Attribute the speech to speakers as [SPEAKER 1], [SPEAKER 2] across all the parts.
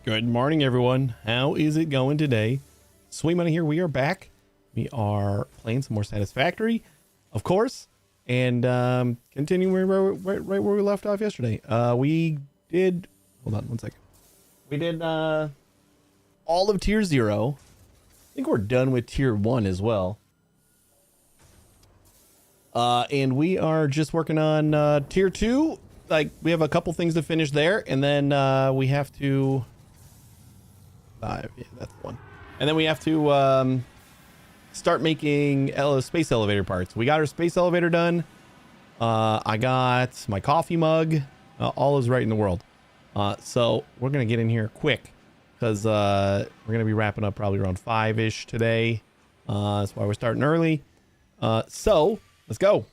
[SPEAKER 1] Good morning, everyone. How is it going today? Sweet Money here. We are back. We are playing some more Satisfactory, of course, and continuing right where we left off yesterday. We did. Hold on one second. We did all of Tier 0. I think we're done with Tier 1 as well. And we are just working on Tier 2. Like, we have a couple things to finish there, and then we have to... yeah, that's the one. And then we have to start making space elevator parts. We got our space elevator done. I got my coffee mug. All is right in the world. So we're going to get in here quick because we're going to be wrapping up probably around 5-ish today. That's why we're starting early. So let's go.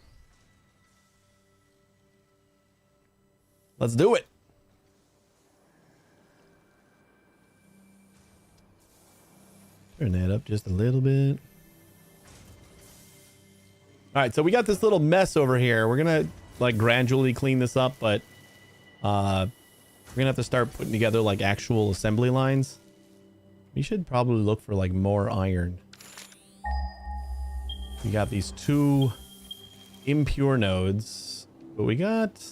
[SPEAKER 1] Let's do it. Turn that up just a little bit. All right, so we got this little mess over here. We're gonna like gradually clean this up, but we're gonna have to start putting together like actual assembly lines. We should probably look for like more iron. We got these 2 impure nodes, but we got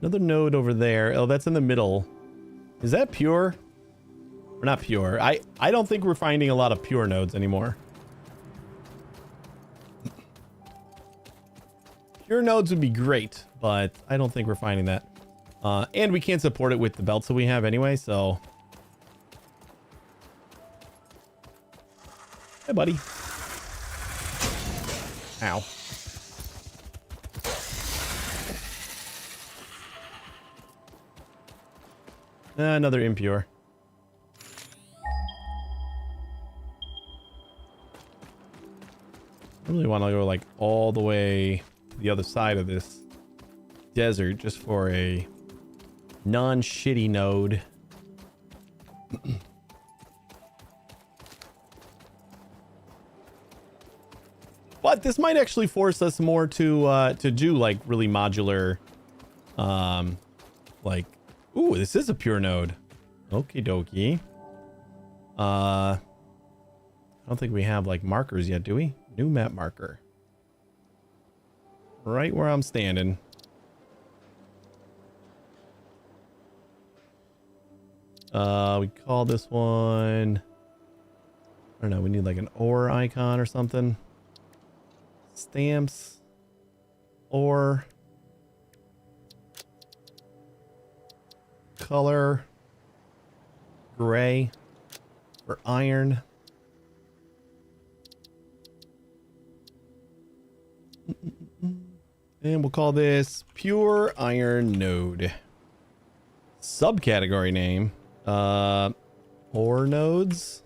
[SPEAKER 1] another node over there. Oh, that's in the middle. Is that pure? Or not pure. I don't think we're finding a lot of pure nodes anymore. Pure nodes would be great, but I don't think we're finding that. And we can't support it with the belts that we have anyway, so... Hey, buddy. Ow. Another impure. I really want to go like all the way to the other side of this desert just for a non-shitty node. But this might actually force us more to do like really modular, like, ooh, this is a pure node. Okie dokie. I don't think we have like markers yet, do we? New map marker. Right where I'm standing. We call this one... I don't know, we need like an ore icon or something. Stamps. Ore. Color. Gray. For iron. And we'll call this pure iron node. Subcategory name. Ore nodes.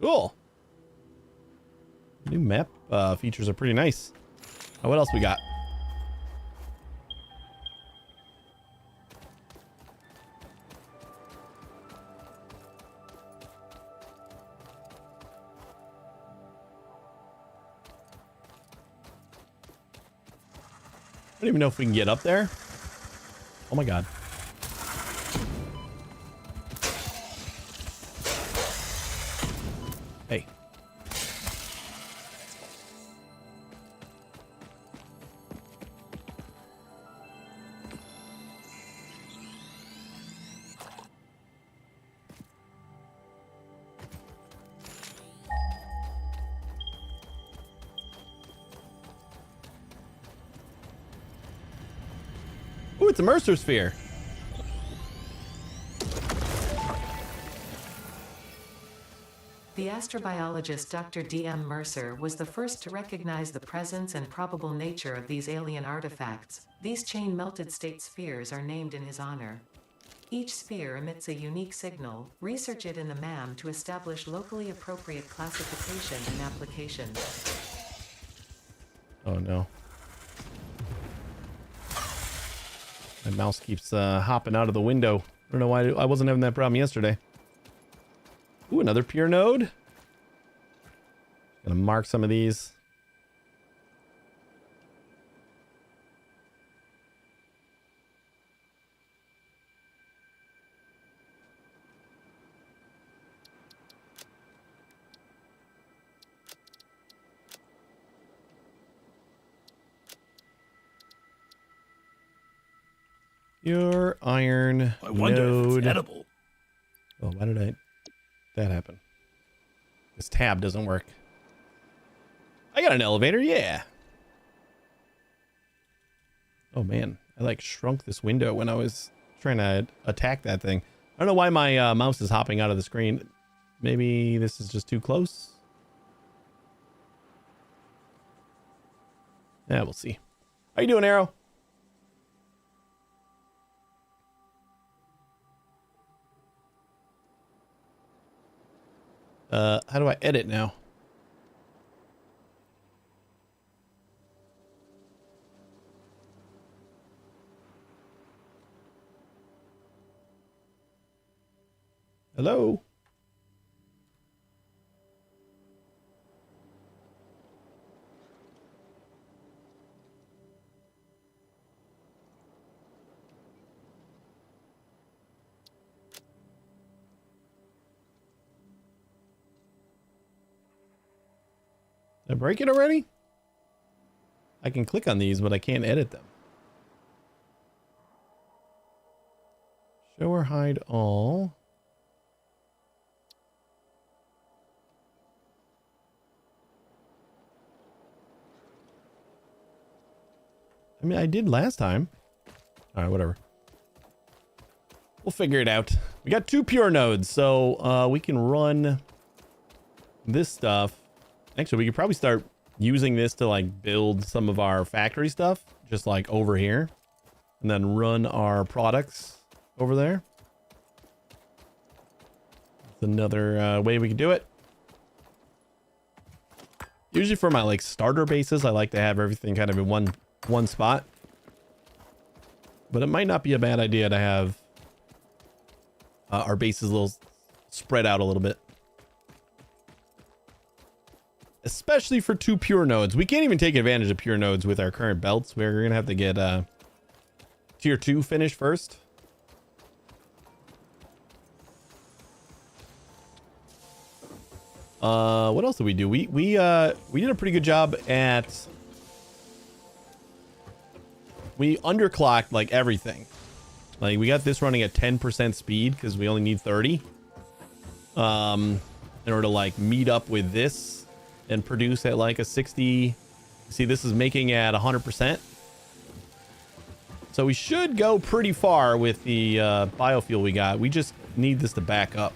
[SPEAKER 1] Cool. New map features are pretty nice. What else we got? I don't even know if we can get up there. Oh my god. Hey. Ooh, it's a Mercer sphere.
[SPEAKER 2] The astrobiologist Dr. D.M. Mercer was the first to recognize the presence and probable nature of these alien artifacts. These chain-melted state spheres are named in his honor. Each sphere emits a unique signal. Research it in the MAM to establish locally appropriate classification and application.
[SPEAKER 1] Oh no. My mouse keeps hopping out of the window. I don't know why I wasn't having that problem yesterday. Ooh, another pure node. Gonna mark some of these. Pure iron
[SPEAKER 3] I wonder if
[SPEAKER 1] node.
[SPEAKER 3] it's edible.
[SPEAKER 1] Oh, why did that happen? This tab doesn't work. I got an elevator, yeah. Oh man, I like shrunk this window when I was trying to attack that thing. I don't know why my mouse is hopping out of the screen. Maybe this is just too close. Yeah, we'll see. How you doing, Arrow? How do I edit now? Hello? Did I break it already? I can click on these, but I can't edit them. Show or hide all. I mean, I did last time. All right, whatever. We'll figure it out. We got 2 pure nodes, so we can run this stuff. Actually, we could probably start using this to like build some of our factory stuff, just like over here, and then run our products over there. That's another way we could do it. Usually for my like starter bases, I like to have everything kind of in one spot, but it might not be a bad idea to have our bases a little spread out a little bit. Especially for 2 pure nodes. We can't even take advantage of pure nodes with our current belts. We're gonna have to get tier 2 finished first. What else did we do? We did a pretty good job at, we underclocked like everything. Like we got this running at 10% speed because we only need 30 in order to like meet up with this and produce at like a 60. See, this is making at 100%. So we should go pretty far with the biofuel we got. We just need this to back up.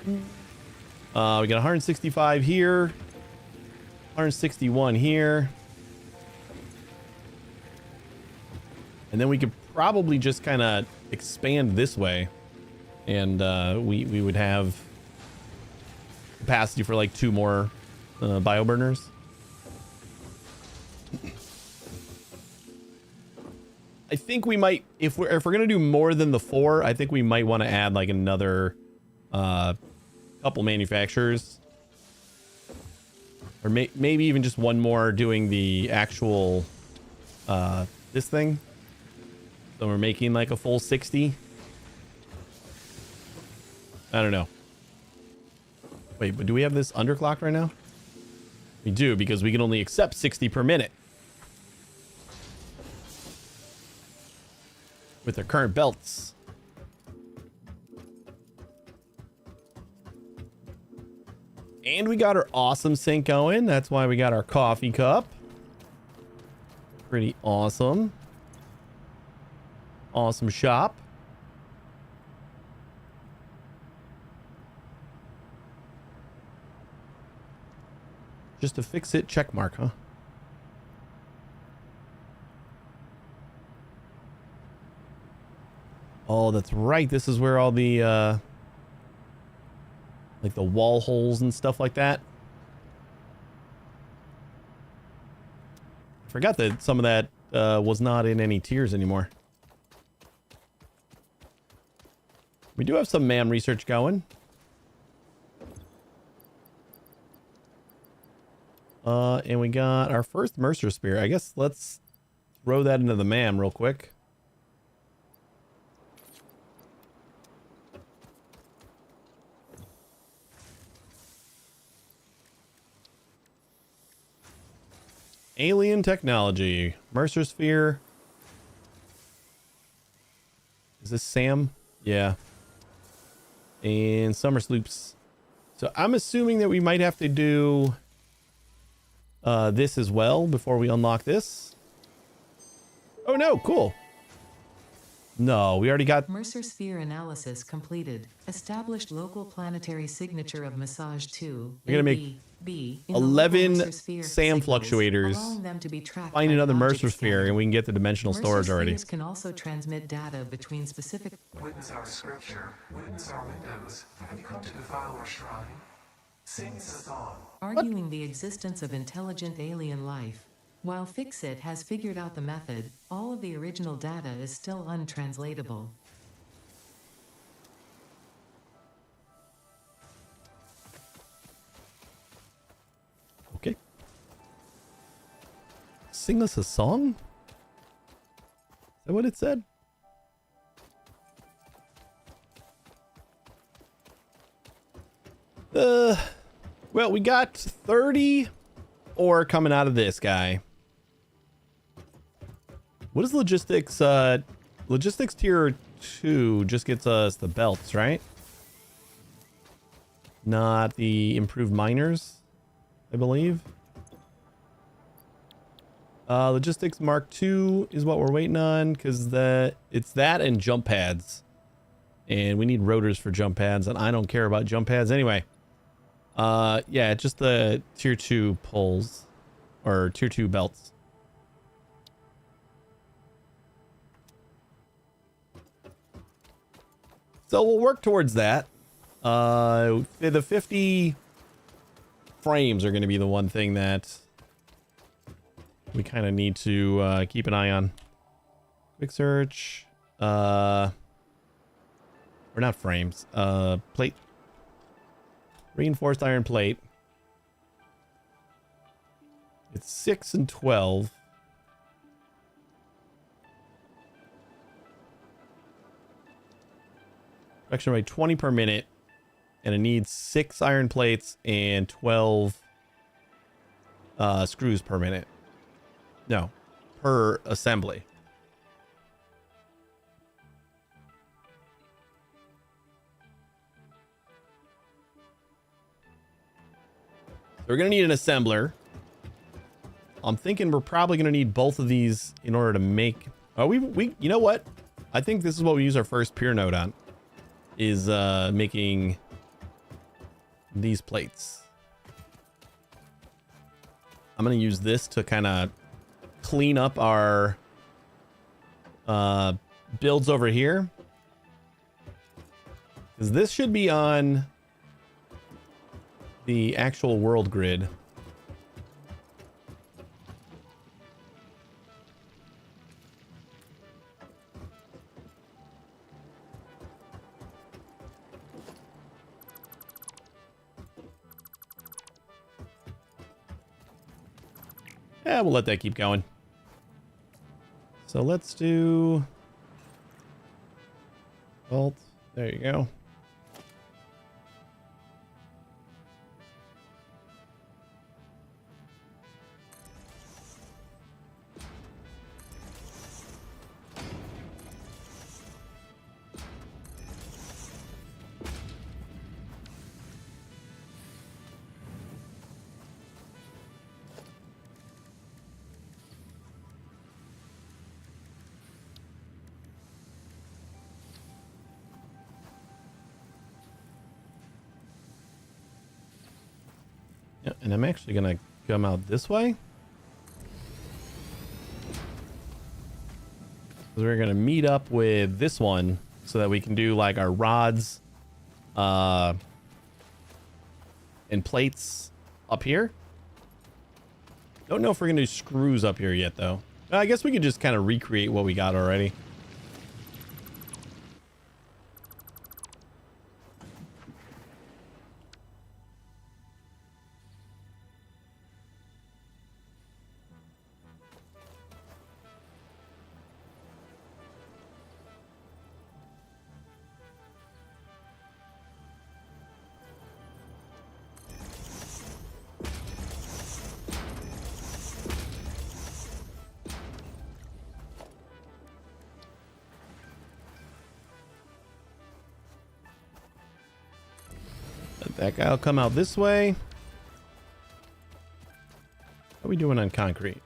[SPEAKER 1] We got 165 here, 161 here. And then we could probably just kind of expand this way. And we would have capacity for like 2 more bioburners. I think we might, if we're gonna do more than the 4, I think we might want to add like another couple manufacturers, or maybe even just one more doing the actual this thing. So we're making like a full 60. I don't know. Wait, but do we have this underclocked right now? We do, because we can only accept 60 per minute with our current belts. And we got our awesome sink going. That's why we got our coffee cup. Pretty awesome. Awesome shop. Just to fix it, check mark, huh? Oh, that's right. This is where all the like the wall holes and stuff like that. I forgot that some of that was not in any tiers anymore. We do have some MAM research going. And we got our first Mercer Spear. I guess let's throw that into the MAM real quick. Alien technology. Mercer Sphere. Is this Sam? Yeah. And summer sloops. So I'm assuming that we might have to do this as well before we unlock this. Oh no, cool. No, we already got...
[SPEAKER 2] Mercer sphere analysis completed. Established local planetary signature of massage 2.
[SPEAKER 1] We're gonna make
[SPEAKER 2] B,
[SPEAKER 1] 11 SAM fluctuators.
[SPEAKER 2] allowing them to be tracked
[SPEAKER 1] Find
[SPEAKER 2] by
[SPEAKER 1] another
[SPEAKER 2] an
[SPEAKER 1] Mercer
[SPEAKER 2] object
[SPEAKER 1] sphere
[SPEAKER 2] scanner.
[SPEAKER 1] and we can get the dimensional storage
[SPEAKER 2] Mercer
[SPEAKER 1] already.
[SPEAKER 2] spheres can also transmit data between specific...
[SPEAKER 3] Witness our scripture, witness our windows. Have you come to defile our shrine? Sing Sazan.
[SPEAKER 2] arguing the existence of intelligent alien life. While Fixit has figured out the method, all of the original data is still untranslatable.
[SPEAKER 1] Okay. Sing us a song? Is that what it said? Well, we got 30 ore coming out of this guy. What is logistics? Logistics tier 2 just gets us the belts, right? Not the improved miners, I believe. Logistics Mark 2 is what we're waiting on because it's that and jump pads. And we need rotors for jump pads, and I don't care about jump pads anyway. Yeah, just the tier 2 pulls or tier 2 belts. So we'll work towards that. The 50 frames are going to be the one thing that we kind of need to keep an eye on. Quick search. Or not frames. Plate. Reinforced iron plate. It's 6 and 12. Production rate 20 per minute. And it needs 6 iron plates and 12 screws per minute. No, per assembly. We're going to need an assembler. I'm thinking we're probably going to need both of these in order to make... Oh, we you know what? I think this is what we use our first pier node on. Is making these plates. I'm going to use this to kind of clean up our builds over here. Because this should be on the actual world grid. Yeah, we'll let that keep going. So let's do bolt. There you go. Yeah, and I'm actually gonna come out this way. We're gonna meet up with this one so that we can do like our rods and plates up here. Don't know if we're gonna do screws up here yet though. I guess we could just kind of recreate what we got already. That guy will come out this way. How are we doing on concrete?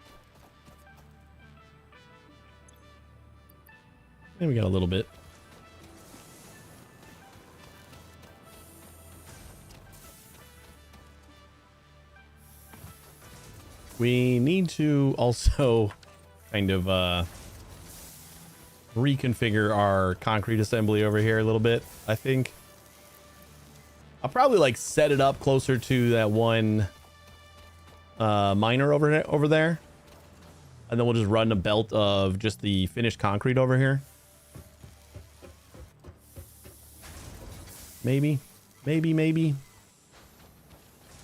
[SPEAKER 1] And we got a little bit. We need to also kind of reconfigure our concrete assembly over here a little bit, I think. I'll probably like set it up closer to that one miner over there. And then we'll just run a belt of just the finished concrete over here. Maybe.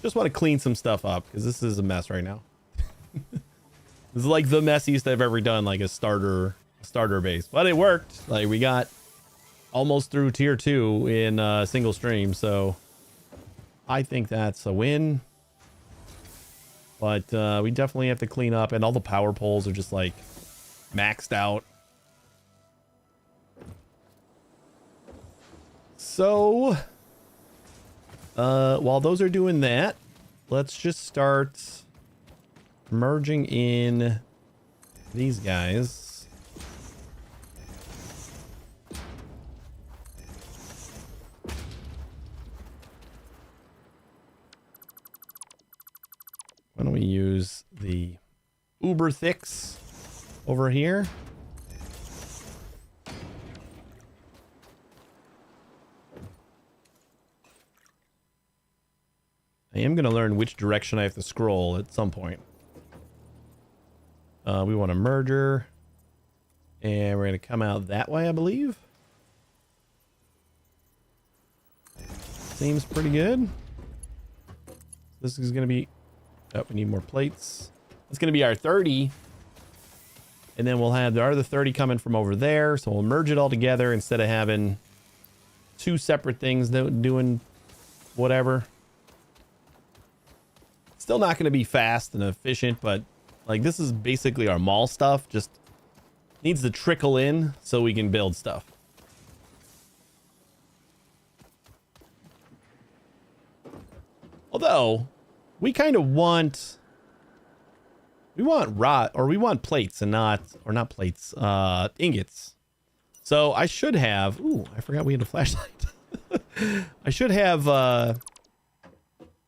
[SPEAKER 1] Just want to clean some stuff up because this is a mess right now. This is like the messiest I've ever done, like a starter base, but it worked. Like we got almost through tier 2 in a single stream, so I think that's a win. But we definitely have to clean up, and all the power poles are just like maxed out. So while those are doing that, let's just start merging in these guys. Why don't we use the uber thicks over here? I am going to learn which direction I have to scroll at some point. We want a merger, and we're going to come out that way, I believe. Seems pretty good. This is going to be... Oh, we need more plates. It's going to be our 30. And then we'll have the other 30 coming from over there. So we'll merge it all together instead of having two separate things doing whatever. Still not going to be fast and efficient, but like this is basically our mall stuff. Just needs to trickle in so we can build stuff. Although we kind of want, we want plates and not plates, ingots. So I should have, ooh, I forgot we had a flashlight. I should have the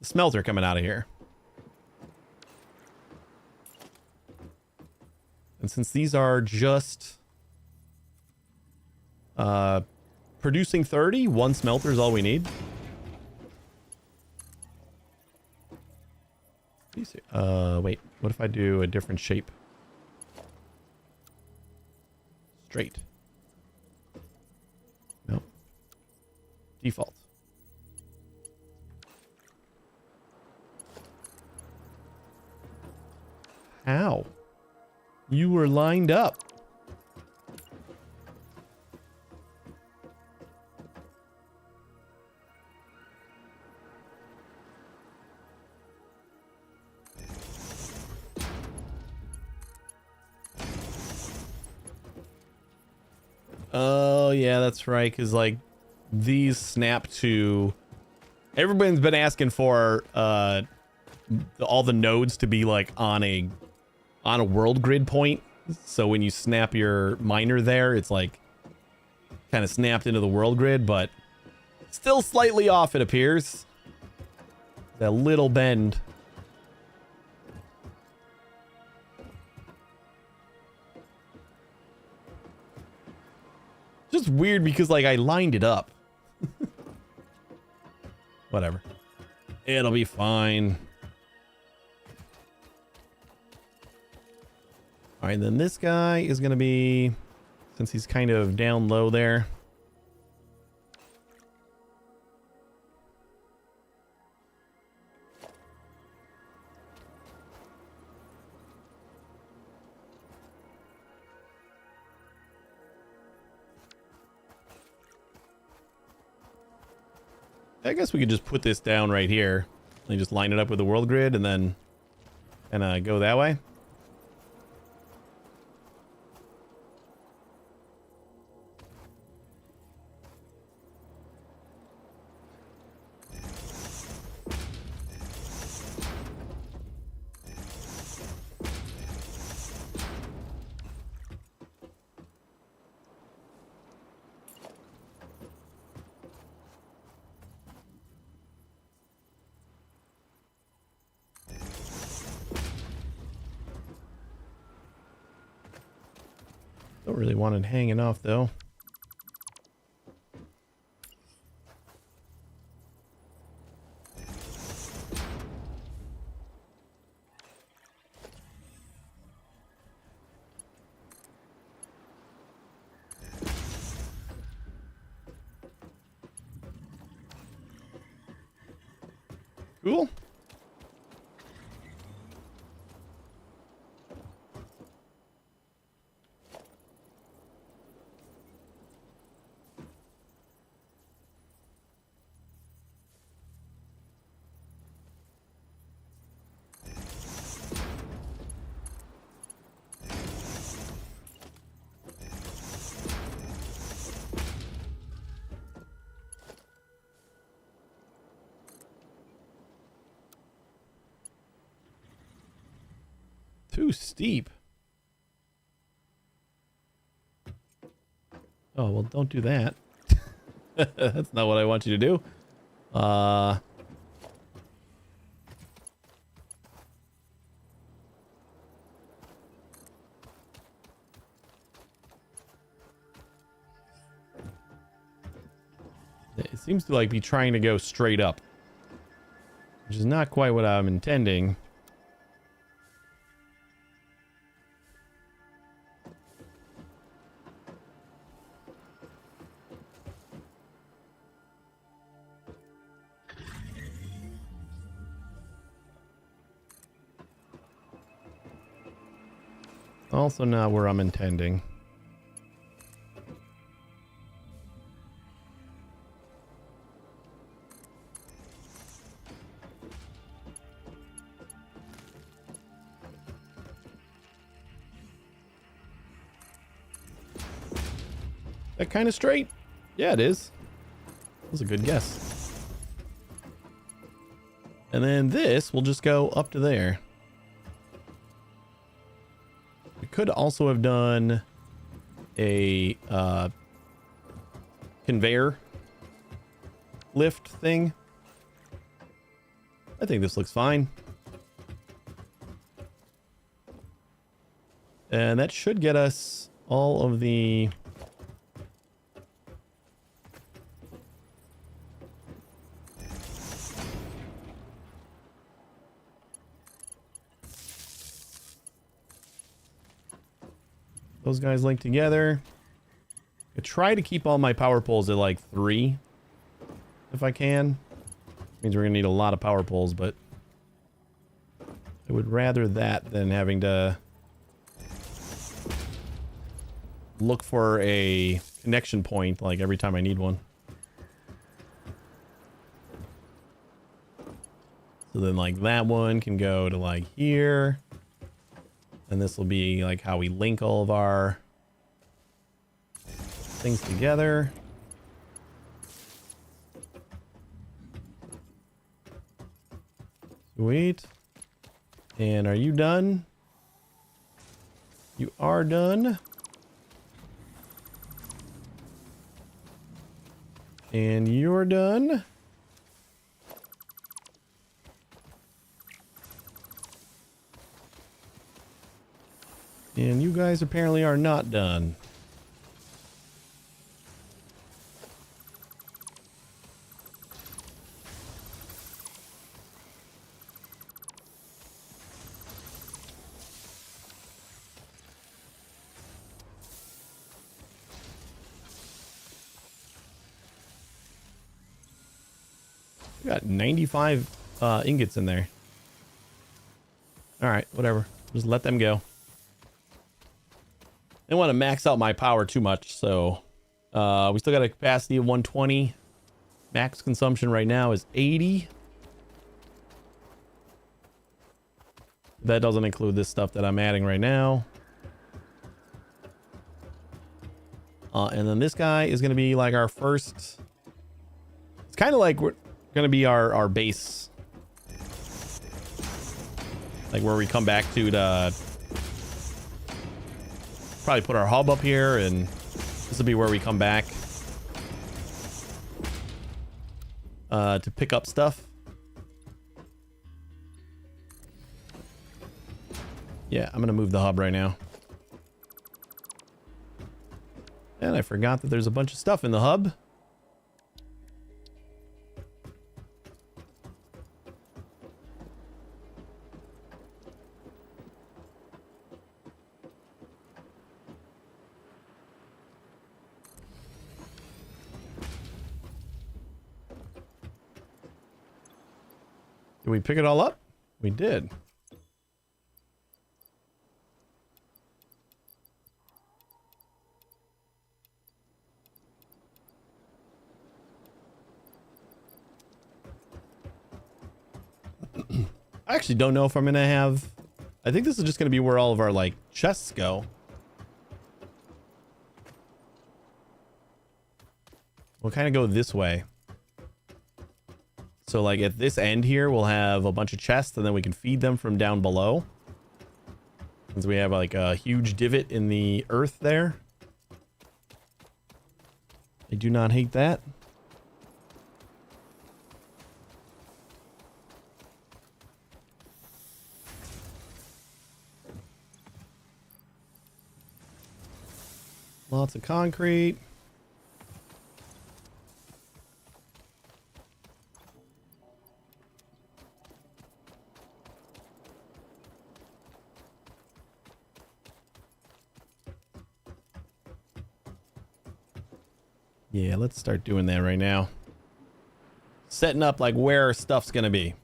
[SPEAKER 1] smelter coming out of here. And since these are just producing 30, one smelter is all we need. Wait, what if I do a different shape? Straight. No. Default. How? You were lined up. Oh, yeah, that's right. Because, like, these snap to... Everyone's been asking for all the nodes to be, like, on a world grid point. So when you snap your miner there, it's, like, kind of snapped into the world grid, but still slightly off, it appears. That little bend. Just weird because, like, I lined it up. Whatever. It'll be fine. All right, then this guy is going to be, since he's kind of down low there. I guess we could just put this down right here and just line it up with the world grid and then go that way. Don't really want it hanging off though. Cool. Too steep. Oh, well, don't do that. That's not what I want you to do. It seems to like be trying to go straight up, which is not quite what I'm intending. Also not where I'm intending. That kind of straight? Yeah, it is. That was a good guess. And then this will just go up to there. We could also have done a conveyor lift thing. I think this looks fine. And that should get us all of the... those guys linked together. I try to keep all my power poles at like 3 if I can. Means we're gonna need a lot of power poles, but I would rather that than having to look for a connection point like every time I need one. So then like that one can go to like here. And this will be like how we link all of our things together. Sweet. And are you done? You are done. And you're done. And you guys apparently are not done. We got 95 ingots in there. All right, whatever. Just let them go. I don't want to max out my power too much, so we still got a capacity of 120. Max consumption right now is 80. That doesn't include this stuff that I'm adding right now. And then this guy is going to be like our first... It's kind of like we're going to be our base. Like where we come back to probably put our hub up here, and this will be where we come back to pick up stuff. Yeah, I'm gonna move the hub right now. And I forgot that there's a bunch of stuff in the hub. Did we pick it all up? We did. I actually don't know if I'm gonna have... I think this is just gonna be where all of our, like, chests go. We'll kind of go this way. So, like, at this end here, we'll have a bunch of chests, and then we can feed them from down below. Since we have, like, a huge divot in the earth there. I do not hate that. Lots of concrete. Yeah, let's start doing that right now. Setting up like where our stuff's gonna be.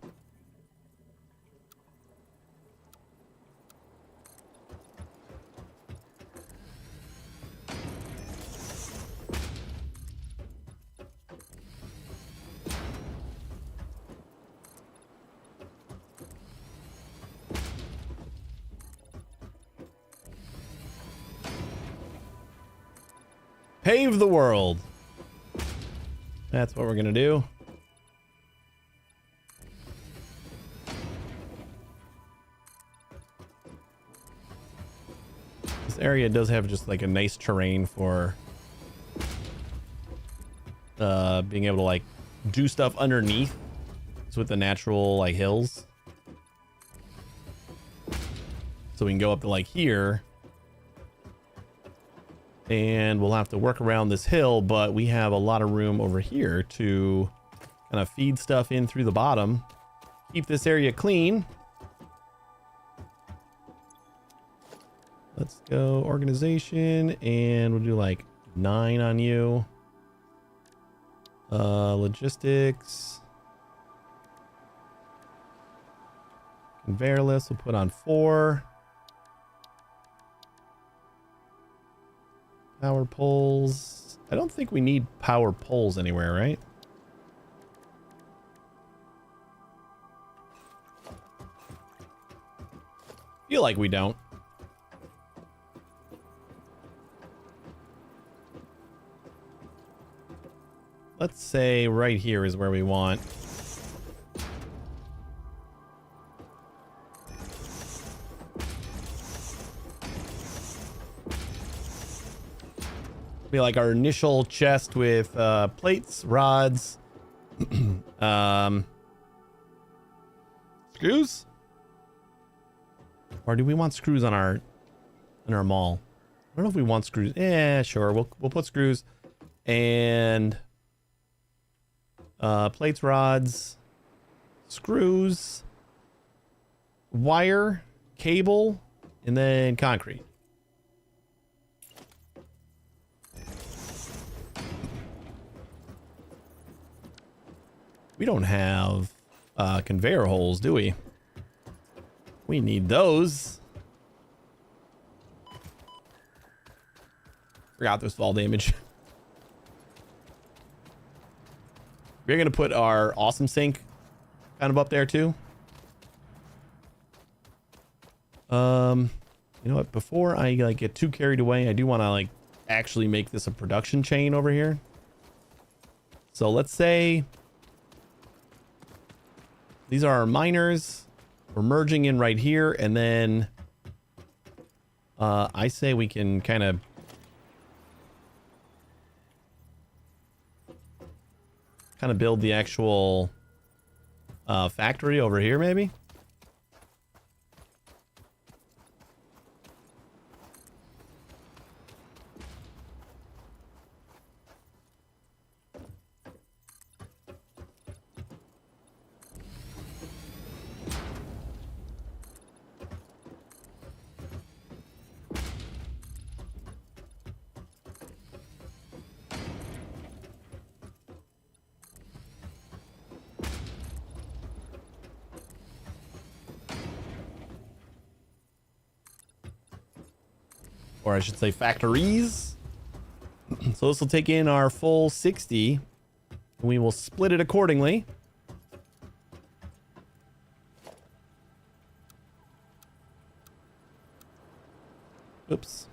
[SPEAKER 1] Pave the world. That's what we're gonna do. This area does have just like a nice terrain for being able to like do stuff underneath. It's with the natural like hills. So we can go up to like here. And we'll have to work around this hill, but we have a lot of room over here to kind of feed stuff in through the bottom. Keep this area clean. Let's go organization, and we'll do like 9 on you. Logistics. Conveyor list we'll put on 4. Power poles. I don't think we need power poles anywhere, right? Feel like we don't. Let's say right here is where we want. Be like our initial chest with plates, rods, screws, or do we want screws on our mall? I don't know if we want screws. Yeah, sure. We'll put screws and plates, rods, screws, wire, cable, and then concrete. We don't have conveyor holes, do we? We need those. Forgot there's fall damage. We're gonna put our awesome sink kind of up there too. You know what? Before I like get too carried away, I do want to like actually make this a production chain over here. So let's say these are our miners. We're merging in right here, and then I say we can kind of build the actual factory over here, maybe. or I should say factories. So this will take in our full 60. We will split it accordingly. Oops.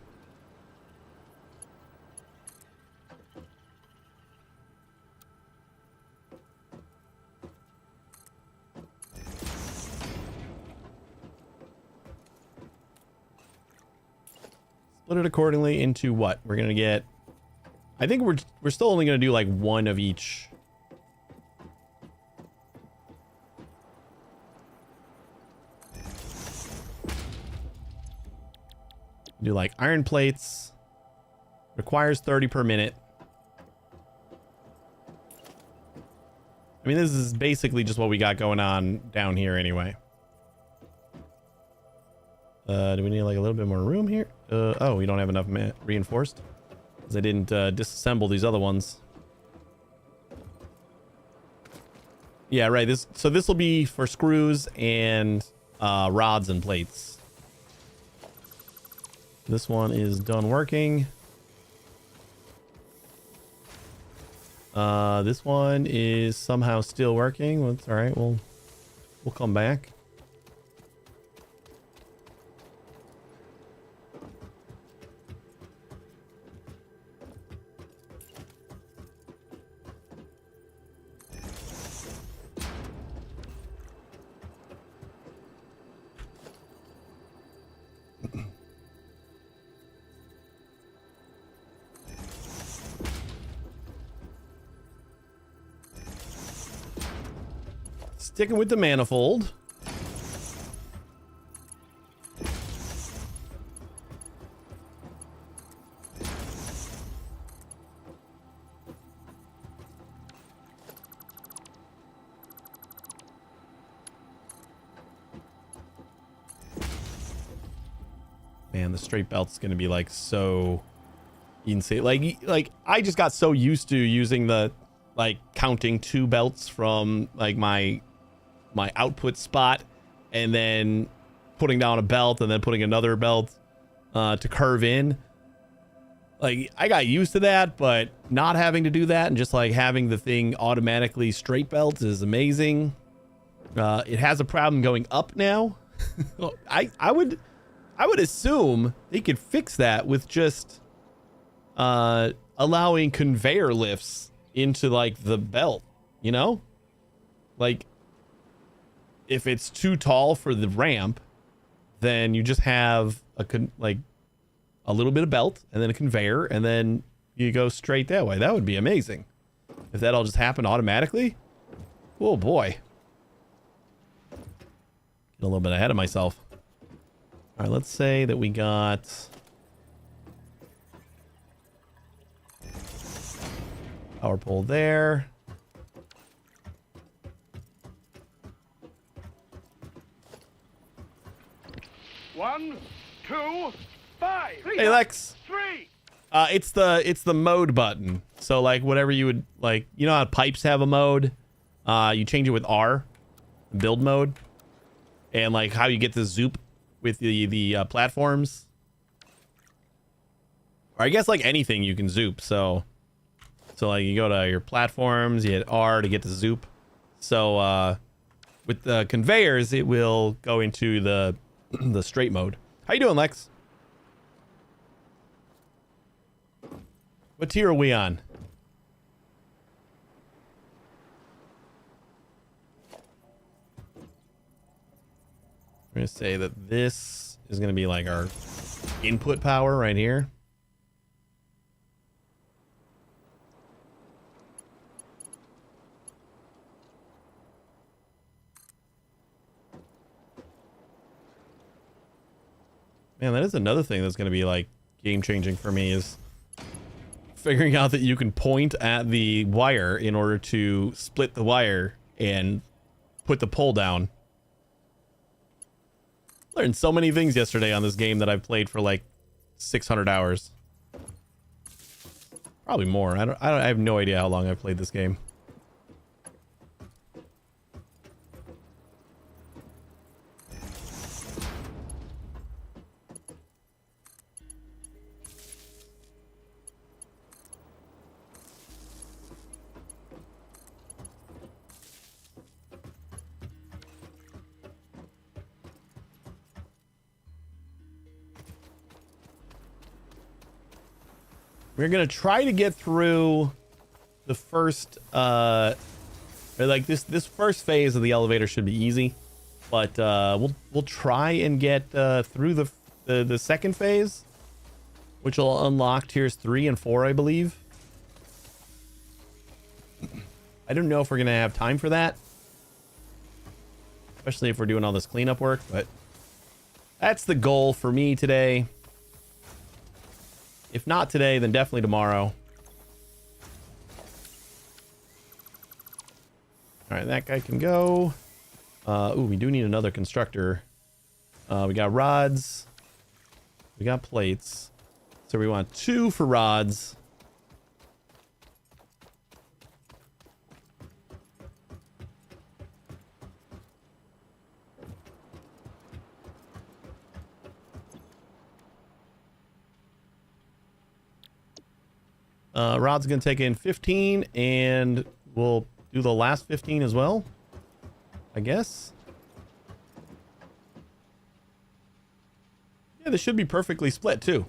[SPEAKER 1] Split it accordingly into what? We're going to get... I think we're still only going to do like one of each. Do like iron plates. Requires 30 per minute. I mean, this is basically just what we got going on down here anyway. Do we need like a little bit more room here? Oh, we don't have enough reinforced. Because I didn't disassemble these other ones. Yeah, right. So this will be for screws and rods and plates. This one is done working. This one is somehow still working. Well, that's all right. We'll come back. Sticking with the manifold. Man, the straight belt's gonna be like so insane. Like I just got so used to using the like counting 2 belts from like my output spot and then putting down a belt and then putting another belt to curve in. Like I got used to that, but not having to do that and just like having the thing automatically straight belt is amazing. It has a problem going up now. I would assume they could fix that with just allowing conveyor lifts into like the belt, you know? Like if it's too tall for the ramp, then you just have like a little bit of belt and then a conveyor and then you go straight that way. That would be amazing. If that all just happened automatically. Oh boy. Get a little bit ahead of myself. All right, let's say that we got power pole there.
[SPEAKER 4] One, 2, 5.
[SPEAKER 1] Hey Lex.
[SPEAKER 4] 3.
[SPEAKER 1] It's the mode button. So like whatever you would like, you know how pipes have a mode? You change it with R, build mode, and like how you get the zoop with the platforms. Or I guess like anything you can zoop. So like you go to your platforms, you hit R to get the zoop. So with the conveyors, it will go into the straight mode. How you doing, Lex? What tier are we on? We're gonna say that this is gonna be like our input power right here. Man, that is another thing that's going to be like game changing for me is figuring out that you can point at the wire in order to split the wire and put the pole down. Learned so many things yesterday on this game that I've played for like 600 hours. Probably more. I have no idea how long I've played this game. We're gonna try to get through the first like this first phase of the elevator should be easy, but we'll try and get through the second phase, which will unlock tiers 3 and 4, I believe. I don't know if we're gonna have time for that, especially if we're doing all this cleanup work, but that's the goal for me today. If not today, then definitely tomorrow. All right, that guy can go. Ooh, we do need another constructor. We got rods. We got plates. So we want 2 for rods. Rod's gonna take in 15, and we'll do the last 15 as well, I guess. Yeah, this should be perfectly split too.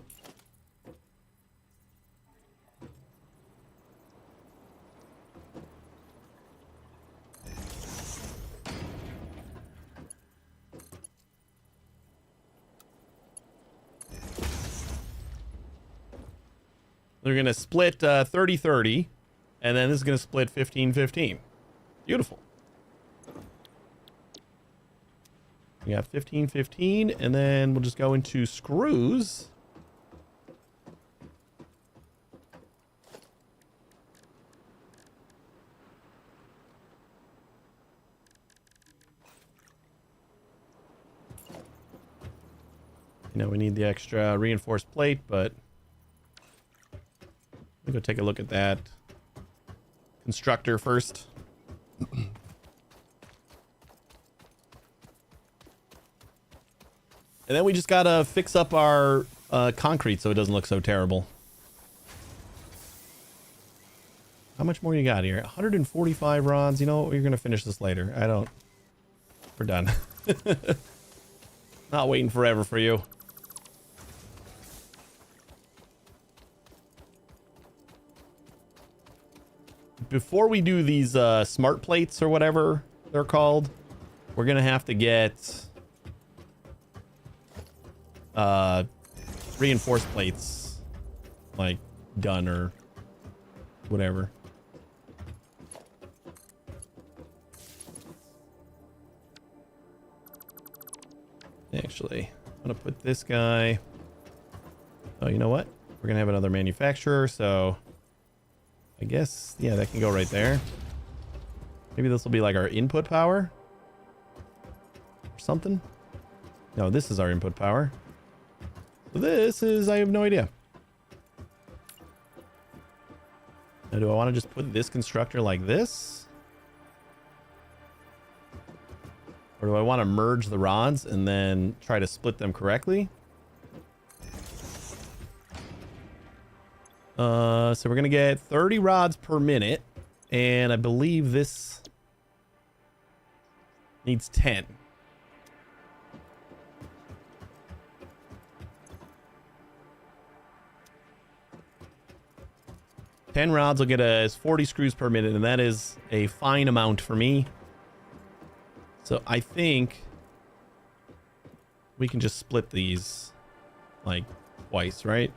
[SPEAKER 1] They're going to split 30-30, and then this is going to split 15-15. Beautiful. We got 15-15, and then we'll just go into screws. You know, we need the extra reinforced plate, but let me go take a look at that constructor first. And then we just gotta fix up our concrete so it doesn't look so terrible. How much more you got here? 145 rods. You know what? We're gonna finish this later. We're done. Not waiting forever for you. Before we do these smart plates or whatever they're called, we're gonna have to get reinforced plates like done or whatever. Actually, I'm gonna put this guy. Oh, you know what? We're gonna have another manufacturer, so I guess, yeah, that can go right there. Maybe this will be like our input power or something. No, this is our input power. So this is, I have no idea. Now, do I want to just put this constructor like this? Or do I want to merge the rods and then try to split them correctly? So we're going to get 30 rods per minute. And I believe this needs 10. Ten rods will get us 40 screws per minute, and that is a fine amount for me. So I think we can just split these like twice, right?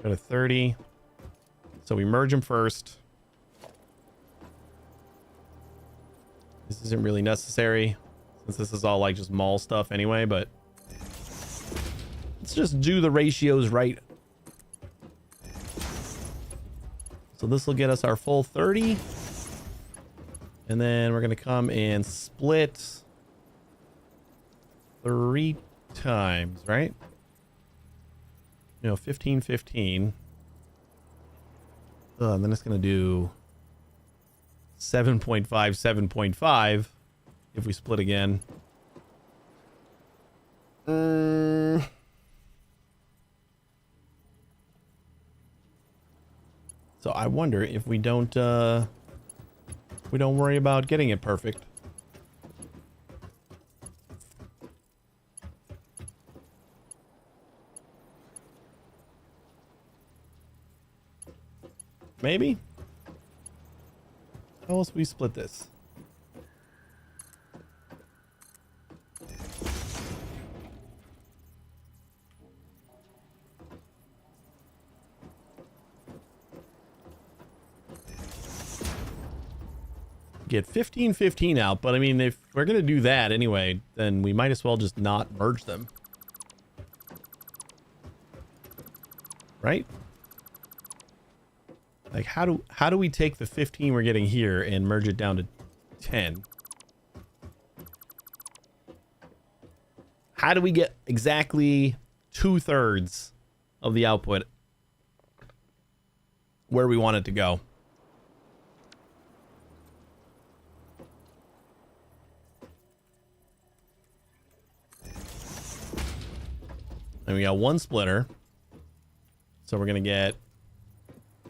[SPEAKER 1] Go to 30. So we merge them first. This isn't really necessary since this is all like just mall stuff anyway, but let's just do the ratios right. So this will get us our full 30. And then we're going to come and split 3 times, right? You know, 15, 15. And then it's going to do 7.5, 7.5 if we split again. So I wonder if we don't worry about getting it perfect. maybe? How else we split this? Get 15-15 out, but I mean, if we're gonna do that anyway, then we might as well just not merge them, right? Like, how do we take the 15 we're getting here and merge it down to 10? How do we get exactly 2/3 of the output where we want it to go? And we got one splitter. So we're going to get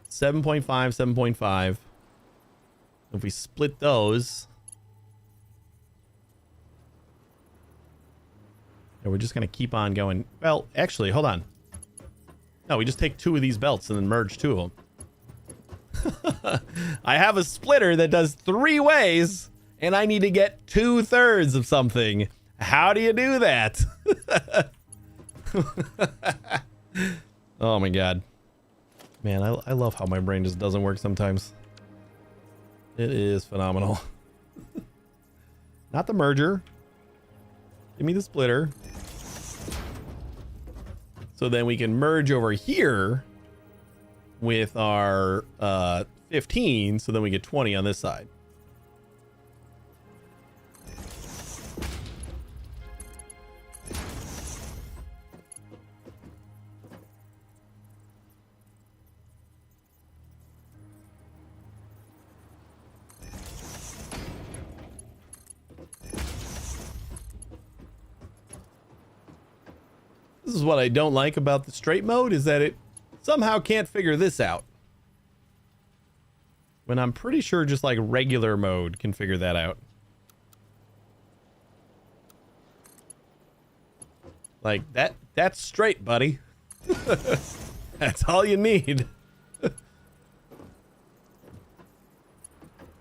[SPEAKER 1] 7.5, 7.5. If we split those, and we're just going to keep on going. Well, actually, hold on. No, we just take 2 of these belts and then merge 2 of them. I have a splitter that does 3 ways, and I need to get 2/3 of something. How do you do that? Oh my god, man, I love how my brain just doesn't work sometimes. It is phenomenal. Not the merger, give me the splitter, so then we can merge over here with our 15, so then we get 20 on this side. This is what I don't like about the straight mode, is that it somehow can't figure this out. When I'm pretty sure just like regular mode can figure that out. Like that's straight, buddy. That's all you need.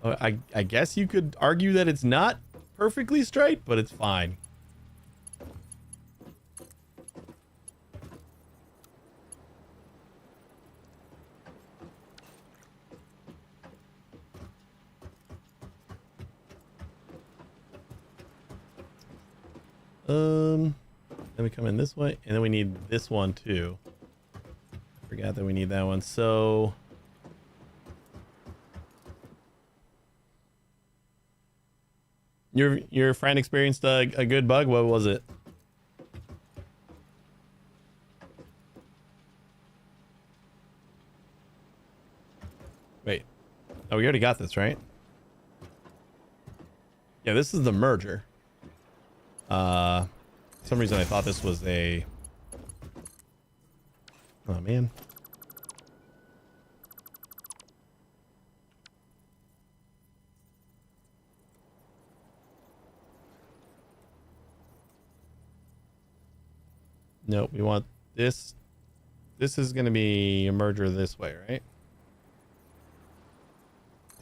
[SPEAKER 1] I guess you could argue that it's not perfectly straight, but it's fine. Then we come in this way, and then we need this one too. I forgot that we need that one. So your friend experienced a good bug. What was it? Wait. Oh, we already got this, right? Yeah, this is the merger. For some reason I thought this was a... Oh, man. Nope, we want this. This is going to be a merger this way, right?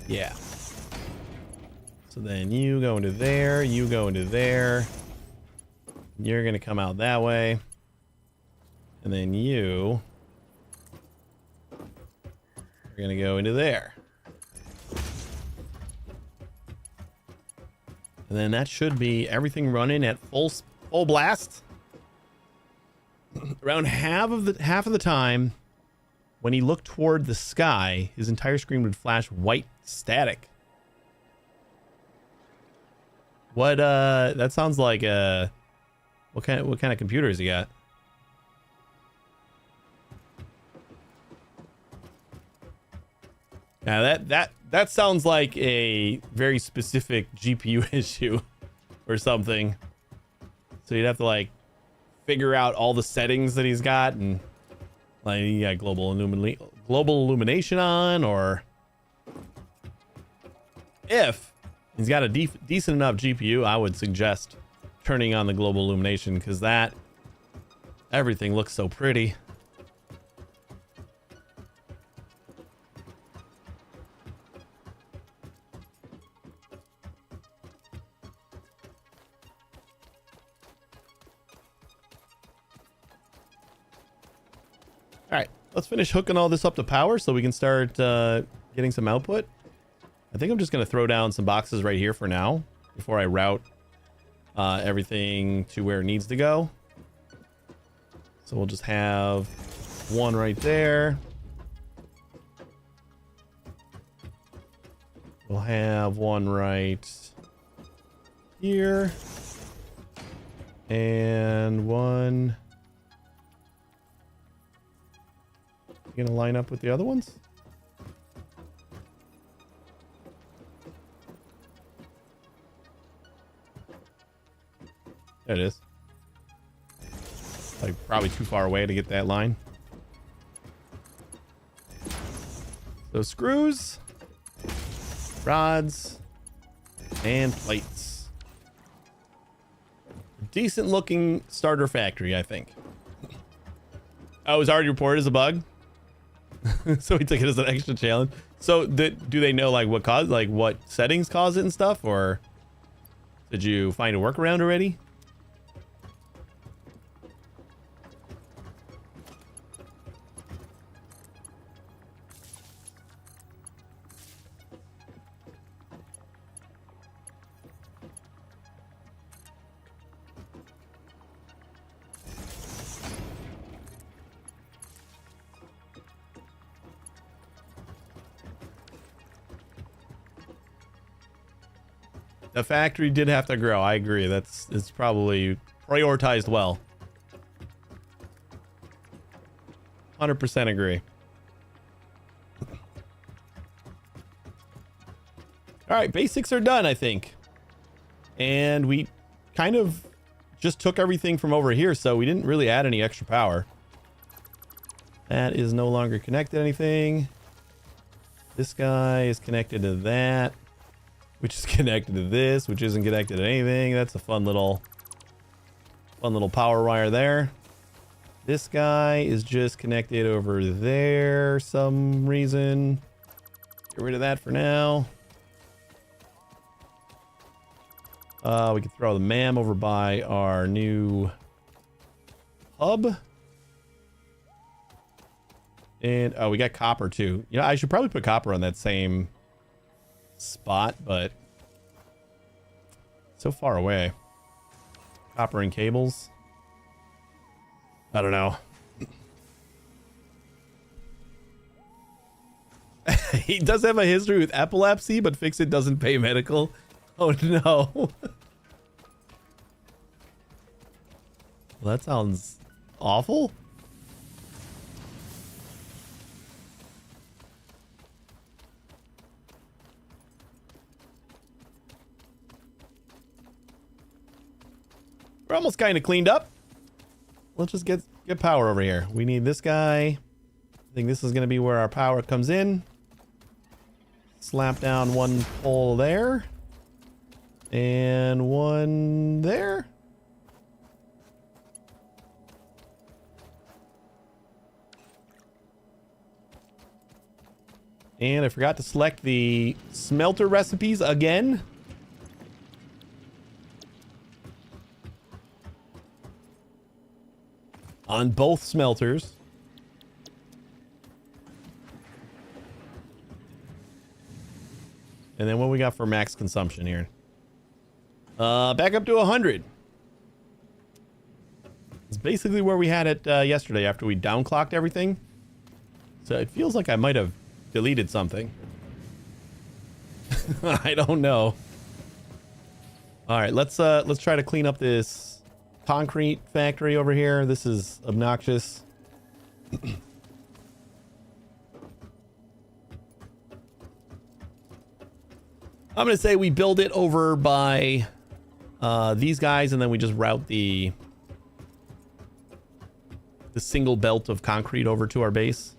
[SPEAKER 1] Yeah. So then you go into there, you go into there. You're going to come out that way. And then you are going to go into there. And then that should be everything running at full blast. Around half of the time, when he looked toward the sky, his entire screen would flash white static. What that sounds like a what kind of computer has he got? Now that sounds like a very specific GPU issue or something. So you'd have to like figure out all the settings that he's got, and like you got global illumination on, or if he's got a decent enough GPU, I would suggest turning on the global illumination, because that everything looks so pretty. let's finish hooking all this up to power so we can start getting some output. I think I'm just going to throw down some boxes right here for now before I route everything to where it needs to go. So we'll just have one right there. We'll have one right here. And one... You gonna line up with the other ones? There it is. Like probably too far away to get that line. So screws, rods, and plates. Decent looking starter factory, I think. Oh, it was already reported as a bug. So we took it as an extra challenge. So do they know like what settings cause it and stuff, or did you find a workaround already? The factory did have to grow. I agree. It's probably prioritized well. 100% agree. All right, basics are done, I think. And we kind of just took everything from over here, so we didn't really add any extra power. That is no longer connected to anything. This guy is connected to that, which is connected to this, which isn't connected to anything. That's a fun little power wire there. This guy is just connected over there some reason. Get rid of that for now. We can throw the MAM over by our new hub. And oh, we got copper too. You know, I should probably put copper on that same spot, but so far away. Copper and cables. I don't know. He does have a history with epilepsy, but Fix-It doesn't pay medical. Oh no. Well, that sounds awful. We're almost kind of cleaned up. Let's just get power over here. We need this guy. I think this is going to be where our power comes in. Slap down one pole there. And one there. And I forgot to select the smelter recipes again. On both smelters. And then what we got for max consumption here? Back up to 100. It's basically where we had it yesterday after we downclocked everything. So it feels like I might have deleted something. I don't know. All right, let's try to clean up this concrete factory over here. This is obnoxious. I'm gonna say we build it over by these guys, and then we just route the single belt of concrete over to our base.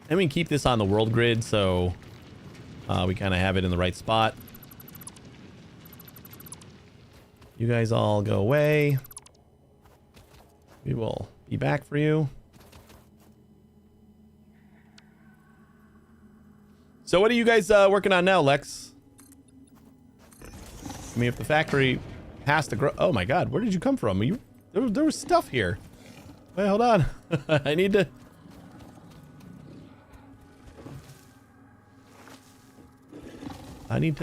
[SPEAKER 1] And we can keep this on the world grid, so we kind of have it in the right spot. You guys all go away. We will be back for you. So what are you guys working on now, Lex? I mean, if the factory has to grow... Oh my god, where did you come from? There was stuff here. Wait, hold on. I need to... I need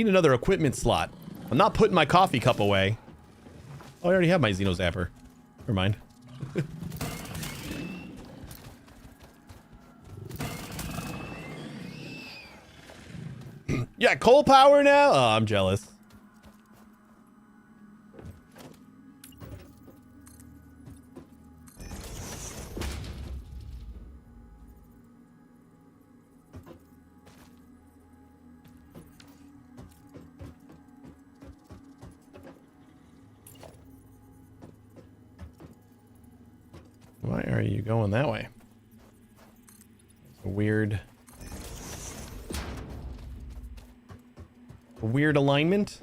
[SPEAKER 1] another equipment slot. I'm not putting my coffee cup away. Oh, I already have my Xeno Zapper. Never mind. Yeah, coal power now? Oh, I'm jealous. Why are you going that way? It's a weird alignment.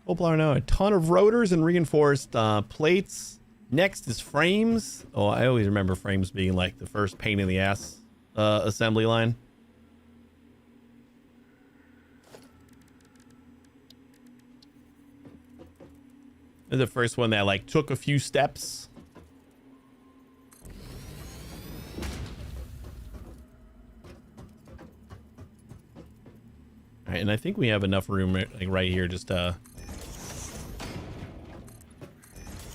[SPEAKER 1] Coal power now. A ton of rotors and reinforced plates. Next is frames. Oh, I always remember frames being like the first pain in the ass assembly line. The first one that like took a few steps. All right, and I think we have enough room like right here just to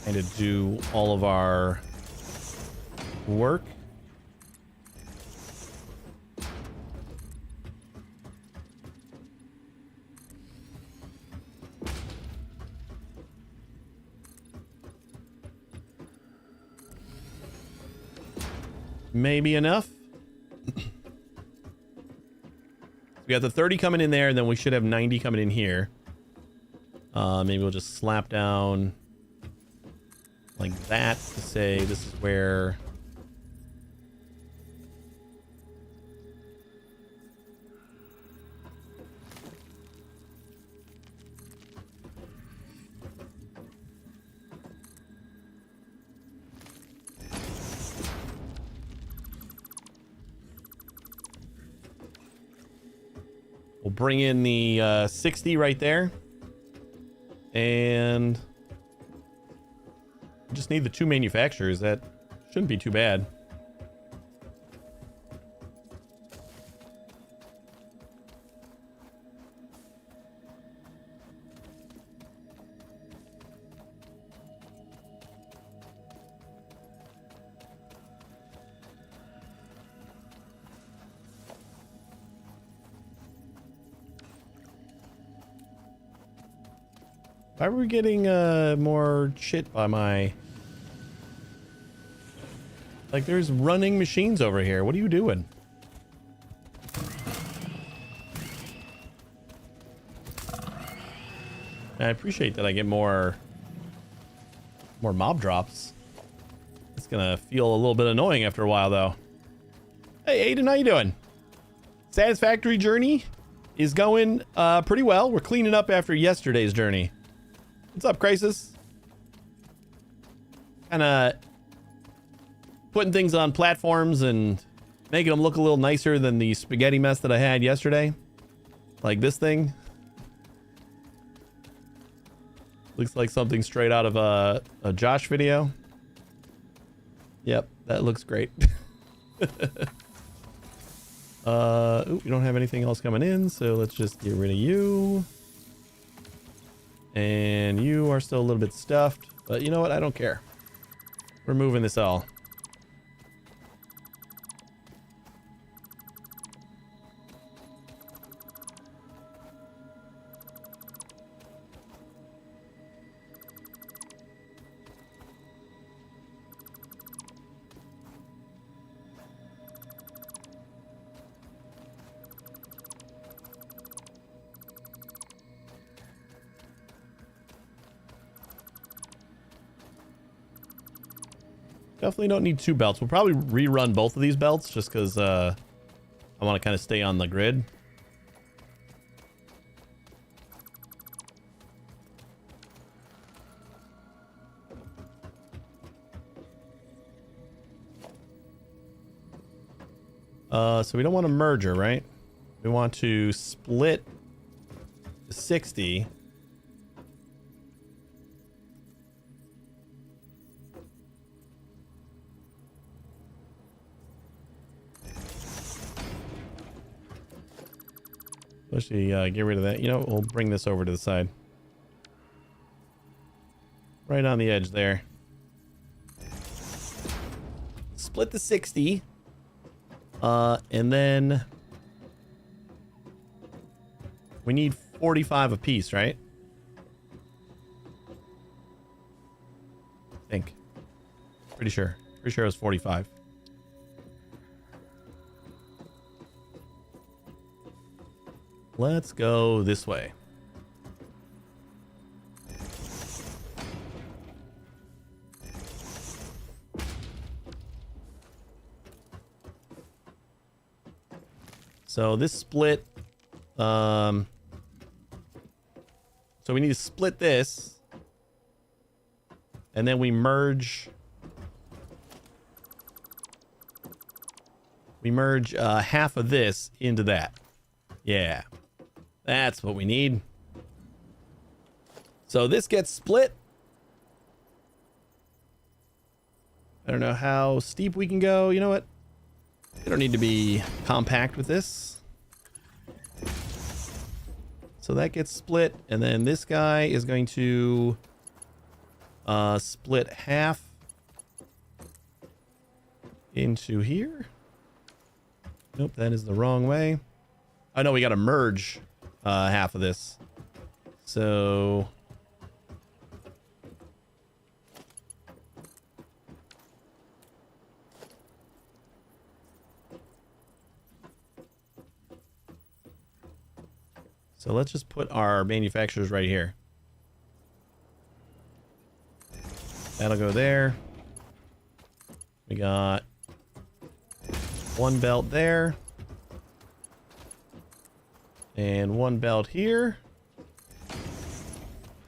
[SPEAKER 1] kind of do all of our work. Maybe enough. We got the 30 coming in there, and then we should have 90 coming in here. Maybe we'll just slap down like that to say this is where... We'll bring in the 60 right there. And we just need the 2 manufacturers. That shouldn't be too bad. Why are we getting more shit by my... Like, there's running machines over here. What are you doing? I appreciate that I get more mob drops. It's gonna feel a little bit annoying after a while, though. Hey, Aiden, how you doing? Satisfactory journey is going pretty well. We're cleaning up after yesterday's journey. What's up, Crisis? Kind of putting things on platforms and making them look a little nicer than the spaghetti mess that I had yesterday. Like this thing. Looks like something straight out of a Josh video. Yep, that looks great. Ooh, we don't have anything else coming in, so let's just get rid of you. And you are still a little bit stuffed, but you know what? I don't care. We're moving this all. Definitely don't need 2 belts. We'll probably rerun both of these belts just because I want to kind of stay on the grid. So we don't want a merger, right? We want to split the 60 Especially get rid of that. You know, we'll bring this over to the side. Right on the edge there. Split the 60. And then we need 45 apiece, right? I think. Pretty sure. Pretty sure it was 45. Let's go this way. So this split, so we need to split this, and then we merge half of this into that. Yeah, that's what we need. So this gets split. I don't know how steep we can go. You know what? We don't need to be compact with this. So that gets split, and then this guy is going to split half into here. Nope, that is the wrong way. Oh no, we got to merge half of this. So let's just put our manufacturers right here. That'll go there. We got one belt there. And one belt here.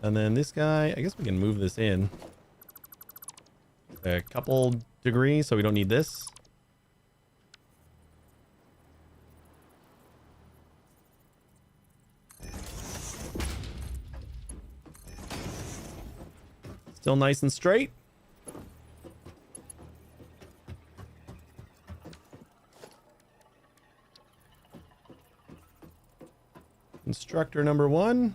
[SPEAKER 1] And then this guy, I guess we can move this in a couple degrees so we don't need this. Still nice and straight. Instructor number 1.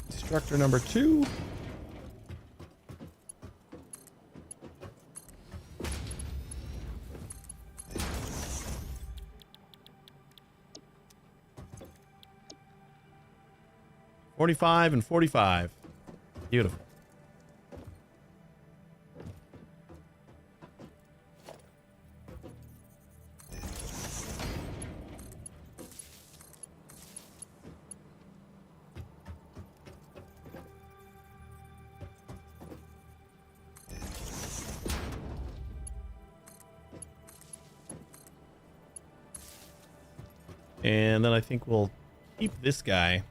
[SPEAKER 1] Instructor number 2. $45 and $45. Beautiful. And then I think we'll keep this guy.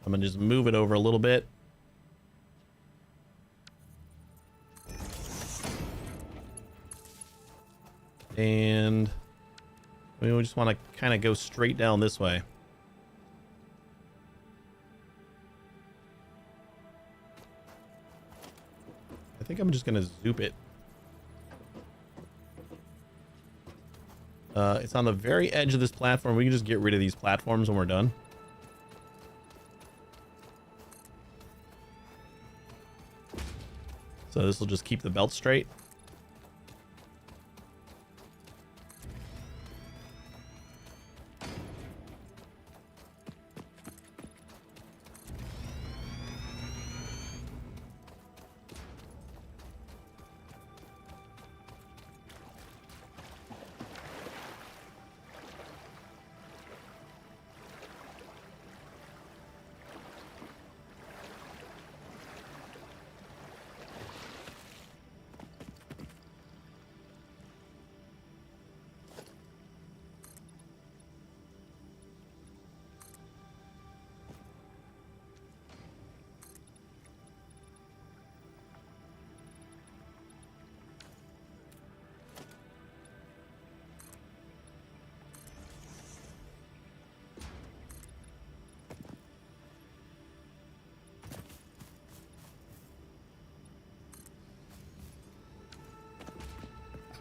[SPEAKER 1] I'm gonna just move it over a little bit. And we just want to kind of go straight down this way. I think I'm just gonna zoop it. It's on the very edge of this platform. We can just get rid of these platforms when we're done. So this will just keep the belt straight.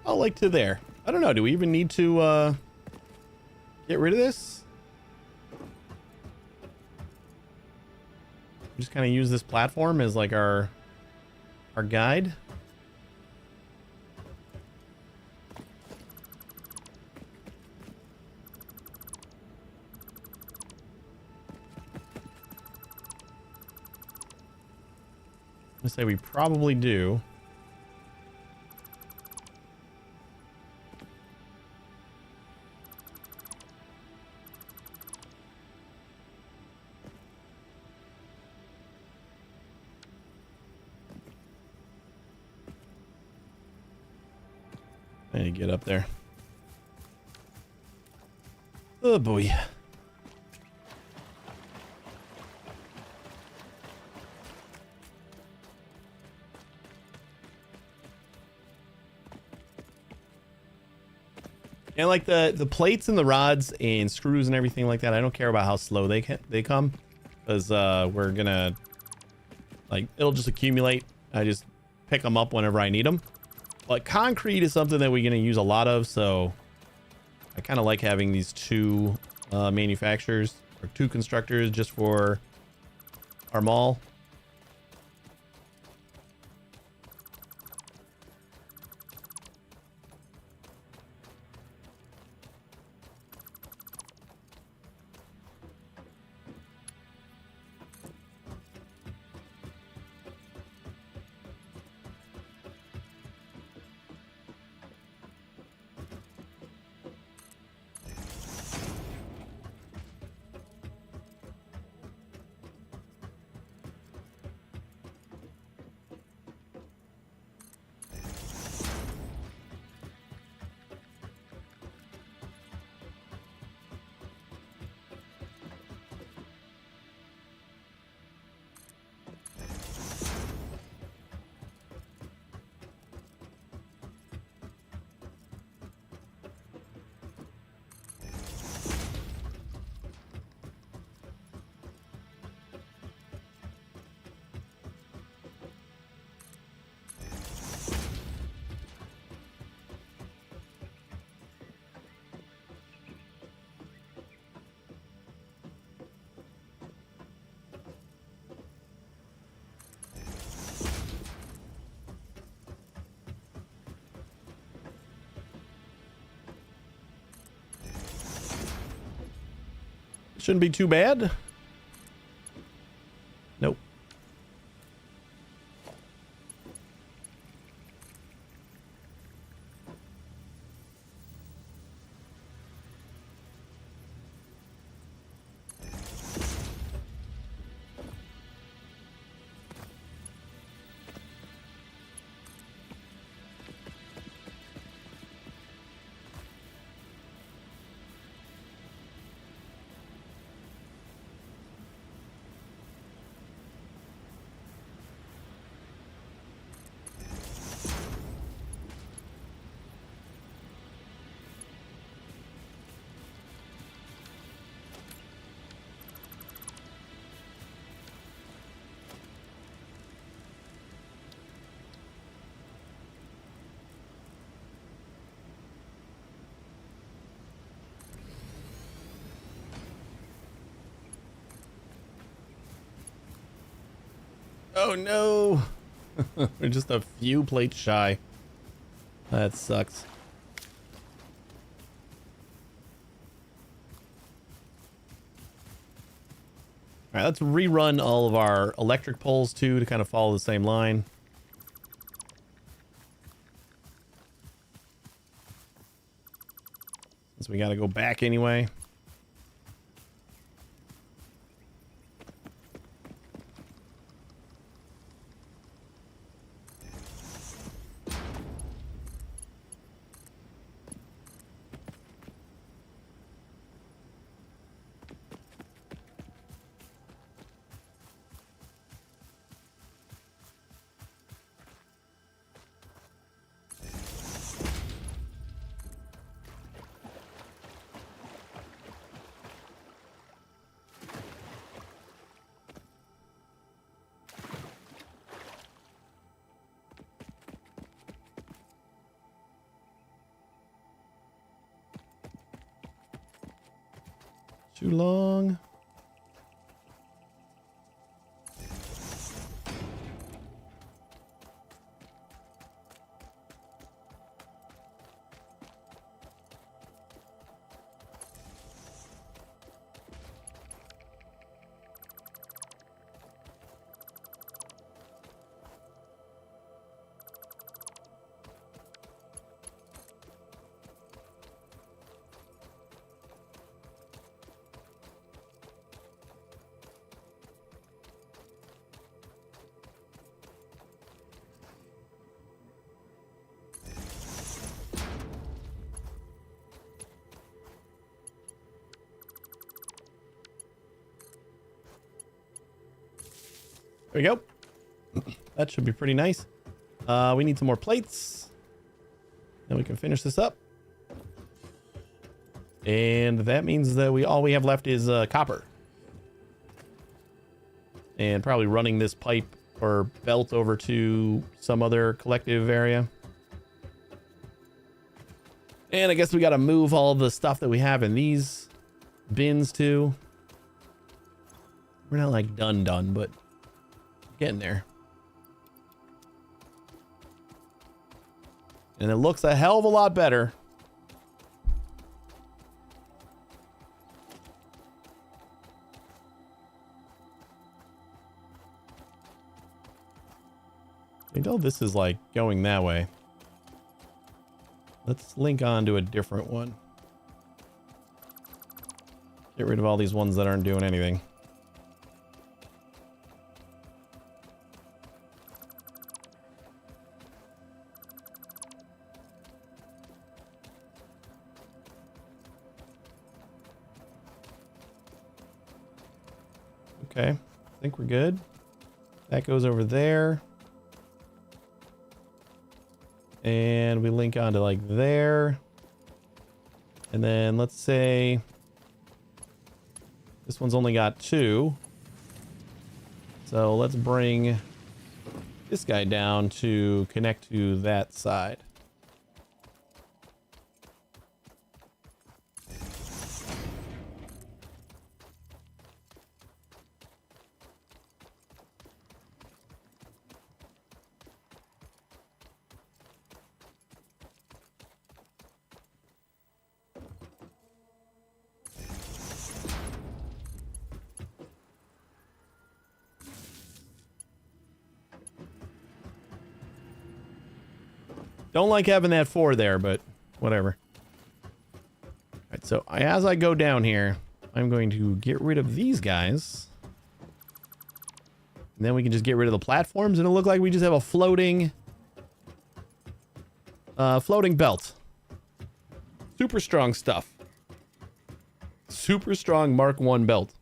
[SPEAKER 1] Oh, like to there. I don't know. Do we even need to get rid of this? Just kind of use this platform as like our guide. I say we probably do. I need to get up there. Oh boy. And like the plates and the rods and screws and everything like that, I don't care about how slow they come, because we're gonna, like, it'll just accumulate. I just pick them up whenever I need them. But concrete is something that we're gonna use a lot of, so I kind of like having these two manufacturers or two constructors just for our mall. Shouldn't be too bad. Nope. Oh no. We're just a few plates shy. That sucks. All right, let's rerun all of our electric poles too to kind of follow the same line. Since we got to go back anyway. too long. There we go. That should be pretty nice. We need some more plates. Then we can finish this up. And that means that all we have left is copper. And probably running this pipe or belt over to some other collective area. And I guess we got to move all the stuff that we have in these bins too. We're not like done, but getting there. And it looks a hell of a lot better. I know this is like going that way. Let's link on to a different one. Get rid of all these ones that aren't doing anything. Okay, I think we're good. That goes over there. And we link onto like there. And then let's say this one's only got 2. So let's bring this guy down to connect to that side. Don't like having that 4 there, but whatever. All right, so as I go down here, I'm going to get rid of these guys. And then we can just get rid of the platforms, and it'll look like we just have a floating belt. Super strong stuff. Super strong Mark 1 belt.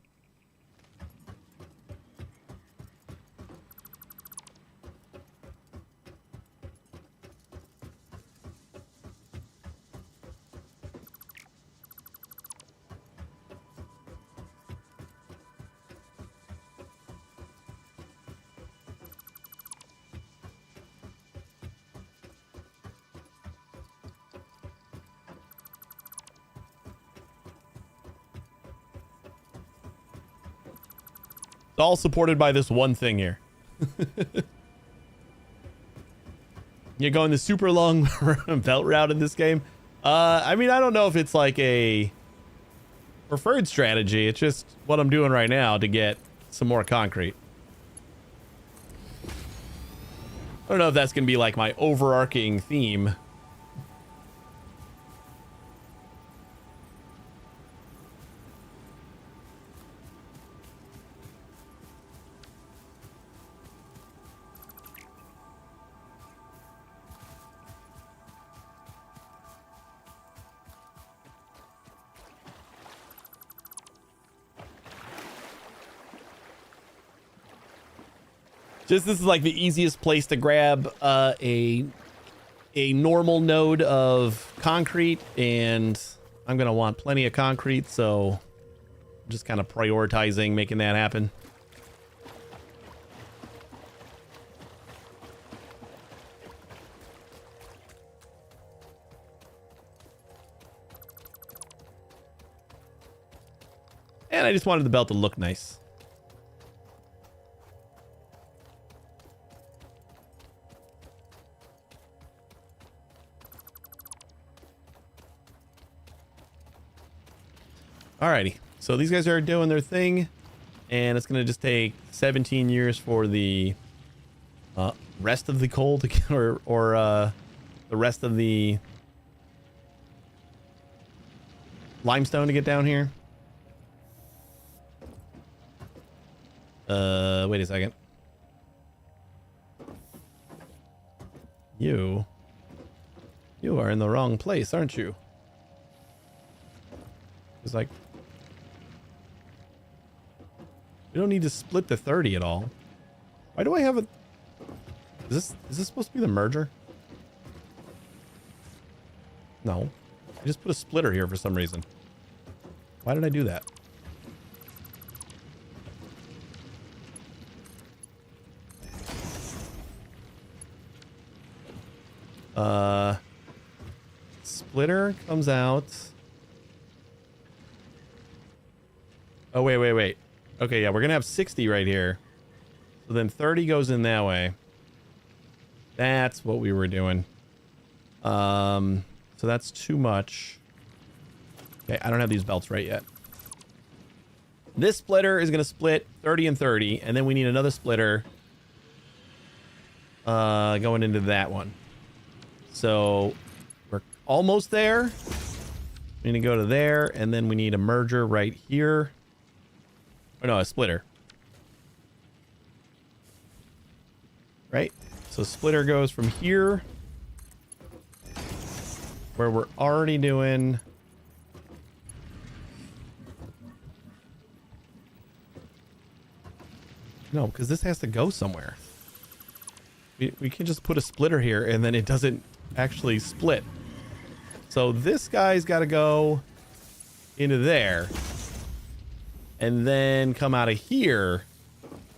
[SPEAKER 1] It's all supported by this one thing here. You're going the super long belt route in this game. I mean, I don't know if it's like a preferred strategy. It's just what I'm doing right now to get some more concrete. I don't know if that's going to be like my overarching theme. Just this is like the easiest place to grab a normal node of concrete, and I'm gonna want plenty of concrete, so I'm just kind of prioritizing making that happen. And I just wanted the belt to look nice. Alrighty, so these guys are doing their thing, and it's gonna just take 17 years for the rest of the coal to get, or the rest of the limestone to get down here. Wait a second. You are in the wrong place, aren't you? It's like, we don't need to split the 30 at all. Why do I have a... Is this supposed to be the merger? No. I just put a splitter here for some reason. Why did I do that? Splitter comes out. Oh, wait. Okay, yeah, we're gonna have 60 right here. So then 30 goes in that way. That's what we were doing. So that's too much. Okay, I don't have these belts right yet. This splitter is gonna split 30 and 30, and then we need another splitter going into that one. So we're almost there. We need to go to there, and then we need a merger right here. Oh no, a splitter. Right? So splitter goes from here, where we're already doing... No, because this has to go somewhere. We can just put a splitter here, and then it doesn't actually split. So this guy's got to go into there. And then come out of here.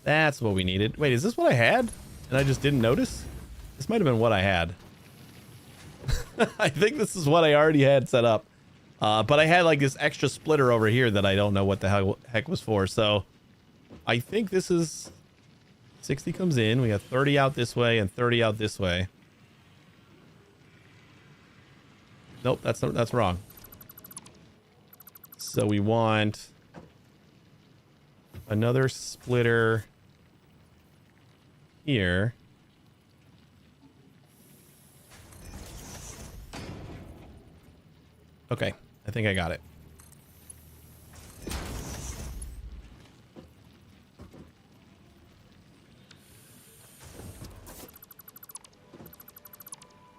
[SPEAKER 1] That's what we needed. Wait, is this what I had? And I just didn't notice? This might have been what I had. I think this is what I already had set up. But I had like this extra splitter over here that I don't know what the heck was for. So I think this is 60 comes in. We got 30 out this way and 30 out this way. Nope, that's wrong. So we want another splitter here. Okay, I think I got it.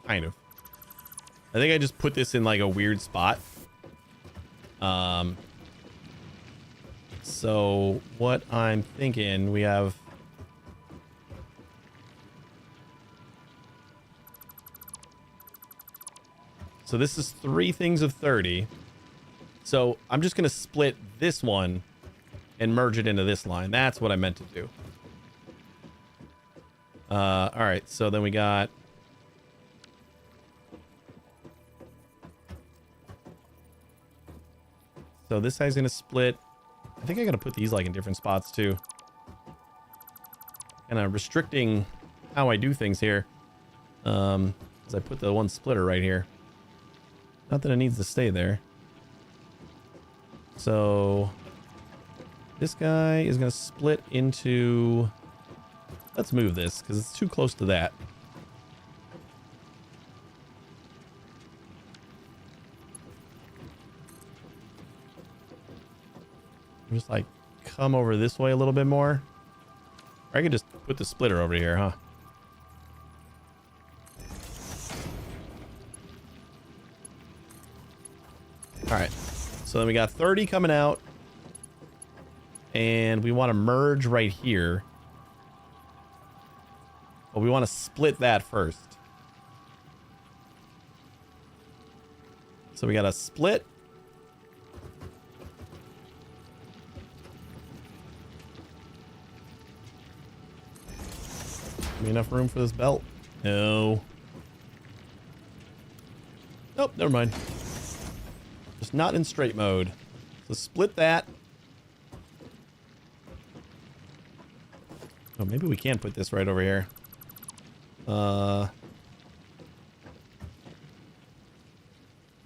[SPEAKER 1] Kind of. I think I just put this in like a weird spot. So what I'm thinking, we have... So this is 3 things of 30. So I'm just going to split this one and merge it into this line. That's what I meant to do. All right, so then we got... So this guy's going to split. I think I got to put these like in different spots too. Kind of restricting how I do things here. As I put the one splitter right here. Not that it needs to stay there. So this guy is going to split into... Let's move this because it's too close to that. Just like come over this way a little bit more. Or I could just put the splitter over here, huh? All right. So then we got 30 coming out. And we want to merge right here. But we want to split that first. So we got a split. Enough room for this belt? No. Nope, never mind. Just not in straight mode. So split that. Oh, maybe we can put this right over here. Don't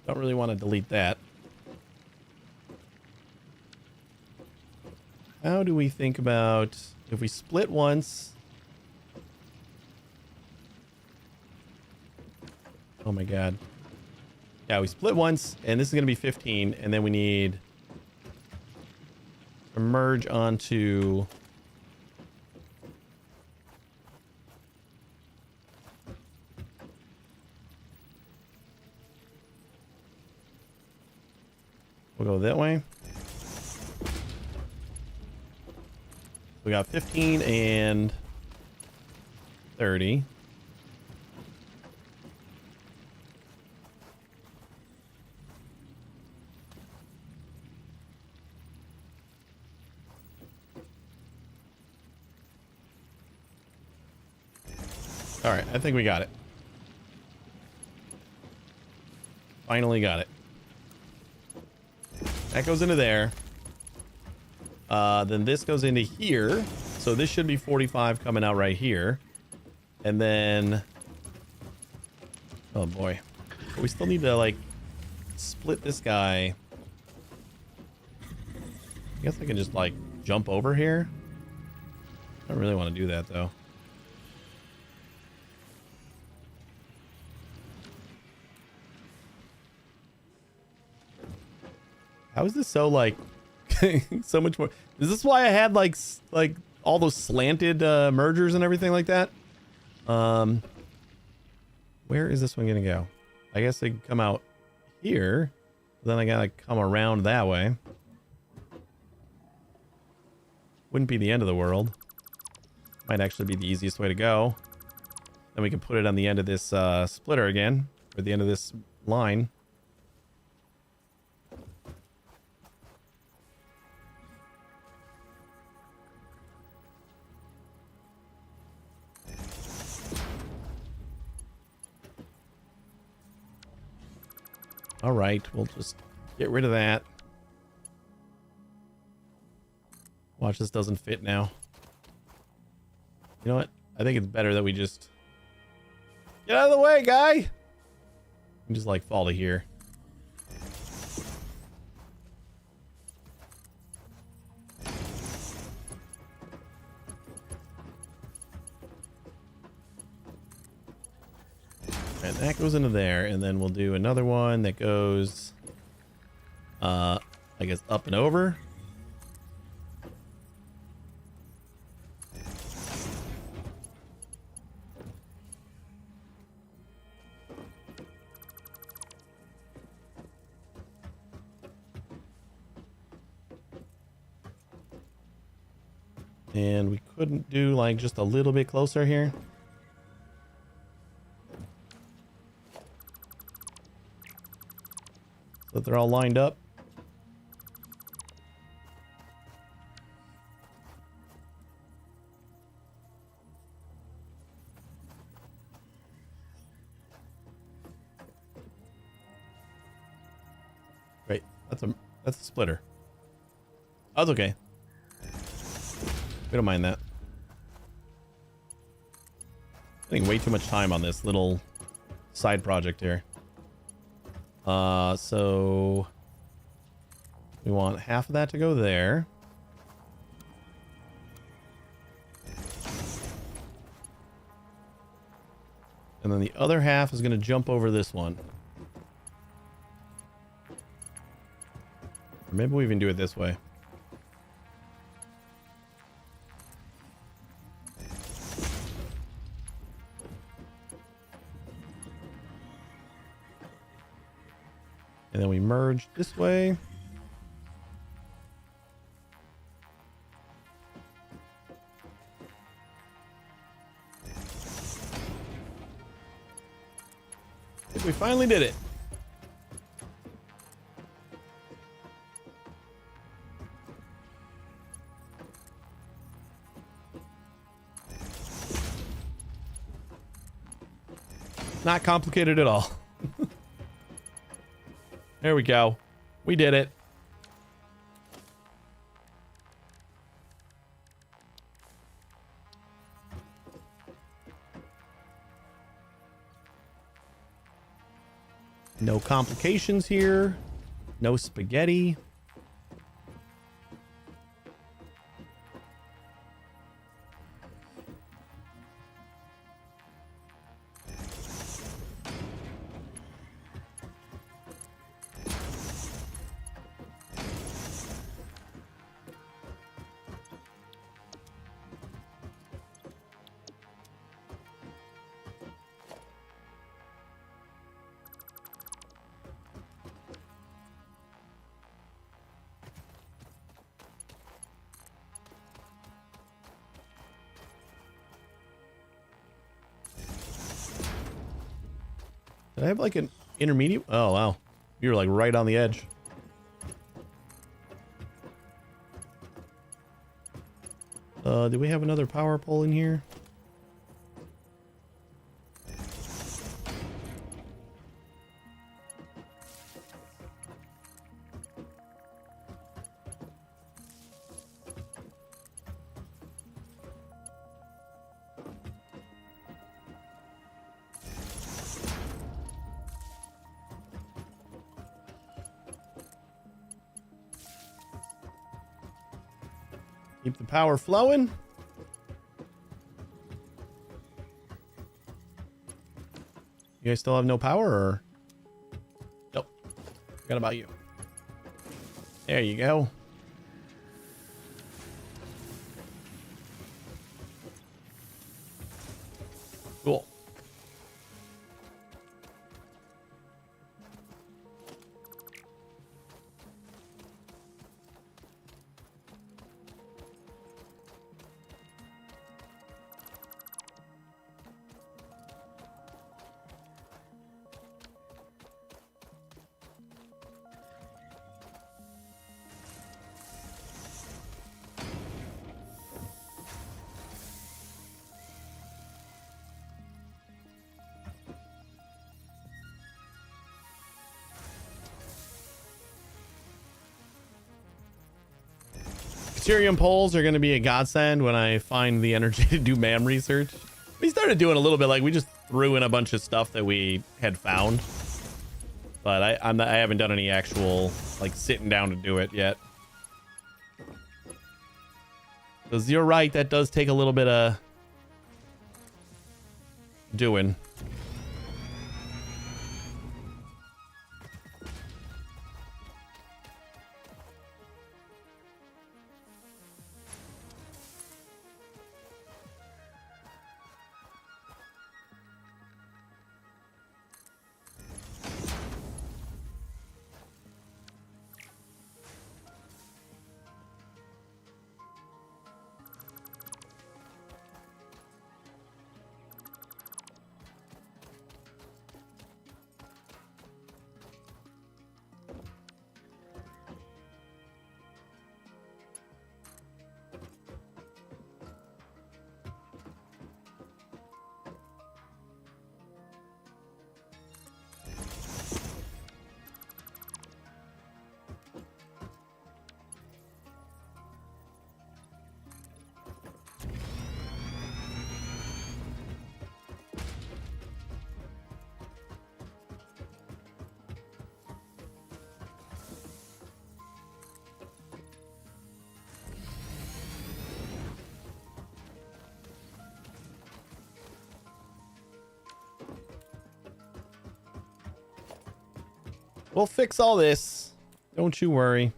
[SPEAKER 1] really want to delete that. How do we think about if we split once? Oh my god. Yeah, we split once, and this is going to be 15, and then we need to merge onto... We'll go that way. We got 15 and 30. All right, I think we got it. Finally got it. That goes into there. Then this goes into here. So this should be 45 coming out right here. And then... Oh boy. We still need to, like, split this guy. I guess I can just, like, jump over here. I don't really want to do that, though. How is this so, like, so much more? Is this why I had, like all those slanted mergers and everything like that? Where is this one gonna go? I guess they come out here. Then I gotta come around that way. Wouldn't be the end of the world. Might actually be the easiest way to go. Then we can put it on the end of this splitter again, or the end of this line. All right, we'll just get rid of that. Watch, this doesn't fit now. You know what? I think it's better that we just... Get out of the way, guy! And just, like, fall to here. And that goes into there, and then we'll do another one that goes, I guess, up and over. And we couldn't do, like, just a little bit closer here. So that they're all lined up. Great. That's a splitter. Oh, that's okay. We don't mind that. Spending way too much time on this little side project here. So we want half of that to go there. And then the other half is going to jump over this one. Or maybe we even do it this way. And then we merge this way. I think we finally did it. Not complicated at all. There we go. We did it. No complications here. No spaghetti. Did I have like an intermediate? Oh, wow. You were like right on the edge. Do we have another power pole in here? Keep the power flowing. You guys still have no power, or? Nope. Forgot about you. There you go. Cool. Ethereum poles are going to be a godsend when I find the energy to do MAM research. We started doing a little bit, like we just threw in a bunch of stuff that we had found, but I haven't done any actual like sitting down to do it yet. Because you're right, that does take a little bit of doing. We'll fix all this. Don't you worry.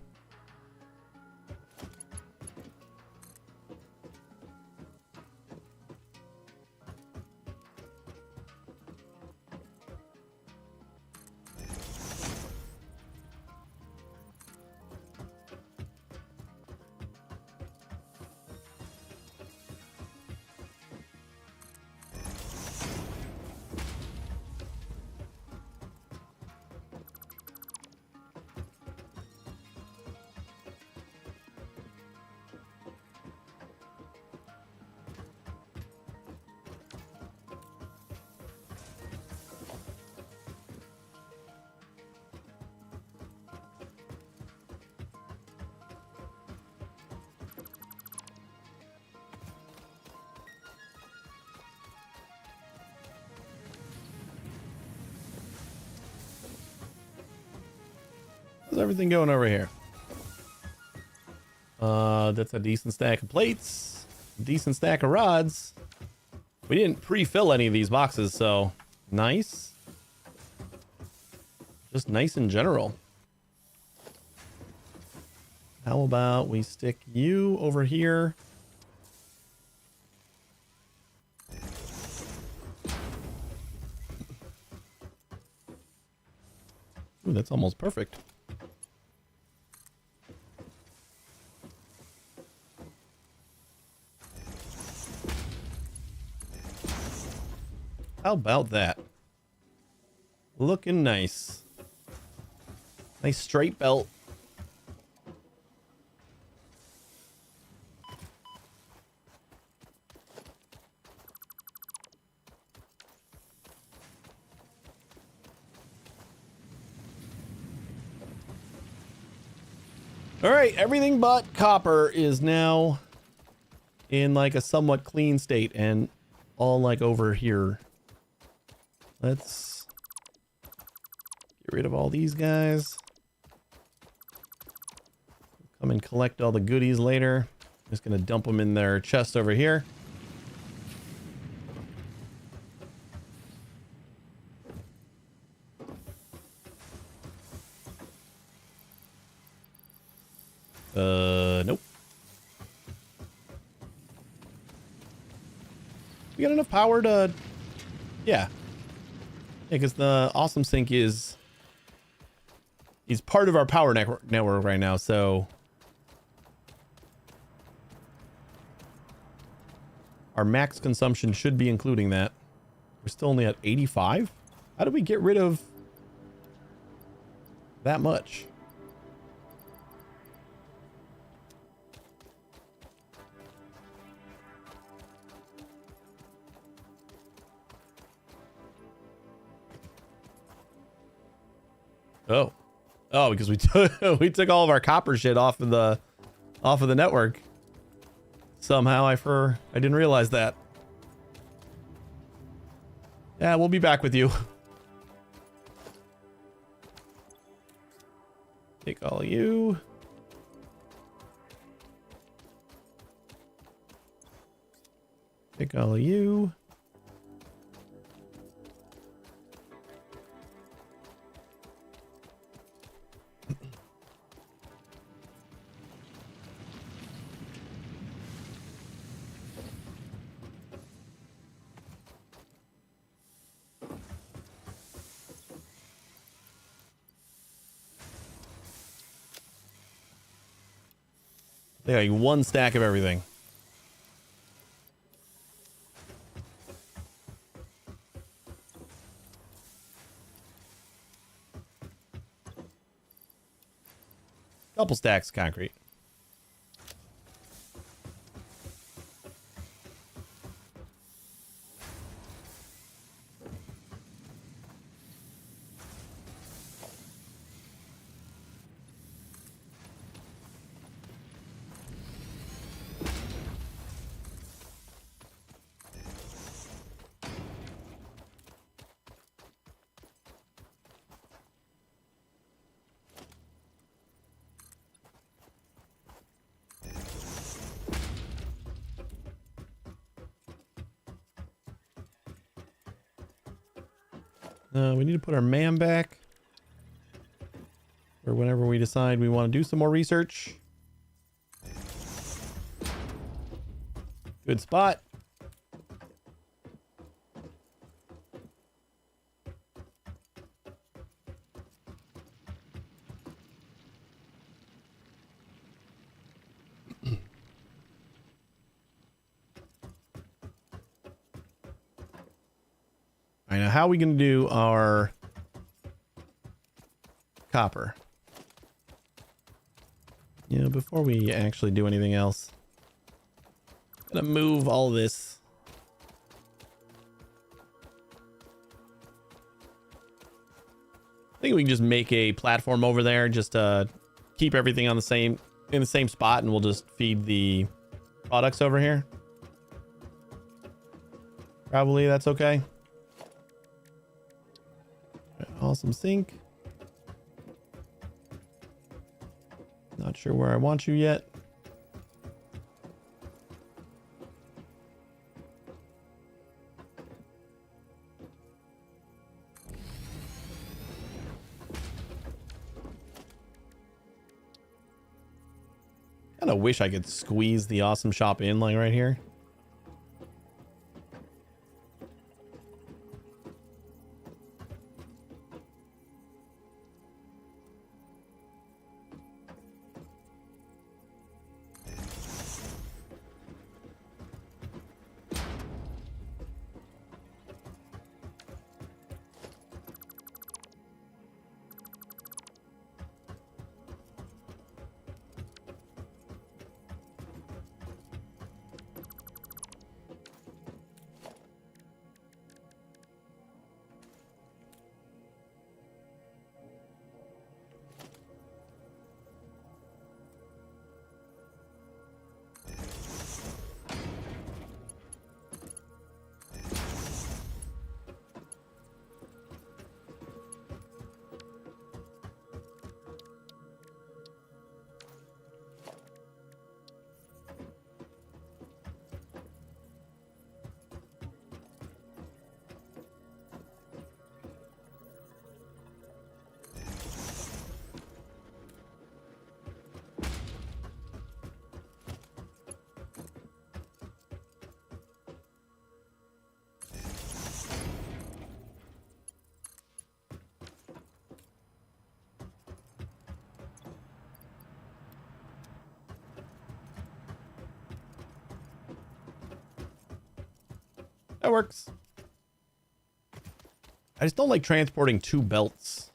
[SPEAKER 1] How's everything going over here? That's a decent stack of plates. Decent stack of rods. We didn't pre-fill any of these boxes, so nice. Just nice in general. How about we stick you over here? Ooh, that's almost perfect. How about that? Looking nice. Nice straight belt. All right, everything but copper is now in like a somewhat clean state and all like over here. Let's get rid of all these guys. Come and collect all the goodies later. I'm just gonna dump them in their chest over here. Nope. We got enough power to, yeah. Because the awesome sink is part of our power network right now, so our max consumption should be including that. We're still only at 85. How did we get rid of that much? Oh, because we took all of our copper shit off of the network. Somehow I didn't realize that. Yeah, we'll be back with you. Take all of you. Take all of you. They got one stack of everything. Couple stacks of concrete. We need to put our man back. Or whenever we decide we want to do some more research. Good spot. All right, now how are we going to do our copper? You know, before we actually do anything else, I'm gonna move all this. I think we can just make a platform over there, just to keep everything on in the same spot, and we'll just feed the products over here. Probably that's okay. Awesome sink. Not sure where I want you yet. Kind of wish I could squeeze the awesome shop in like right here. That works. I just don't like transporting two belts.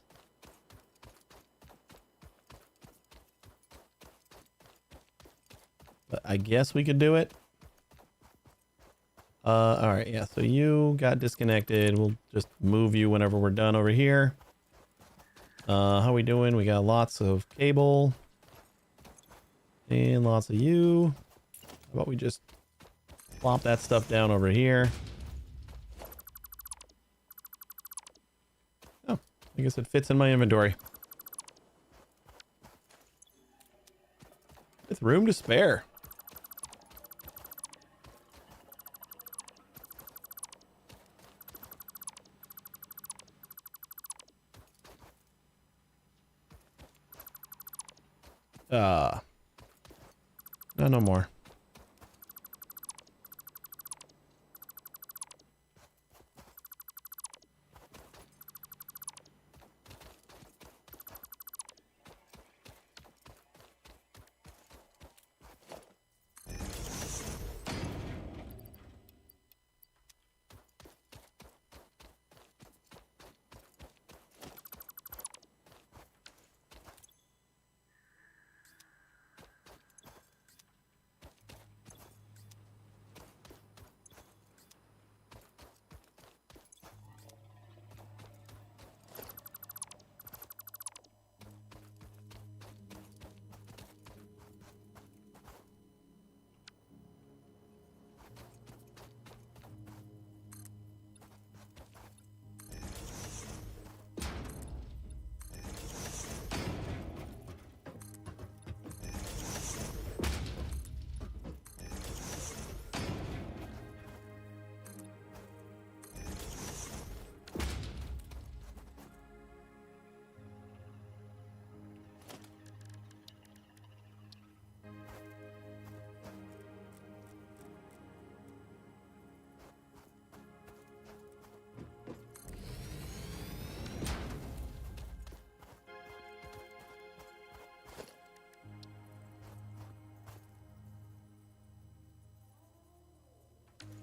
[SPEAKER 1] But I guess we could do it. All right, yeah, so you got disconnected. We'll just move you whenever we're done over here. How we doing? We got lots of cable. And lots of you. How about we just plop that stuff down over here? Oh, I guess it fits in my inventory. With room to spare. No more.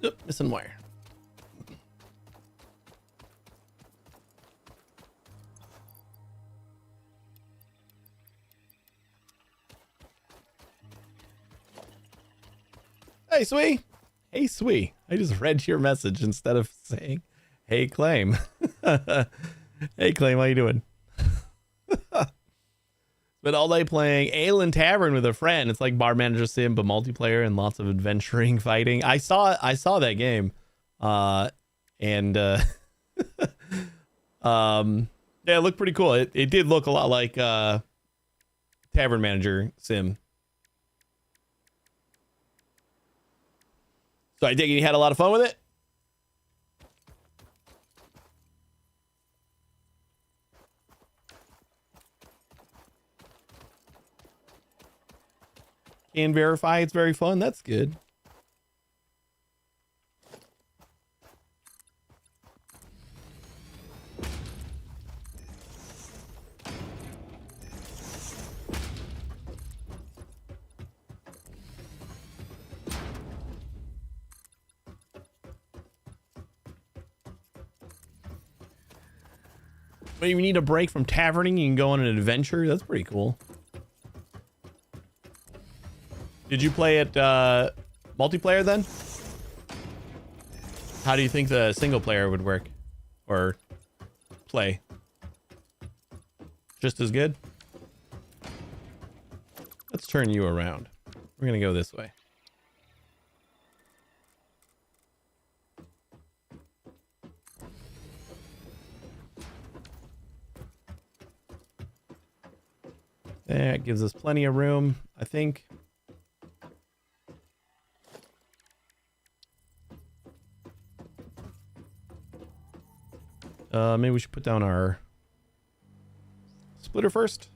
[SPEAKER 1] Oop, missing wire. Hey, Swee. Hey, Swee. I just read your message instead of saying, hey, Claim. Hey, Claim, how you doing? But all day playing Aelin Tavern with a friend. It's like Bar Manager Sim, but multiplayer and lots of adventuring fighting. I saw that game. Yeah, it looked pretty cool. It did look a lot like tavern manager sim. So I take it you had a lot of fun with it? Can verify it's very fun. That's good. When you need a break from taverning, you can go on an adventure. That's pretty cool. Did you play it multiplayer then? How do you think the single player would work or play? Just as good? Let's turn you around. We're gonna go this way. That gives us plenty of room, I think. Maybe we should put down our splitter first.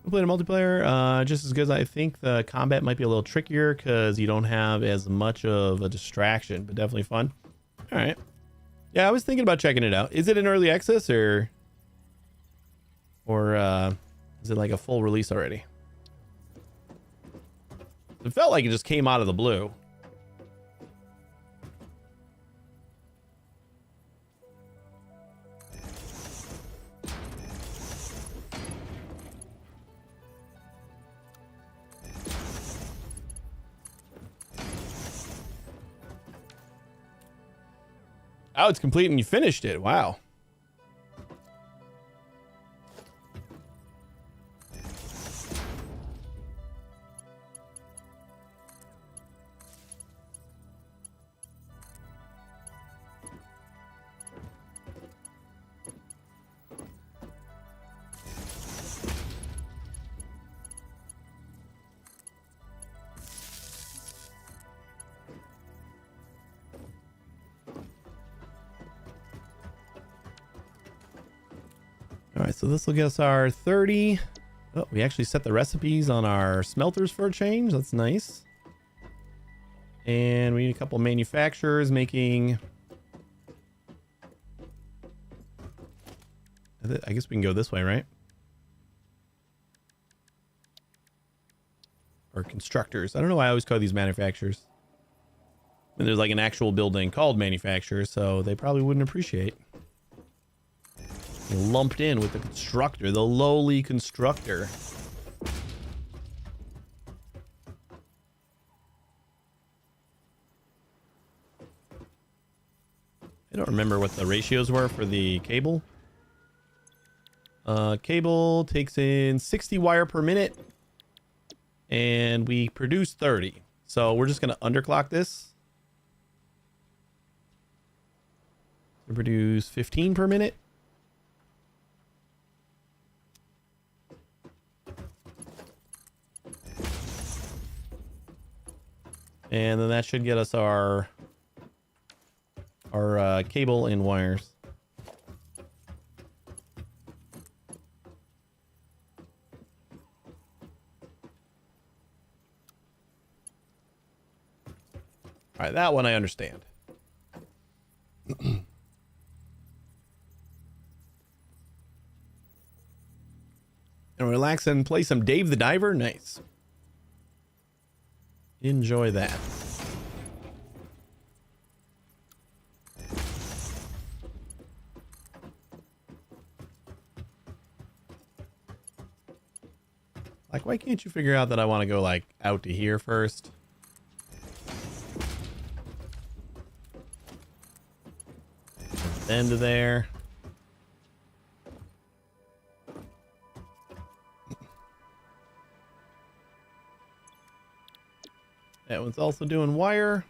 [SPEAKER 1] Play the multiplayer just as good as I think. The combat might be a little trickier because you don't have as much of a distraction, but definitely fun. All right. Yeah, I was thinking about checking it out. Is it in early access or is it like a full release already? It felt like it just came out of the blue. Oh, it's complete and you finished it. Wow. All right, so this will get us our 30. Oh, we actually set the recipes on our smelters for a change. That's nice. And we need a couple manufacturers making... I guess we can go this way, right? Or constructors. I don't know why I always call these manufacturers. And there's like an actual building called manufacturers, so they probably wouldn't appreciate. Lumped in with the constructor, the lowly constructor. I don't remember what the ratios were for the cable. Cable takes in 60 wire per minute and we produce 30. So we're just going to underclock this. We produce 15 per minute. And then that should get us our cable and wires. All right, that one I understand. And relax and play some Dave the Diver. Nice. Enjoy that. Like, why can't you figure out that I want to go like out to here first? Then to there. That one's also doing wire.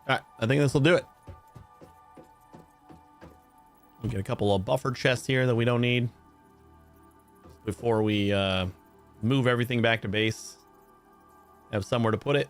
[SPEAKER 1] All right, I think this will do it. We get a couple of buffer chests here that we don't need before we move everything back to base. Have somewhere to put it.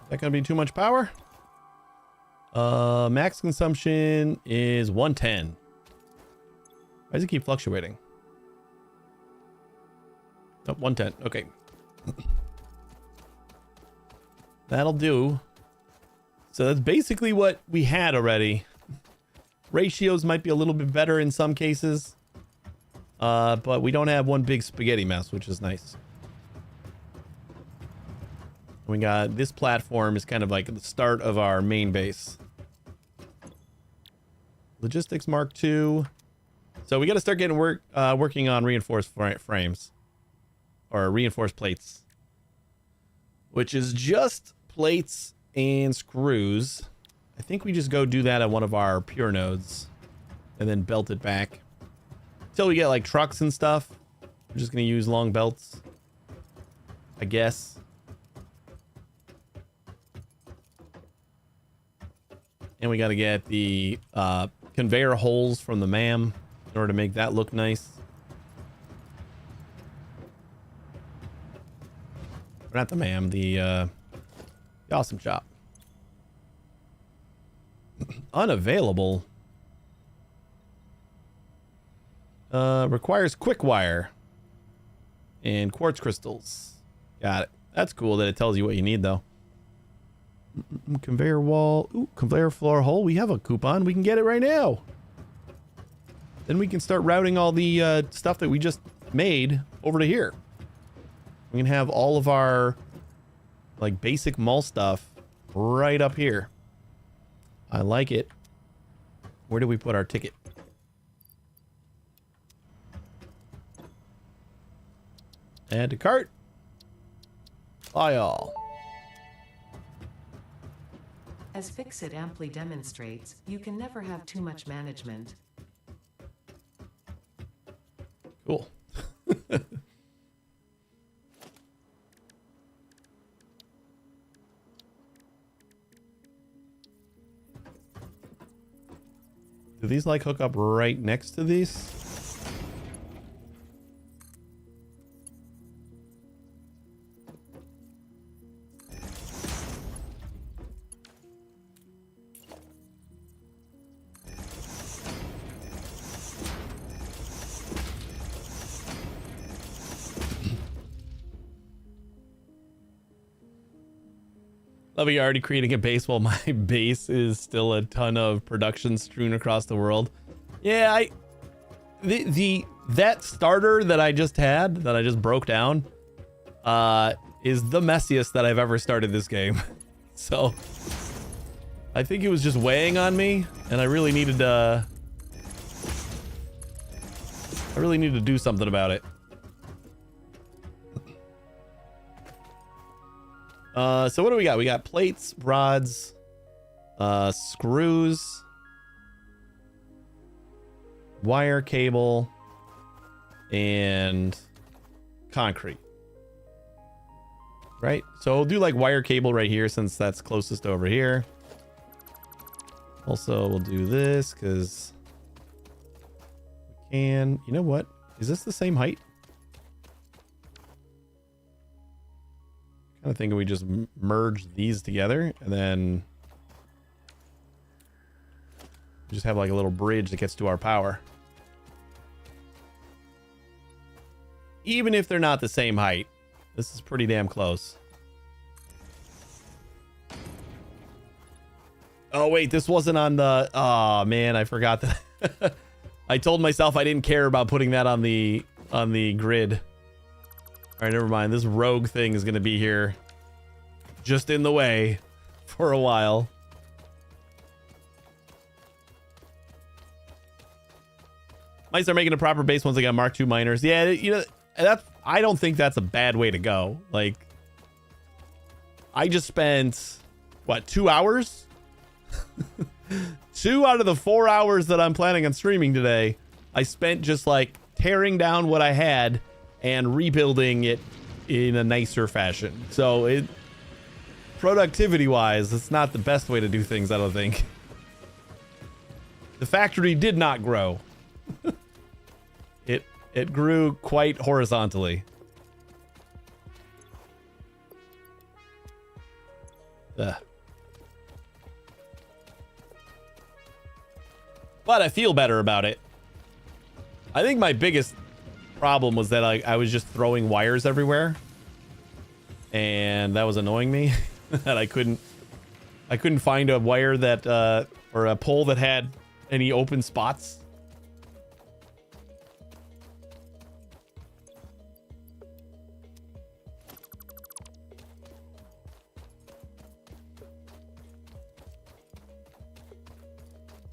[SPEAKER 1] That gonna be too much power? Max consumption is 110. Why does it keep fluctuating? Oh, 110. Okay. That'll do. So that's basically what we had already. Ratios might be a little bit better in some cases. But we don't have one big spaghetti mess, which is nice. We got this platform is kind of like the start of our main base. Logistics Mark II. So we got to start getting working on reinforced frames or reinforced plates, which is just plates and screws. I think we just go do that at one of our pure nodes and then belt it back until we get like trucks and stuff. We're just going to use long belts, I guess. And we got to get the conveyor holes from the MAM in order to make that look nice. Or not the MAM, the awesome chop. Unavailable. Requires quick wire and quartz crystals. Got it. That's cool that it tells you what you need though. Conveyor wall. Ooh, conveyor floor hole. We have a coupon. We can get it right now. Then we can start routing all the stuff that we just made over to here. We can have all of our like basic mall stuff right up here. I like it. Where do we put our ticket? Add to cart. Bye all.
[SPEAKER 2] As Fixit amply demonstrates, you can never have too much management.
[SPEAKER 1] Cool. Do these like hook up right next to these? Love you already creating a base while my base is still a ton of production strewn across the world. Yeah, that starter that I just had, that I just broke down, is the messiest that I've ever started this game. So I think it was just weighing on me, and I really needed to do something about it. So what do we got? We got plates, rods, screws, wire, cable, and concrete. Right? So we'll do like wire cable right here since that's closest over here. Also, we'll do this because we can. You know what? Is this the same height? Kind of thinking we just merge these together and then just have like a little bridge that gets to our power. Even if they're not the same height, this is pretty damn close. Oh wait, this wasn't on the, oh man, I forgot that. I told myself I didn't care about putting that on the grid. All right, never mind. This rogue thing is going to be here just in the way for a while. Might start making a proper base once I got Mark II miners. Yeah, you know, that's, I don't think that's a bad way to go. Like, I just spent, what, 2 hours? 2 out of the 4 hours that I'm planning on streaming today, I spent just like tearing down what I had and rebuilding it in a nicer fashion. So it, productivity wise, it's not the best way to do things, I don't think. The factory did not grow. It grew quite horizontally. Ugh. But I feel better about it. I think my biggest problem was that I was just throwing wires everywhere. And that was annoying me. That I couldn't find a wire that or a pole that had any open spots.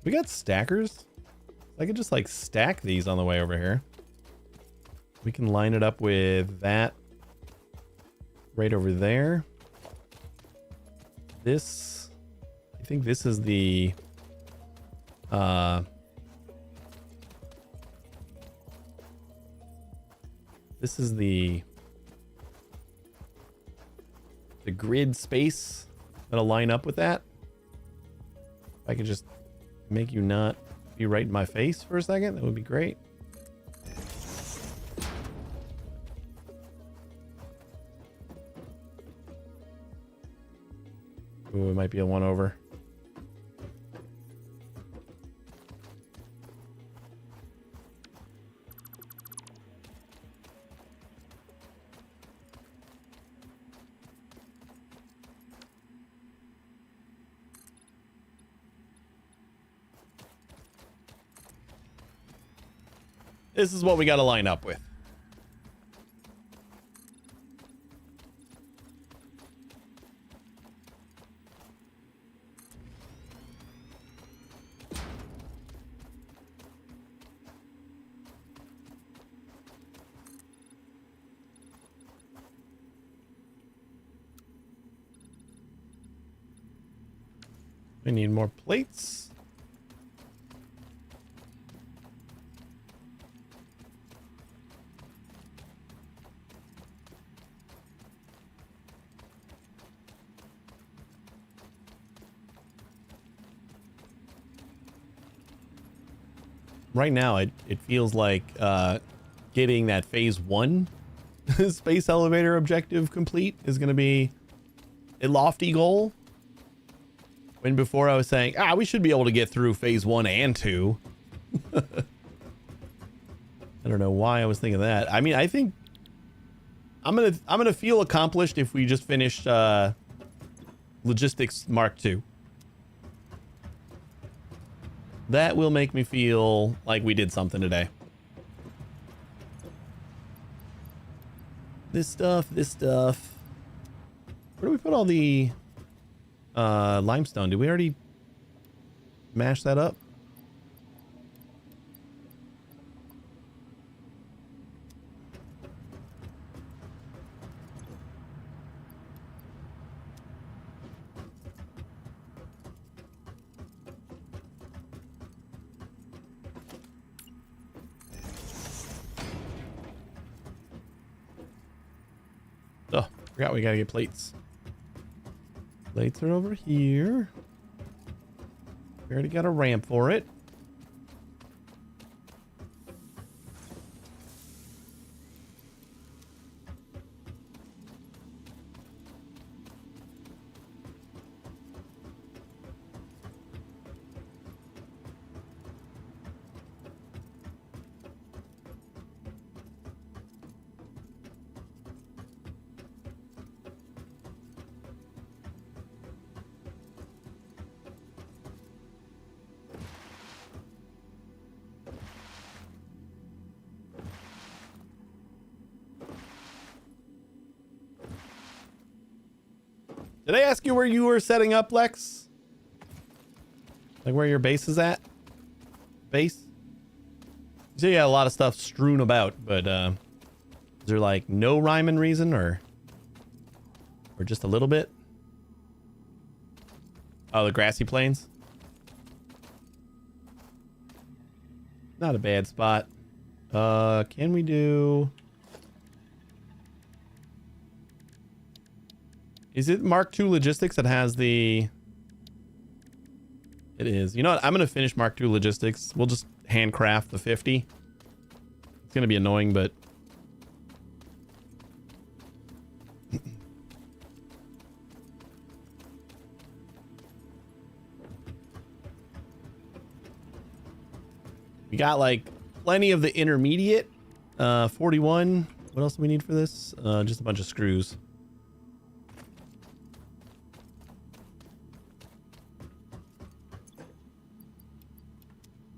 [SPEAKER 1] We got stackers. I could just like stack these on the way over here. We can line it up with that right over there. This, I think this is the this is the grid space that'll line up with that. If I could just make you not be right in my face for a second, that would be great. Ooh, it might be a one over. This is what we got to line up with. We need more plates. Right now, it feels like getting that phase 1 space elevator objective complete is going to be a lofty goal. When before I was saying, we should be able to get through phase 1 and 2. I don't know why I was thinking that. I mean, I think I'm gonna feel accomplished if we just finish logistics Mark II. That will make me feel like we did something today. This stuff. Where do we put all the limestone? Did we already mash that up? Oh, forgot we gotta get plates. Plates are over here. We already got a ramp for it. Did I ask you where you were setting up, Lex? Like where your base is at? Base? You say you got a lot of stuff strewn about, but is there like no rhyme and reason or just a little bit? Oh, the grassy plains? Not a bad spot. Can we do... Is it Mark II Logistics that has the... It is. You know what? I'm going to finish Mark II Logistics. We'll just handcraft the 50. It's going to be annoying, but... We got like plenty of the intermediate. 41. What else do we need for this? Just a bunch of screws.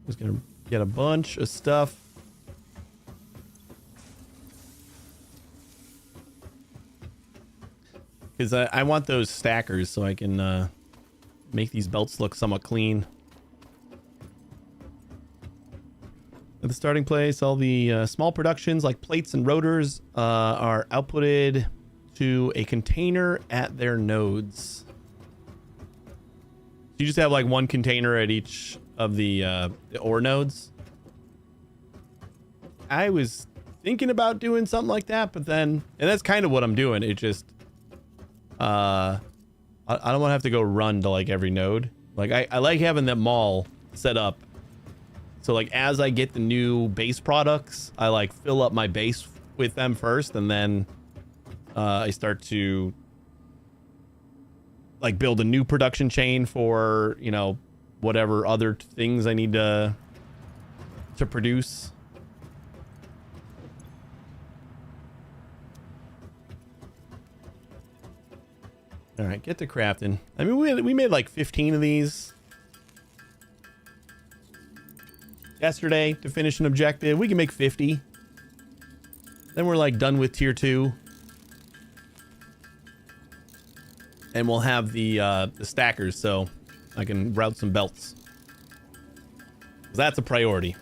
[SPEAKER 1] Just gonna get a bunch of stuff. Because I want those stackers so I can make these belts look somewhat clean. At the starting place, all the small productions like plates and rotors are outputted to a container at their nodes. You just have like one container at each of the ore nodes. I was thinking about doing something like that, but then, and that's kind of what I'm doing. It just, I don't want to have to go run to like every node. Like I like having them all set up. So like as I get the new base products, I like fill up my base with them first, and then I start to like build a new production chain for, you know, whatever other things I need to produce. All right, get to crafting. I mean, we made like 15 of these yesterday to finish an objective. We can make 50. Then we're like done with tier 2. And we'll have the stackers, so I can route some belts. 'Cause that's a priority.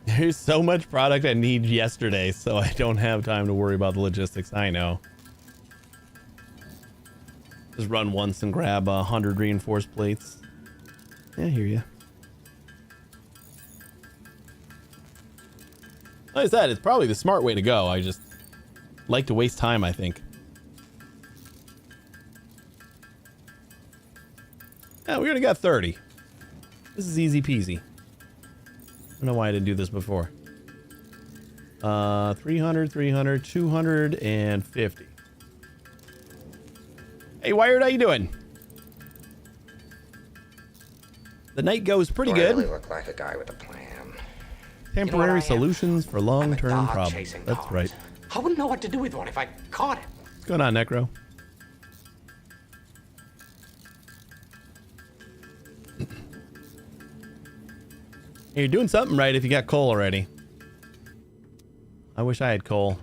[SPEAKER 1] There's so much product I need yesterday, so I don't have time to worry about the logistics. I know. Just run once and grab 100 reinforced plates. Yeah, I hear you. Like I said, it's probably the smart way to go. I just like to waste time, I think. Yeah, we already got 30. This is easy peasy. I don't know why I didn't do this before. 300, 300, 250. Hey, Wired, how you doing? The night goes pretty good.
[SPEAKER 5] Really look like a guy with a plan.
[SPEAKER 1] Temporary solutions for long-term
[SPEAKER 5] I'm a dog
[SPEAKER 1] problems.
[SPEAKER 5] chasing
[SPEAKER 1] That's
[SPEAKER 5] dogs.
[SPEAKER 1] right.
[SPEAKER 5] I wouldn't know what to do with one if I caught it.
[SPEAKER 1] What's going on, Necro? Hey, you're doing something right if you got coal already. I wish I had coal.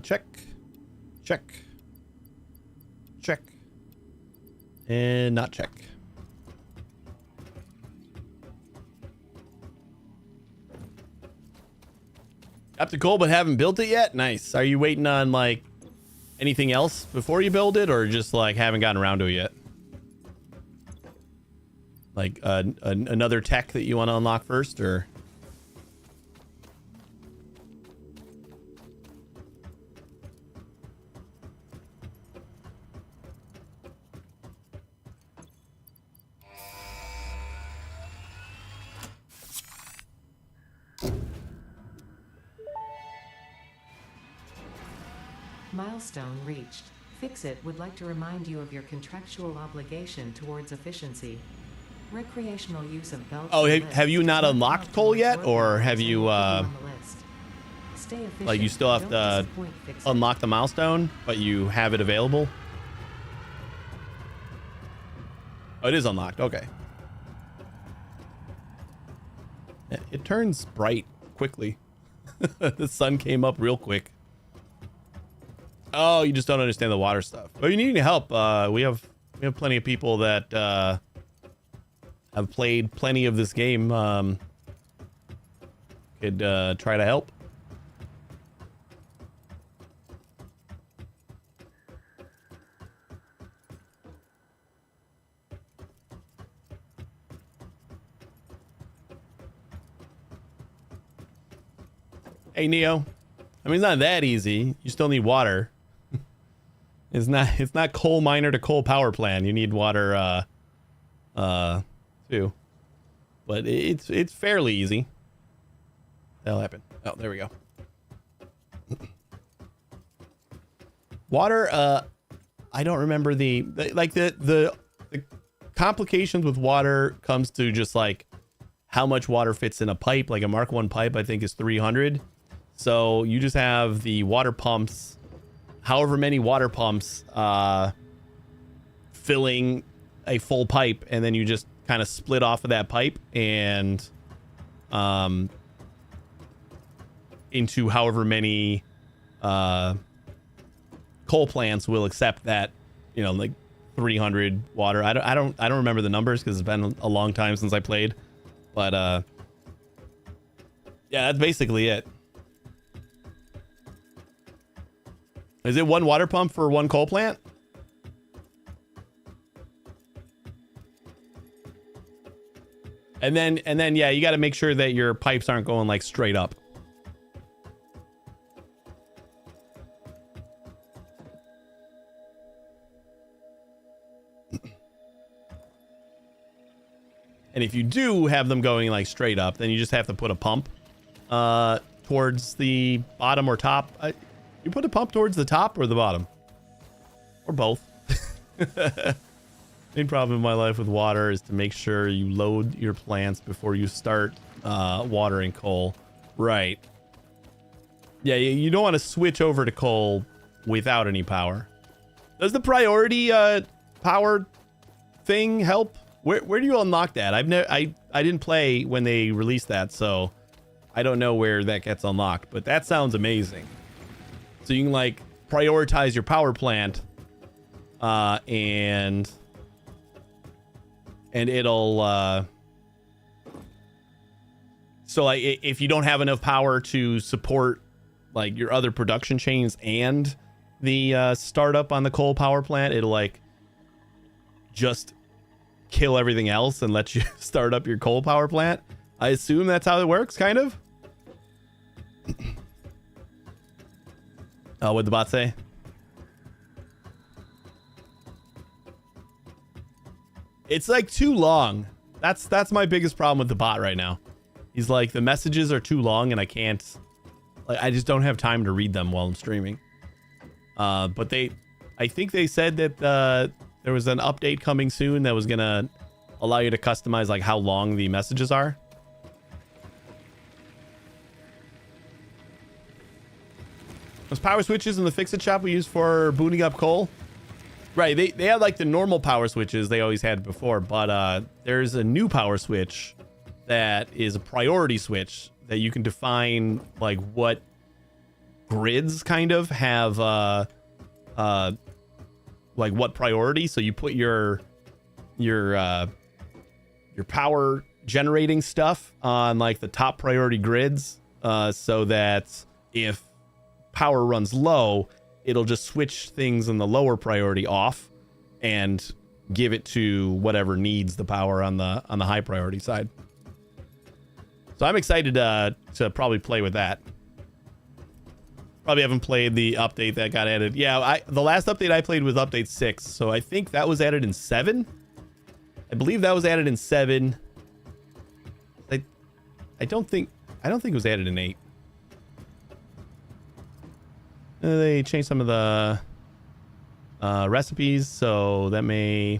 [SPEAKER 1] Check. Check. Check. And not check. Got the coal but haven't built it yet? Nice. Are you waiting on like anything else before you build it, or just like haven't gotten around to it yet? Like another tech that you want to unlock first, or?
[SPEAKER 2] Milestone reached. Fixit would like to remind you of your contractual obligation towards efficiency. Recreational use of belts.
[SPEAKER 1] Oh, have you not unlocked coal yet, or have you like you still have to unlock the milestone, but you have it available? Oh, it is unlocked. Okay. It turns bright quickly. The sun came up real quick. Oh, you just don't understand the water stuff. But you need any help? We have plenty of people that have played plenty of this game. Could try to help. Hey Neo, I mean it's not that easy. You still need water. It's not coal miner to coal power plant. You need water too. But it's fairly easy. That'll happen. Oh, there we go. Water, I don't remember the complications with water comes to just like how much water fits in a pipe. Like a Mark 1 pipe, I think is 300. So you just have the water pumps, however many water pumps, filling a full pipe, and then you just kind of split off of that pipe and into however many coal plants will accept that, you know, like 300 water. I don't remember the numbers because it's been a long time since I played, but yeah, that's basically it. Is it one water pump for one coal plant? And then yeah, you got to make sure that your pipes aren't going like straight up. And if you do have them going like straight up, then you just have to put a pump towards the bottom or top. You put a pump towards the top or the bottom? Or both. Main problem in my life with water is to make sure you load your plants before you start watering coal. Right. Yeah, you don't want to switch over to coal without any power. Does the priority power thing help? Where do you unlock that? I didn't play when they released that, so I don't know where that gets unlocked, but that sounds amazing. So you can like prioritize your power plant and it'll so like if you don't have enough power to support like your other production chains and the startup on the coal power plant, it'll like just kill everything else and let you start up your coal power plant. I assume that's how it works, kind of. What'd the bot say? It's like too long. That's my biggest problem with the bot right now. He's like, the messages are too long and I can't, like, I just don't have time to read them while I'm streaming. But I think they said that there was an update coming soon that was gonna allow you to customize like how long the messages are. Those power switches in the fix-it shop we use for booting up coal. Right, they had like the normal power switches they always had before, but there's a new power switch that is a priority switch that you can define like what grids kind of have like what priority. So you put your power generating stuff on like the top priority grids, so that if power runs low, it'll just switch things in the lower priority off and give it to whatever needs the power on the high priority side. So I'm excited to probably play with that. Probably haven't played the update that got added. Yeah, the last update I played was update 6, so I think that was added in 7. I believe that was added in 7. I don't think it was added in 8. They changed some of the recipes, so that may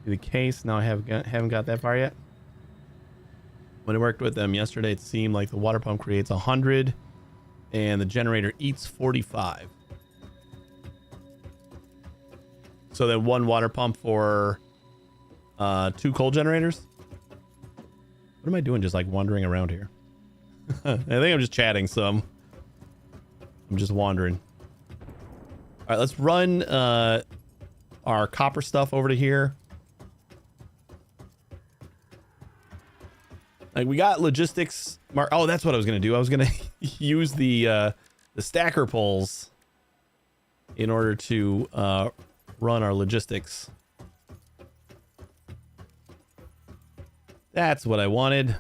[SPEAKER 1] be the case. Now I haven't got that far yet. When I worked with them yesterday, it seemed like the water pump creates 100 and the generator eats 45. So then one water pump for 2 coal generators. What am I doing just like wandering around here? I think I'm just chatting, so I'm just wandering. All right, let's run our copper stuff over to here. Like, we got logistics. Oh, that's what I was gonna do. I was gonna use the stacker poles in order to run our logistics. That's what I wanted.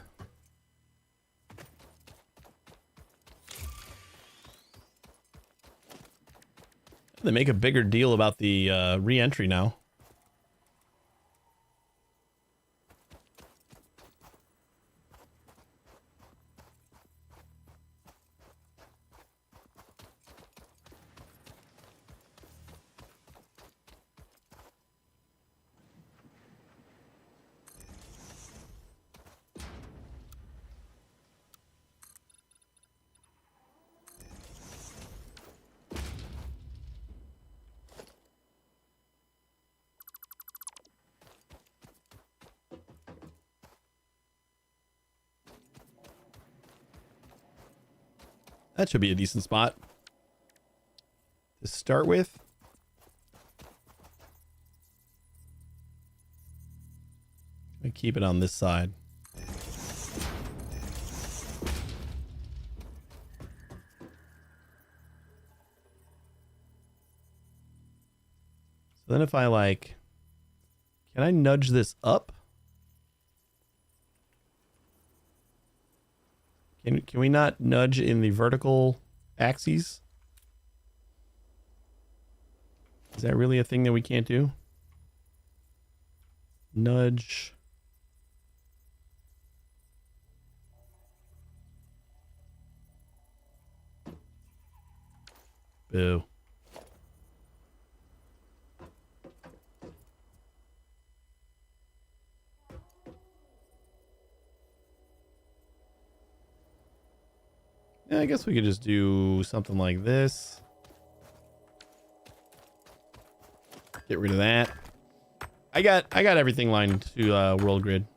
[SPEAKER 1] They make a bigger deal about the re-entry now. That should be a decent spot to start with. I keep it on this side. So then if I like, can I nudge this up? Can we not nudge in the vertical axes? Is that really a thing that we can't do? Nudge. Boo. Yeah, I guess we could just do something like this. Get rid of that. I got everything lined to world grid.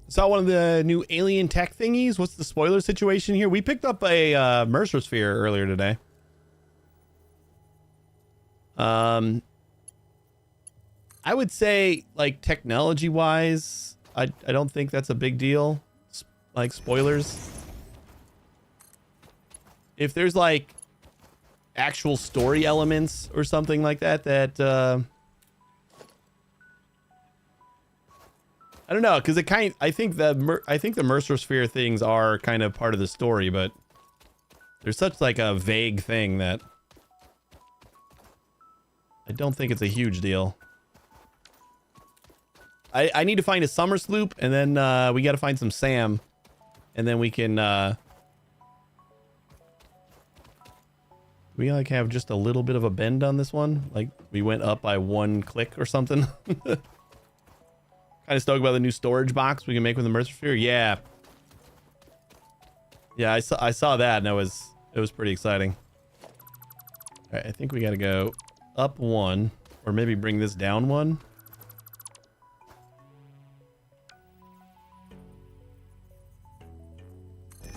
[SPEAKER 1] Saw one of the new alien tech thingies. What's the spoiler situation here? We picked up a Mercer sphere earlier today. I would say, like, technology wise, I don't think that's a big deal. Like, spoilers. If there's like actual story elements or something like that I don't know, because I think the Mercer sphere things are kind of part of the story, but there's such like a vague thing that I don't think it's a huge deal. I need to find a summer sloop, and then we got to find some SAM, and then we can we like have just a little bit of a bend on this one, like we went up by 1 click or something. Kind of stoked about the new storage box we can make with the Mercer sphere. Yeah, I saw that, and it was pretty exciting. All right, I think we got to go up 1, or maybe bring this down 1.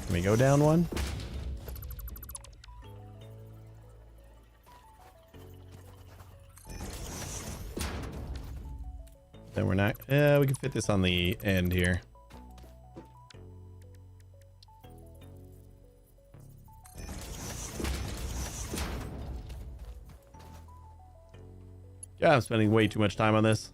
[SPEAKER 1] Can we go down 1? Then we're not. Yeah, we can fit this on the end here. Yeah, I'm spending way too much time on this.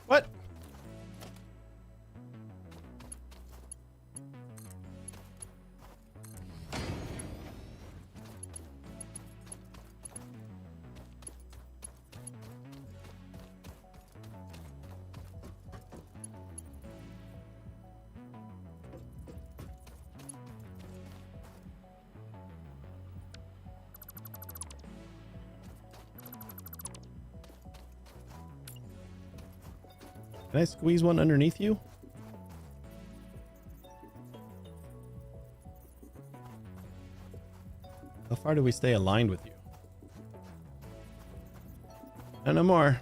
[SPEAKER 1] What? Can I squeeze one underneath you? How far do we stay aligned with you? No more.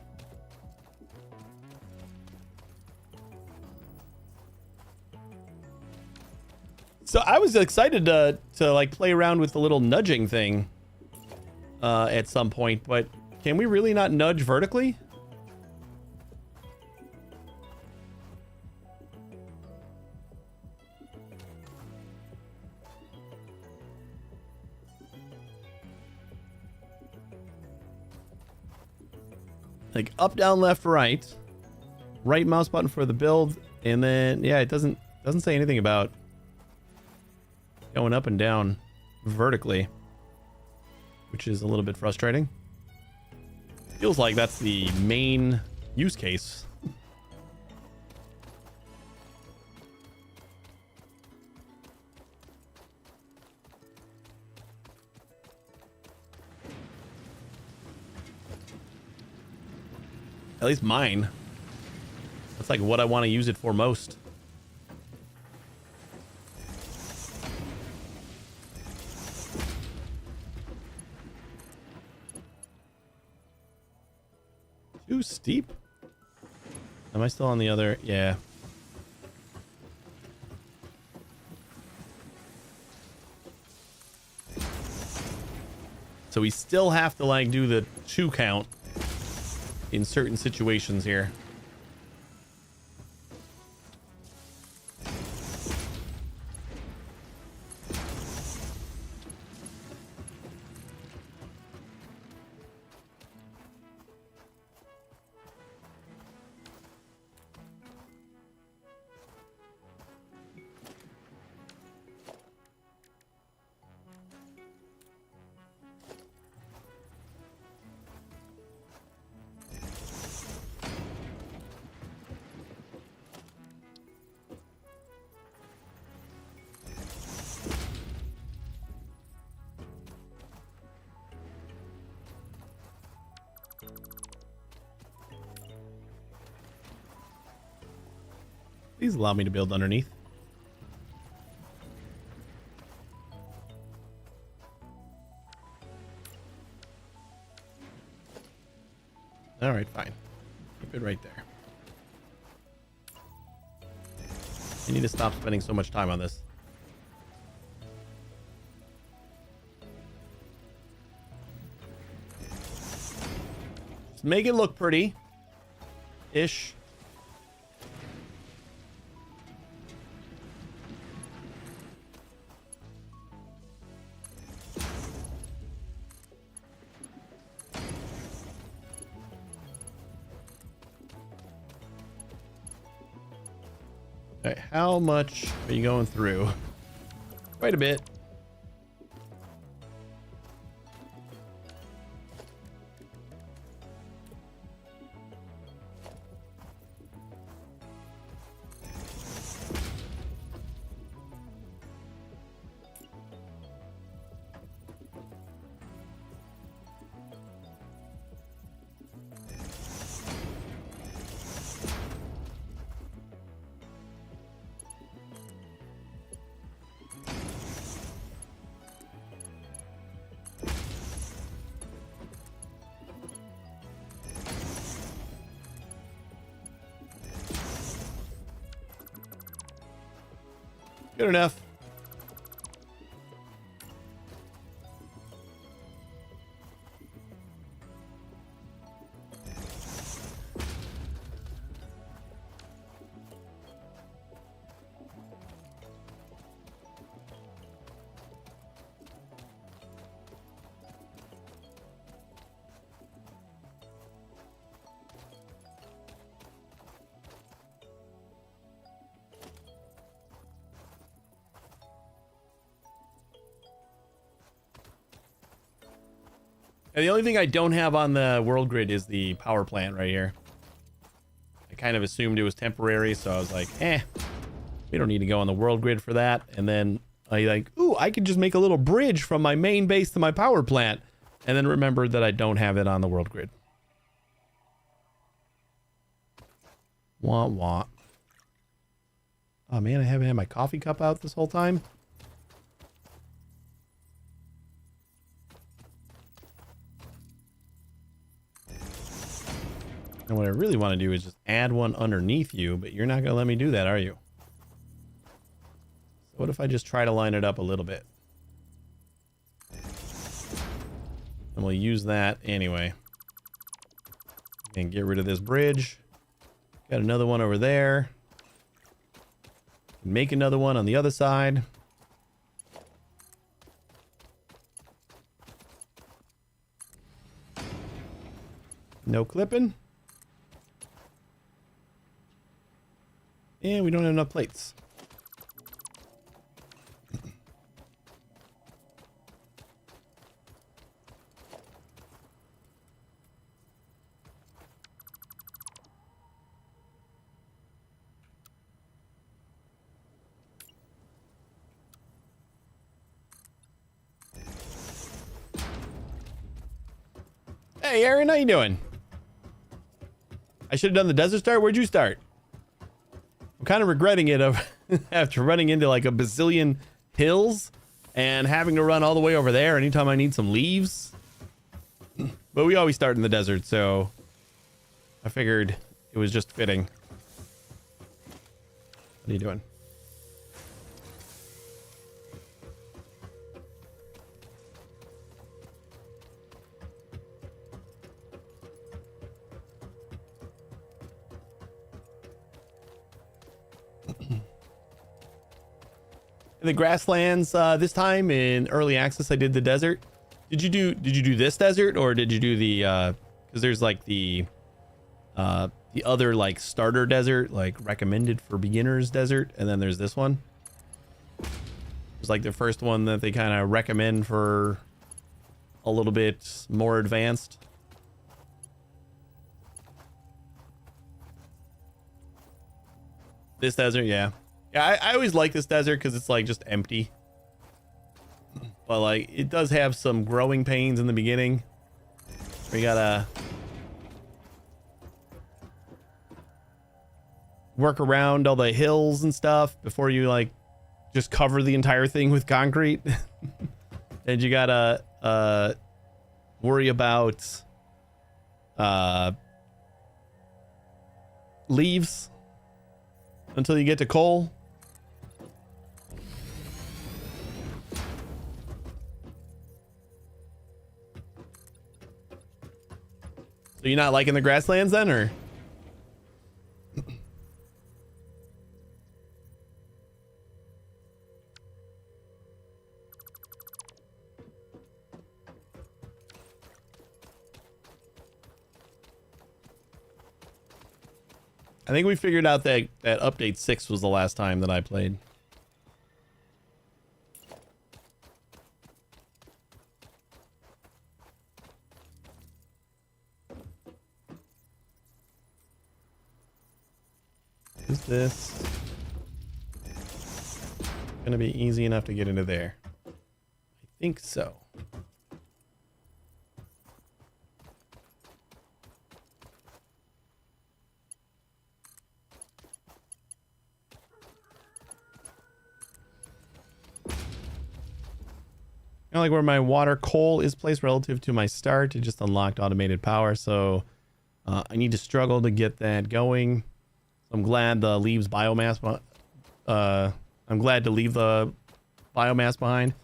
[SPEAKER 1] So I was excited to like play around with the little nudging thing at some point, but can we really not nudge vertically? Like up, down, left, right mouse button for the build, and then yeah, it doesn't say anything about going up and down vertically, which is a little bit frustrating. Feels like that's the main use case. At least mine. That's like what I want to use it for most. Too steep? Am I still on the other? Yeah. So we still have to like do the 2 count in certain situations here. Please allow me to build underneath. All right, fine. Keep it right there. I need to stop spending so much time on this. Just make it look pretty-ish. All right, how much are you going through? Quite a bit. Good enough. And the only thing I don't have on the world grid is the power plant right here. I kind of assumed it was temporary, so I was like, we don't need to go on the world grid for that. And then I like, ooh, I could just make a little bridge from my main base to my power plant. And then remembered that I don't have it on the world grid. Wah wah. Oh man, I haven't had my coffee cup out this whole time. And what I really want to do is just add one underneath you, but you're not going to let me do that, are you? So what if I just try to line it up a little bit? And we'll use that anyway. And get rid of this bridge. Got another one over there. Make another one on the other side. No clipping. And we don't have enough plates. Hey, Aaron, how you doing? I should have done the desert start. Where'd you start? I'm kind of regretting it after running into like a bazillion hills and having to run all the way over there anytime I need some leaves. But we always start in the desert, so I figured it was just fitting. What are you doing? The grasslands this time in early access I did the desert. Did you do this desert, or did you do the because there's like the other like starter desert, like recommended for beginners desert, and then there's this one. It's like the first one that they kind of recommend for a little bit more advanced. This desert, yeah. Yeah, I always like this desert because it's like just empty. But like it does have some growing pains in the beginning. We gotta work around all the hills and stuff before you like just cover the entire thing with concrete. And you gotta worry about leaves until you get to coal. So you're not liking the grasslands then, or? I think we figured out that update 6 was the last time that I played. Is this gonna be easy enough to get into there? I think so. Kind of like where my water coal is placed relative to my start. It just unlocked automated power, so I need to struggle to get that going. I'm glad the leaves biomass I'm glad to leave the biomass behind.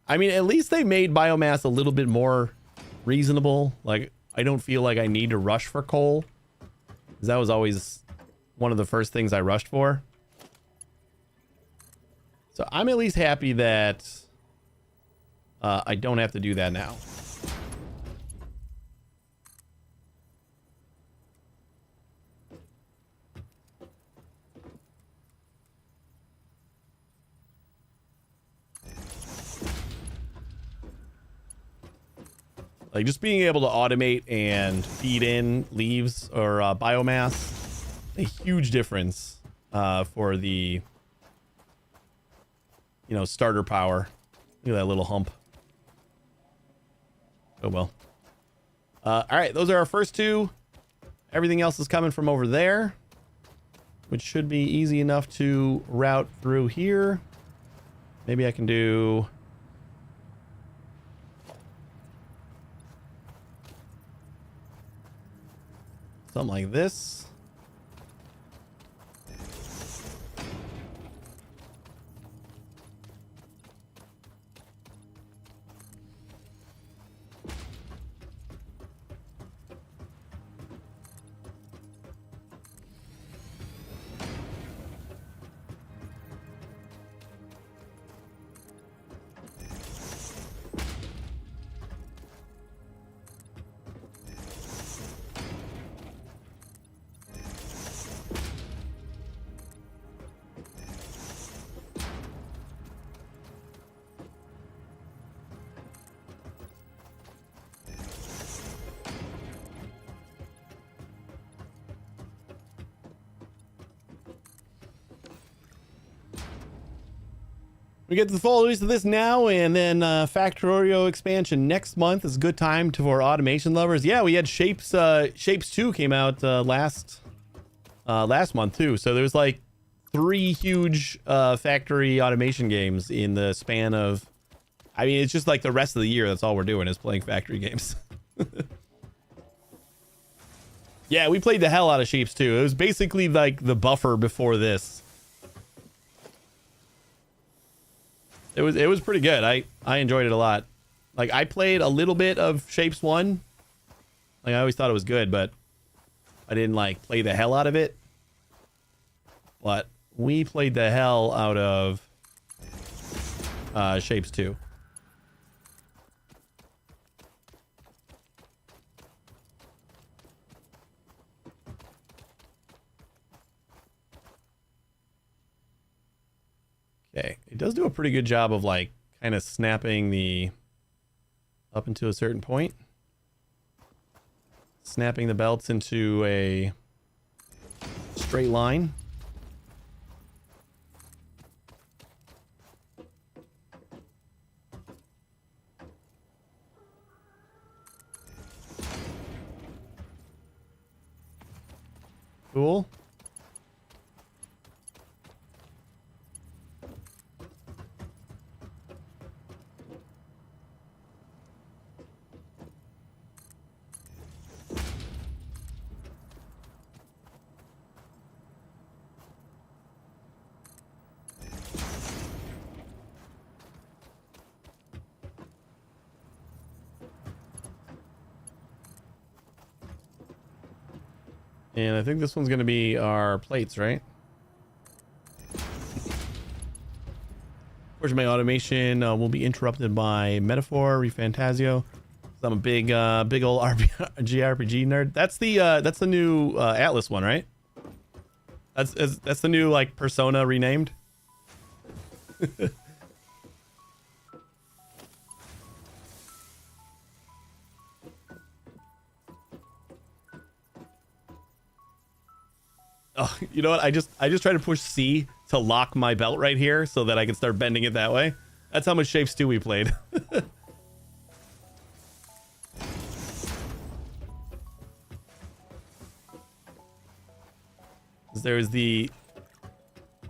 [SPEAKER 1] I mean, at least they made biomass a little bit more reasonable. Like, I don't feel like I need to rush for coal, because that was always one of the first things I rushed for. So I'm at least happy that I don't have to do that now. Like, just being able to automate and feed in leaves or biomass, a huge difference for the, you know, starter power. Look at that little hump. Oh, well. All right, those are our first two. Everything else is coming from over there, which should be easy enough to route through here. Maybe I can do... something like this. We get the full release of this now, and then Factorio expansion next month is a good time for automation lovers. Yeah, we had Shapes 2 came out last month too. So there's like 3 huge factory automation games in the span of, I mean, it's just like the rest of the year. That's all we're doing is playing factory games. Yeah, we played the hell out of Shapes 2. It was basically like the buffer before this. It was pretty good. I enjoyed it a lot. Like, I played a little bit of Shapes 1. Like, I always thought it was good, but I didn't like play the hell out of it. But we played the hell out of Shapes 2. Okay, it does do a pretty good job of like kind of snapping the up into a certain point. Snapping the belts into a straight line. Cool. And I think this one's going to be our plates, right? Unfortunately, my automation will be interrupted by Metaphor, Refantasio. I'm a big old RPG nerd. That's the new Atlas one, right? That's the new like Persona renamed. Oh, you know what? I just try to push C to lock my belt right here so that I can start bending it that way. That's how much Shapes 2 we played. There's the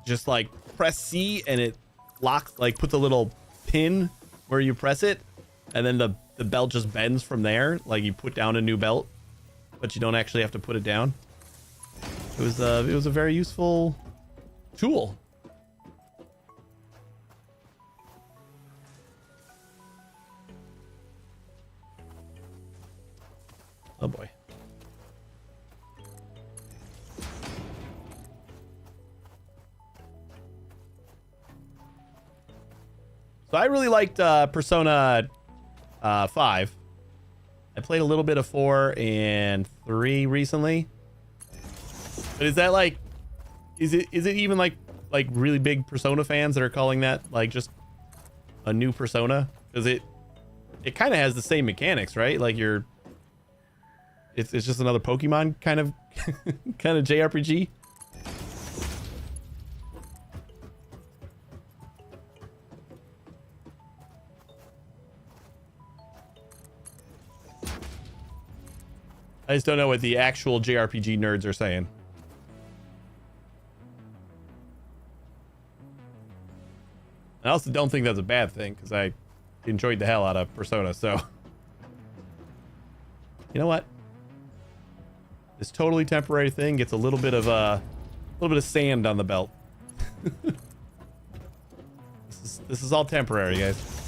[SPEAKER 1] just like press C and it locks, like puts a little pin where you press it, and then the belt just bends from there. Like you put down a new belt, but you don't actually have to put it down. It was a very useful tool. Oh boy. So I really liked Persona 5. I played a little bit of 4 and 3 recently. But is that like, is it even like really big Persona fans that are calling that like just a new Persona? Because it kind of has the same mechanics, right? Like it's just another Pokemon kind of JRPG. I just don't know what the actual JRPG nerds are saying. I also don't think that's a bad thing because I enjoyed the hell out of Persona. So, you know what? This totally temporary thing gets a little bit of sand on the belt. This is all temporary, guys.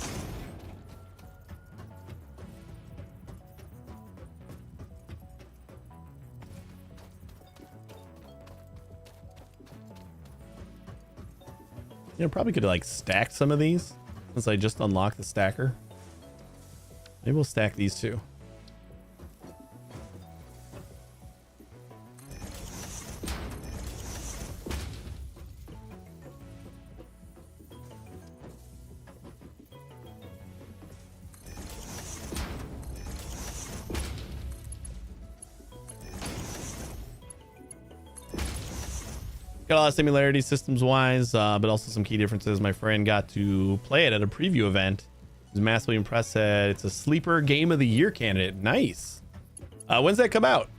[SPEAKER 1] You know, probably could like stack some of these since I just unlocked the stacker. Maybe we'll stack these two. Got a lot of similarities systems-wise, but also some key differences. My friend got to play it at a preview event. He was massively impressed. Said it's a sleeper game of the year candidate. Nice. When's that come out?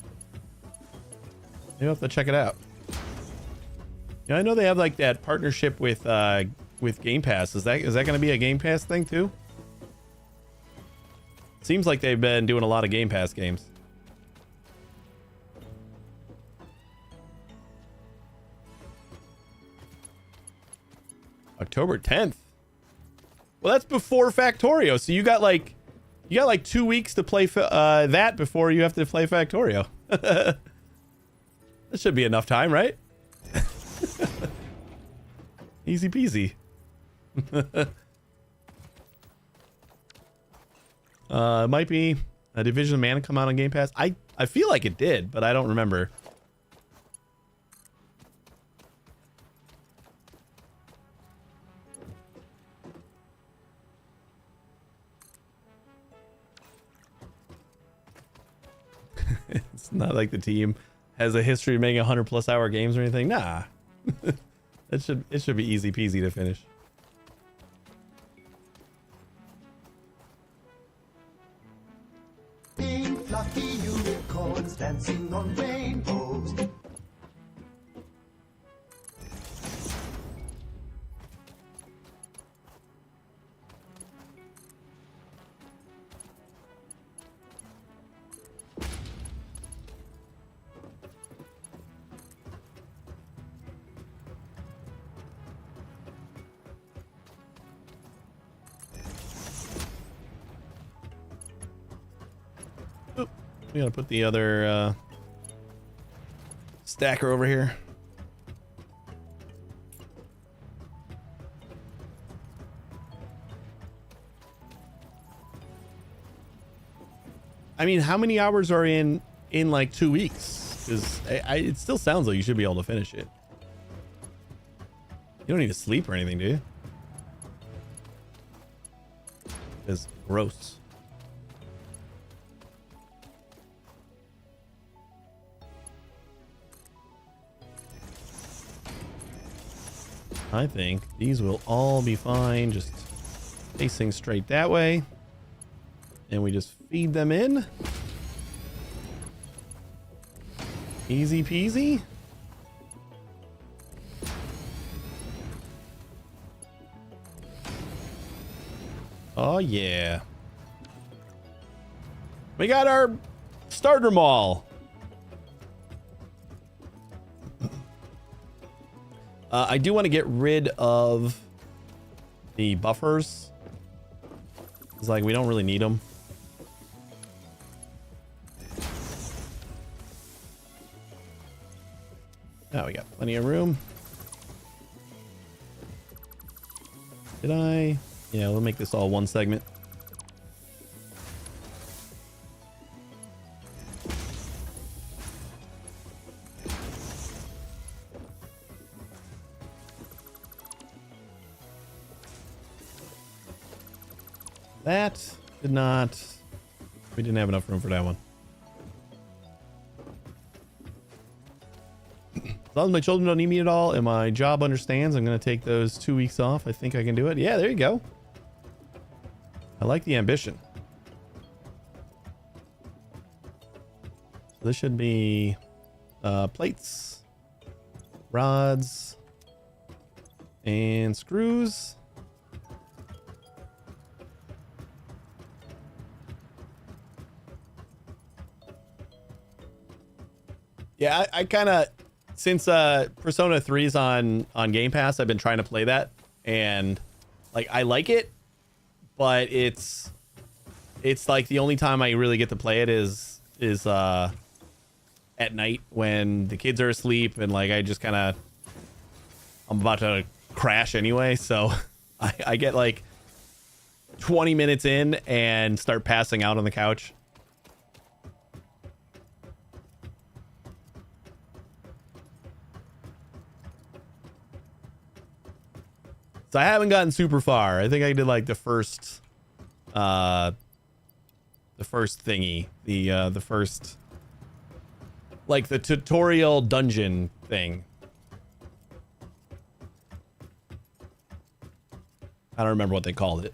[SPEAKER 1] Maybe I'll have to check it out. Yeah, I know they have like that partnership with Game Pass. Is that going to be a Game Pass thing too? Seems like they've been doing a lot of Game Pass games. October 10th. Well, that's before Factorio. So you got like 2 weeks to play that before you have to play Factorio. That should be enough time, right? Easy peasy. Might be a Division of Mana come out on Game Pass. I feel like it did, but I don't remember. It's not like the team has a history of making 100+ hour games or anything. Nah. It should be easy peasy to finish.
[SPEAKER 6] Pink fluffy unicorns dancing on rainbows.
[SPEAKER 1] We gotta put the other stacker over here. I mean, how many hours are in like 2 weeks? Because it still sounds like you should be able to finish it. You don't need to sleep or anything, do you? It's gross. I think these will all be fine, just facing straight that way. And we just feed them in. Easy peasy. Oh yeah. We got our starter mall. I do want to get rid of the buffers. It's like we don't really need them. Oh, we got plenty of room. Did I? Yeah, we'll make this all one segment. That did not... We didn't have enough room for that one. As long as my children don't need me at all and my job understands, I'm going to take those 2 weeks off. I think I can do it. Yeah, there you go. I like the ambition. This should be plates, rods, and screws. Yeah, I kind of... Since Persona 3 is on Game Pass, I've been trying to play that, and like I like it, but it's like the only time I really get to play it is at night when the kids are asleep, and like I just kind of I'm about to crash anyway, so I get like 20 minutes in and start passing out on the couch. So I haven't gotten super far. I think I did like the first thingy, the first, like the tutorial dungeon thing. I don't remember what they called it.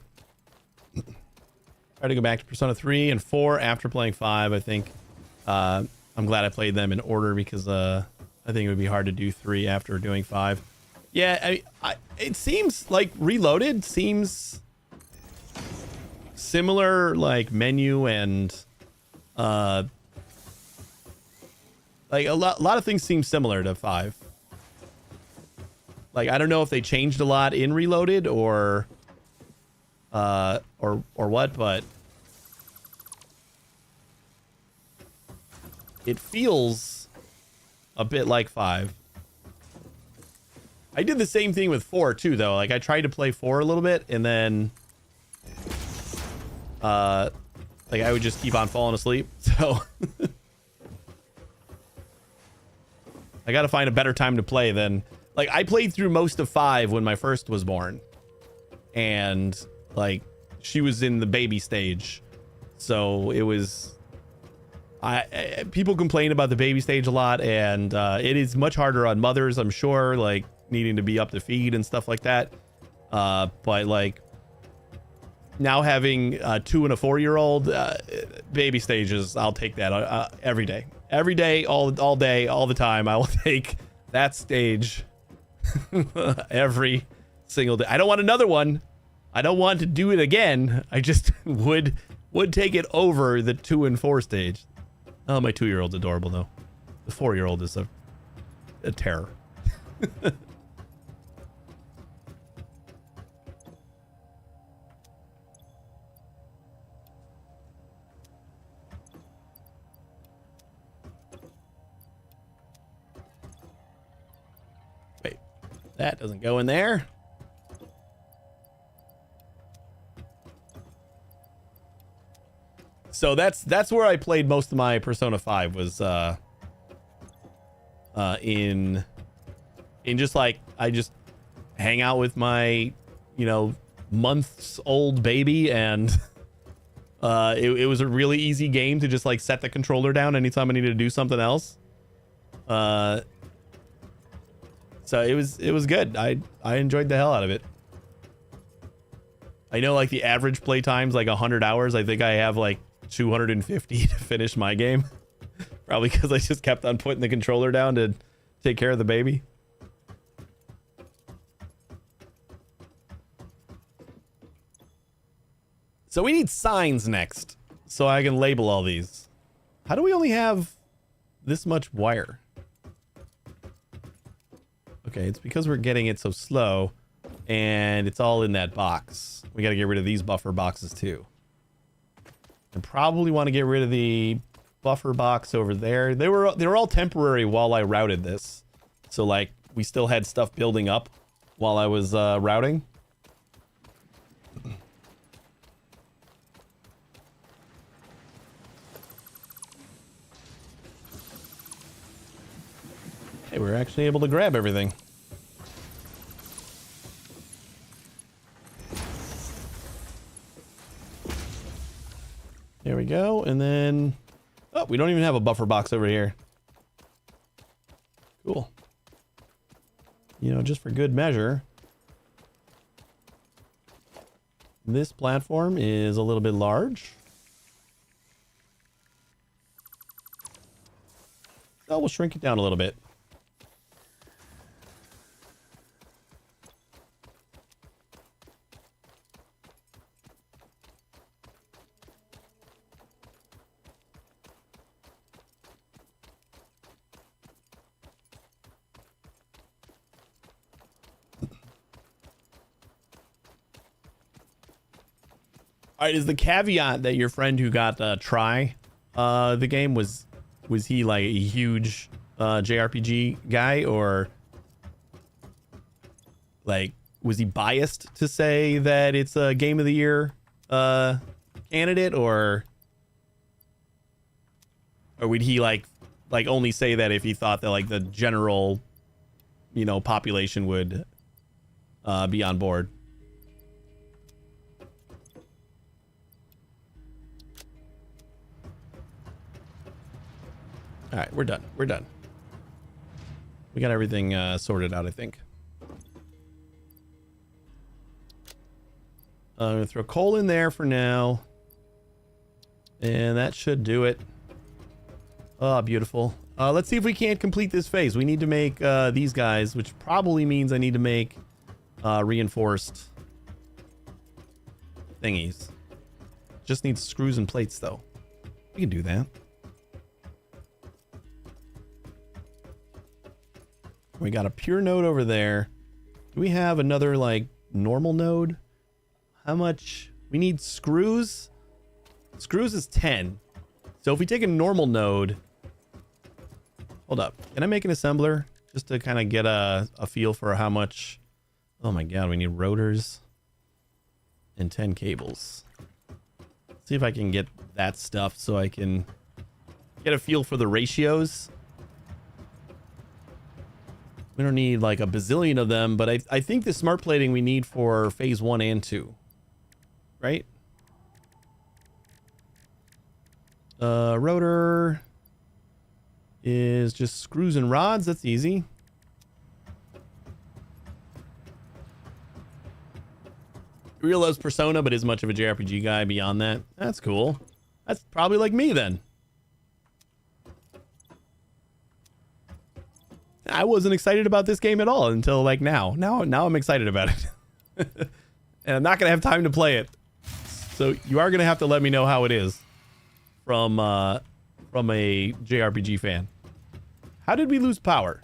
[SPEAKER 1] Try to go back to Persona 3 and 4 after playing 5. I think I'm glad I played them in order because I think it would be hard to do 3 after doing 5. Yeah, it seems like Reloaded seems similar, like menu and like a lot of things seem similar to 5. Like I don't know if they changed a lot in Reloaded or what, but it feels a bit like 5. I did the same thing with 4 too, though. Like I tried to play 4 a little bit, and then like I would just keep on falling asleep. So I got to find a better time to play than like I played through most of 5 when my first was born, and like she was in the baby stage, so it was. People complain about the baby stage a lot, and it is much harder on mothers, I'm sure. Like needing to be up to feed and stuff like that, but like now having a 2 and a 4-year-old, baby stages, I'll take that every day, all day, all the time. I will take that stage every single day. I don't want another one. I don't want to do it again. I just would take it over the 2 and 4 stage. Oh, my 2-year-old's adorable though. The 4-year-old is a terror. Wait, that doesn't go in there. So that's where I played most of my Persona 5 was in just like I just hang out with my, you know, months old baby, and it was a really easy game to just like set the controller down anytime I needed to do something else. So it was good. I enjoyed the hell out of it. I know like the average play time's like 100 hours. I think I have like 250 to finish my game. Probably because I just kept on putting the controller down to take care of the baby. So we need signs next, so I can label all these. How do we only have this much wire? Okay, it's because we're getting it so slow, and it's all in that box. We got to get rid of these buffer boxes too. And probably want to get rid of the buffer box over there. They were all temporary while I routed this. So like we still had stuff building up while I was routing. Hey, we're actually able to grab everything. There we go, and then... Oh, we don't even have a buffer box over here. Cool. You know, just for good measure, this platform is a little bit large. So we'll shrink it down a little bit. All right, is the caveat that your friend who got try the game was he like a huge JRPG guy, or like was he biased to say that it's a game of the year candidate, or would he like only say that if he thought that like the general, you know, population would be on board? All right, we're done. We're done. We got everything sorted out, I think. I'm gonna throw coal in there for now, and that should do it. Oh, beautiful. Let's see if we can't complete this phase. We need to make these guys, which probably means I need to make reinforced thingies. Just need screws and plates, though. We can do that. We got a pure node over there. Do we have another like normal node? How much? We need screws. Screws is 10. So if we take a normal node, hold up. Can I make an assembler just to kind of get a feel for how much? Oh my God, we need rotors and 10 cables. Let's see if I can get that stuff so I can get a feel for the ratios. We don't need like a bazillion of them, but I think the smart plating we need for phase 1 and 2, right? Rotor is just screws and rods. That's easy. Real loves Persona, but is much of a JRPG guy beyond that. That's cool. That's probably like me then. I wasn't excited about this game at all until like now. Now I'm excited about it. And I'm not going to have time to play it. So you are going to have to let me know how it is from a JRPG fan. How did we lose power?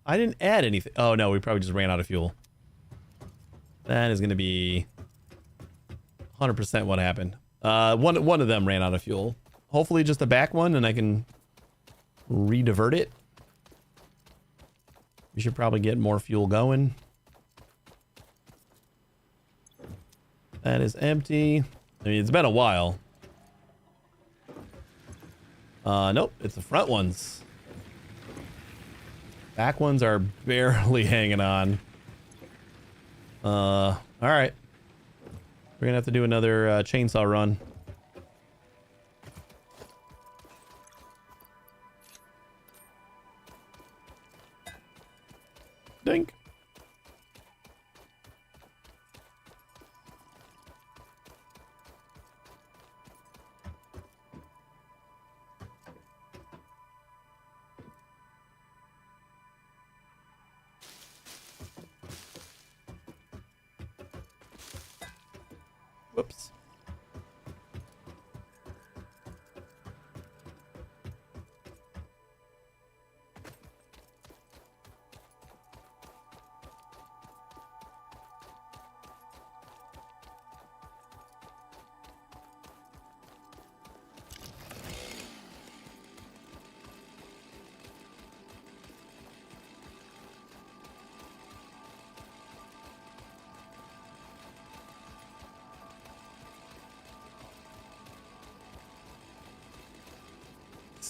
[SPEAKER 1] I didn't add anything. Oh no, we probably just ran out of fuel. That is going to be 100% what happened. One of them ran out of fuel. Hopefully just the back one, and I can redivert it. We should probably get more fuel going. That is empty. I mean, it's been a while. Nope, it's the front ones. Back ones are barely hanging on. All right. We're gonna have to do another chainsaw run. Dink. Whoops.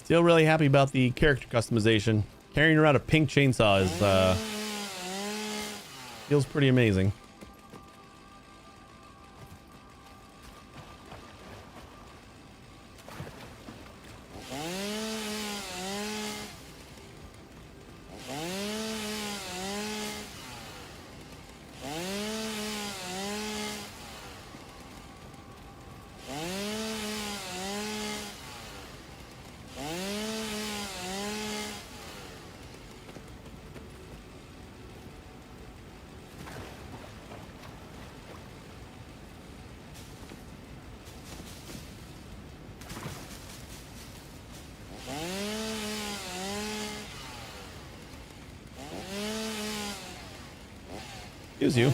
[SPEAKER 1] Still really happy about the character customization. Carrying around a pink chainsaw is feels pretty amazing. Excuse you.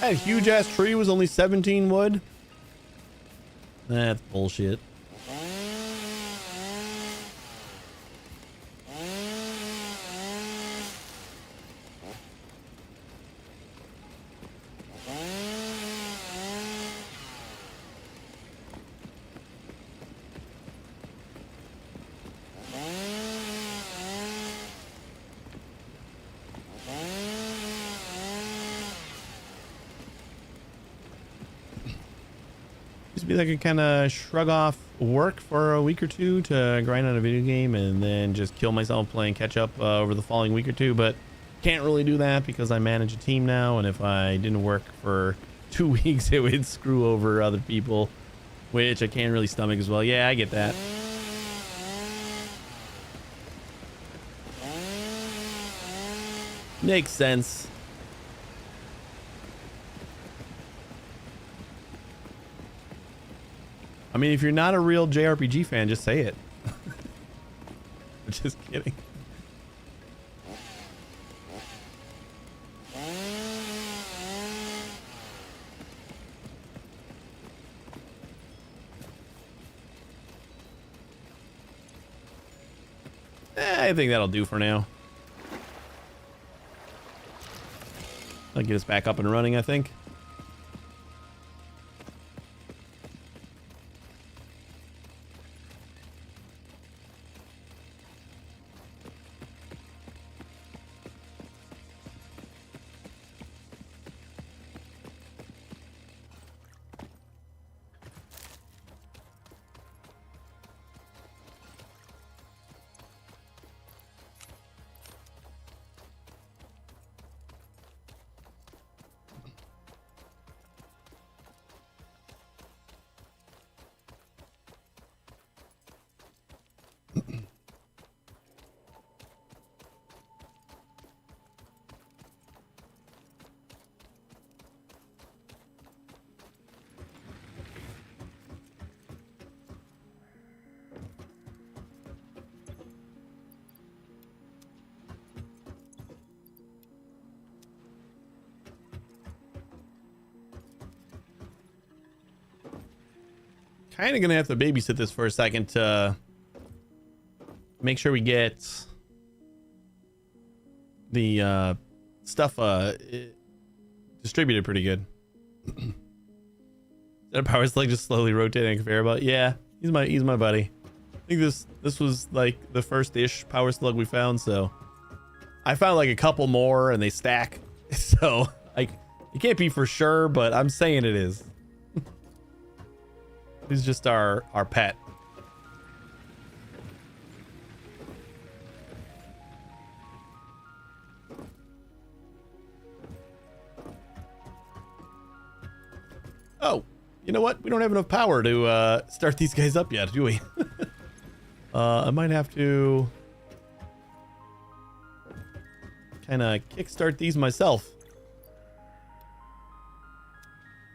[SPEAKER 1] That huge ass tree was only 17 wood. That's bullshit. I could kind of shrug off work for a week or two to grind on a video game and then just kill myself playing catch up over the following week or two, but can't really do that because I manage a team now, and if I didn't work for 2 weeks it would screw over other people, which I can't really stomach as well. Yeah, I get that. Makes sense. I mean, if you're not a real JRPG fan, just say it. I'm just kidding. I think that'll do for now. That'll get us back up and running, I think. Kind of gonna have to babysit this for a second to make sure we get the stuff distributed pretty good. That power slug just slowly rotating a conveyor belt. Yeah, he's my buddy. I think this was like the first-ish power slug we found, so I found like a couple more and they stack. So like You can't be for sure, but I'm saying it is. He's just our pet. Oh, you know what? We don't have enough power to start these guys up yet, do we? I might have to kind of kickstart these myself.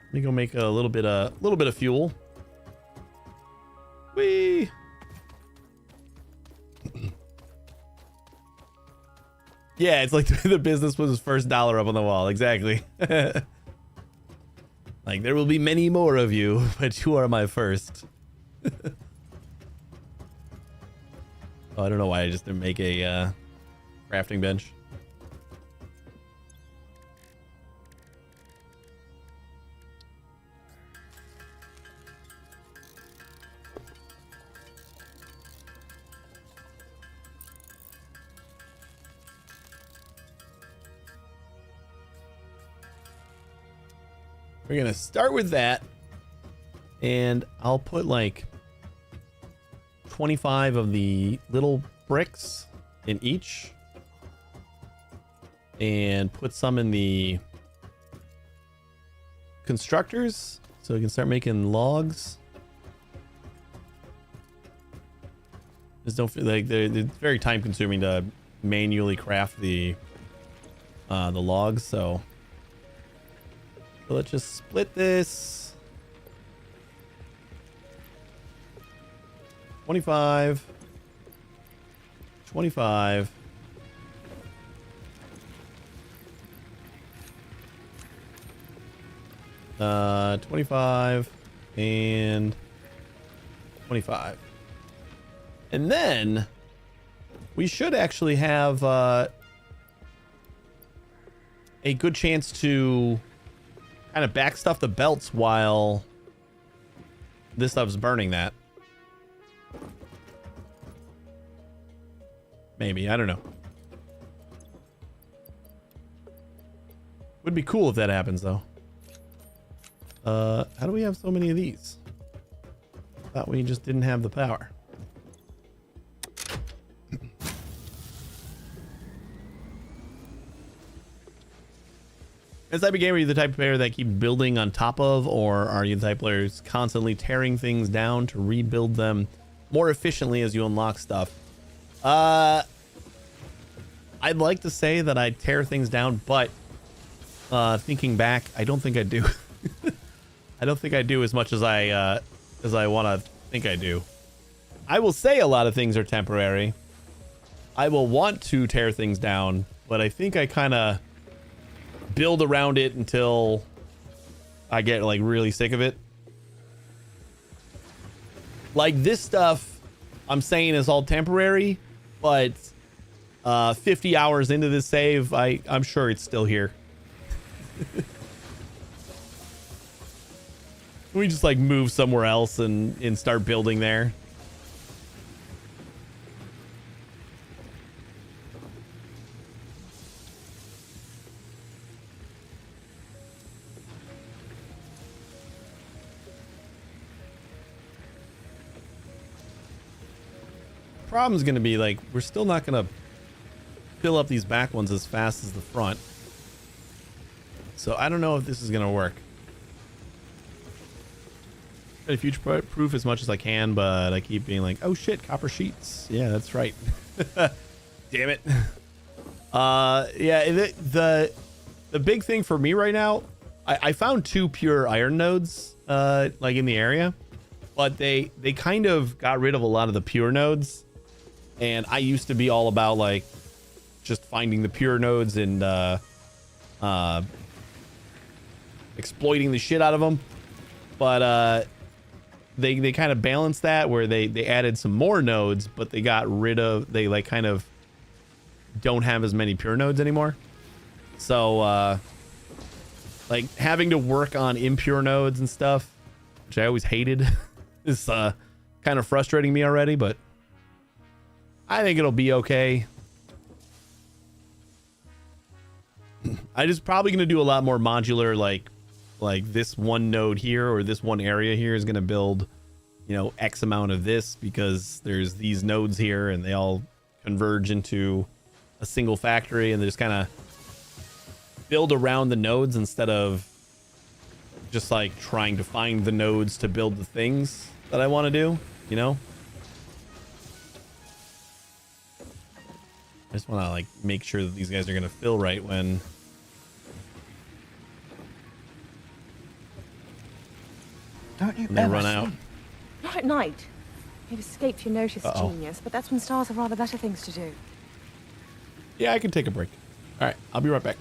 [SPEAKER 1] Let me go make a little bit of fuel. Whee! Yeah, it's like the business was his first dollar up on the wall. Exactly. Like, there will be many more of you, but you are my first. Oh, I don't know why I just didn't make a crafting bench. We're gonna start with that, and I'll put like 25 of the little bricks in each, and put some in the constructors so we can start making logs. Just don't feel like they're very time consuming to manually craft the logs, so let's just split this. 25. 25. Uh, 25 and 25. And then we should actually have a good chance to kind of backstuff the belts while this stuff's burning that. Maybe, I don't know. Would be cool if that happens though. How do we have so many of these? Thought we just didn't have the power. As type of gamer, are you the type of player that keep building on top of, or are you the type of player who's constantly tearing things down to rebuild them more efficiently as you unlock stuff? I'd like to say that I tear things down, but thinking back, I don't think I do. I don't think I do as much as I want to think I do. I will say a lot of things are temporary. I will want to tear things down, but I think I kind of build around it until I get like really sick of it. Like this stuff I'm saying is all temporary, but 50 hours into this save, I'm sure it's still here. We just like move somewhere else and start building there. Problem's gonna be like we're still not gonna fill up these back ones as fast as the front, so I don't know if this is gonna work. Try to future proof as much as I can, but I keep being like, oh shit, copper sheets. Yeah, that's right. Damn it. Yeah, the big thing for me right now, I found 2 pure iron nodes like in the area, but they kind of got rid of a lot of the pure nodes. And I used to be all about like just finding the pure nodes and exploiting the shit out of them. But they kind of balanced that where they added some more nodes, but they got rid of, they like kind of don't have as many pure nodes anymore. So like having to work on impure nodes and stuff, which I always hated, is kind of frustrating me already, but I think it'll be okay. I just probably going to do a lot more modular, like this one node here or this one area here is going to build, X amount of this because there's these nodes here and they all converge into a single factory, and they just kind of build around the nodes instead of just like trying to find the nodes to build the things that I want to do, I just want to like make sure that these guys are going to fill right when
[SPEAKER 6] Don't you
[SPEAKER 1] they
[SPEAKER 6] ever
[SPEAKER 1] run out.
[SPEAKER 6] sleep?
[SPEAKER 7] Not at night. You've escaped your notice, genius, but that's when stars have rather better things to do.
[SPEAKER 1] Yeah, I can take a break. All right, I'll be right back.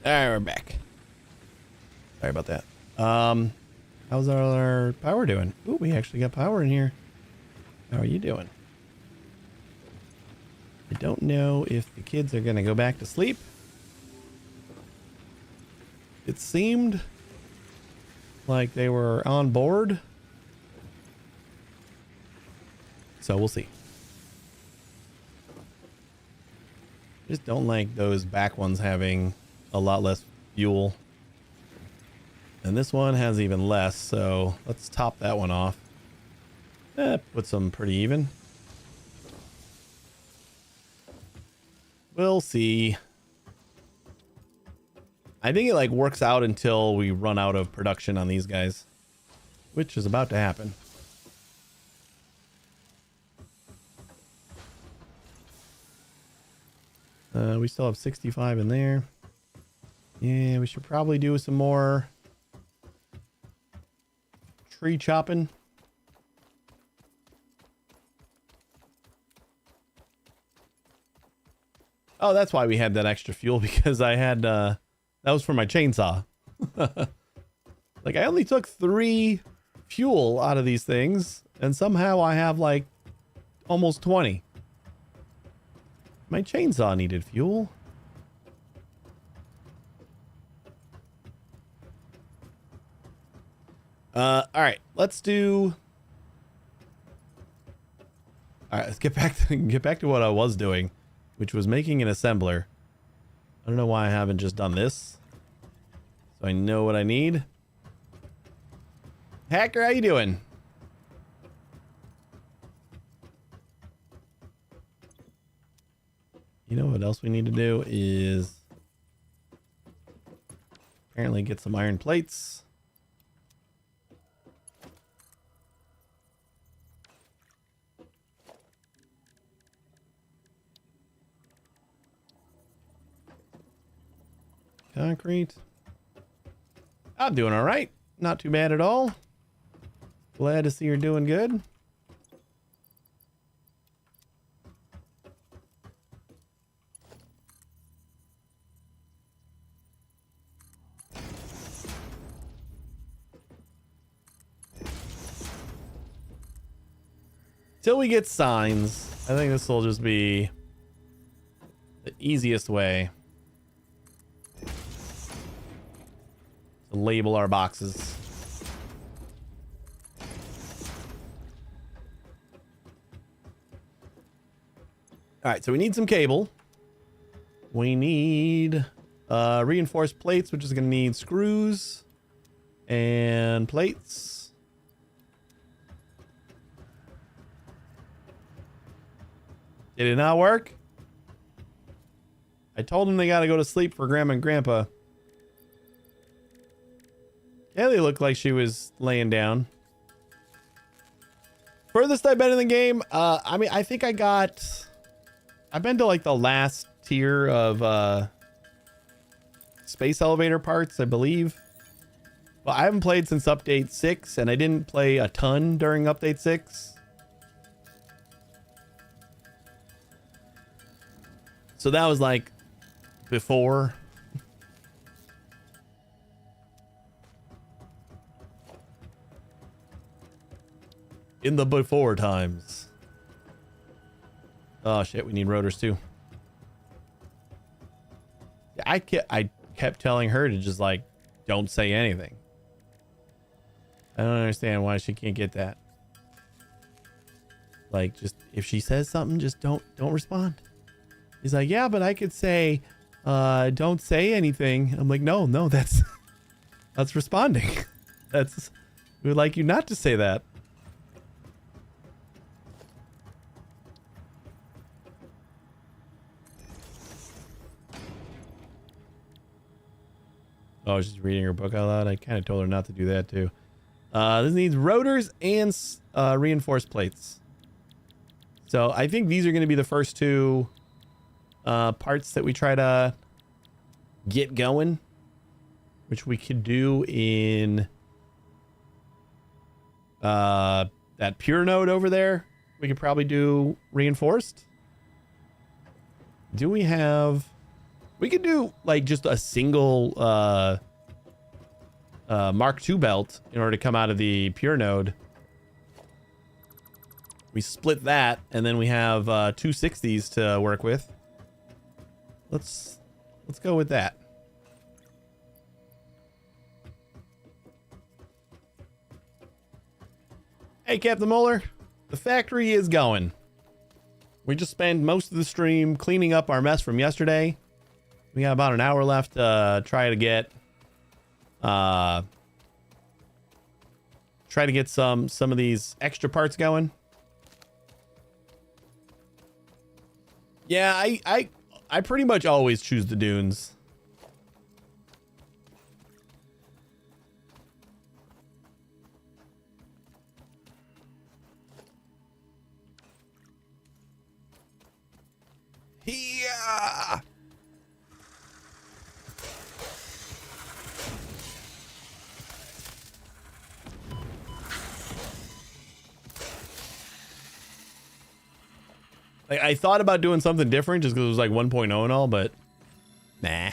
[SPEAKER 1] All right, we're back. Sorry about that. How's our power doing? Ooh, we actually got power in here. How are you doing? I don't know if the kids are going to go back to sleep. It seemed like they were on board. So we'll see. Just don't like those back ones having a lot less fuel. And this one has even less, so let's top that one off. Put some pretty even. We'll see. I think it like works out until we run out of production on these guys, which is about to happen. We still have 65 in there. Yeah, we should probably do some more tree chopping. Oh, that's why we had that extra fuel, because I had that was for my chainsaw. Like, I only took 3 fuel out of these things, and somehow I have like almost 20. My chainsaw needed fuel. All right, let's do. All right, let's get back to what I was doing, which was making an assembler. I don't know why I haven't just done this, so I know what I need. Hacker, how you doing? You know what else we need to do is apparently get some iron plates. Concrete. I'm doing all right. Not too bad at all. Glad to see you're doing good. Till we get signs, I think this will just be the easiest way to label our boxes. All right, so we need some cable. We need reinforced plates, which is going to need screws and plates. Did it not work? I told them they got to go to sleep for Grandma and Grandpa. Kelly looked like she was laying down. Furthest I've been in the game, I mean, I think I've been to like the last tier of space elevator parts, I believe. Well, I haven't played since update 6, and I didn't play a ton during update 6. So that was like before. In the before times. Oh shit, we need rotors too. I kept telling her to just like, don't say anything. I don't understand why she can't get that. Like, just if she says something, just don't respond. He's like, yeah, but I could say, don't say anything. I'm like, no, that's responding. We would like you not to say that. Oh, she's reading her book out loud. I kind of told her not to do that too. This needs rotors and reinforced plates. So I think these are going to be the first 2 parts that we try to get going, which we could do in that pure node over there. We could probably do reinforced. Do we have We could do like just a single Mark II belt in order to come out of the pure node. We split that, and then we have 260s to work with. Let's go with that. Hey, Captain Moeller, the factory is going. We just spent most of the stream cleaning up our mess from yesterday. We got about an hour left to try to get some of these extra parts going. Yeah, I pretty much always choose the dunes. Yeah. I thought about doing something different just because it was like 1.0 and all, but nah.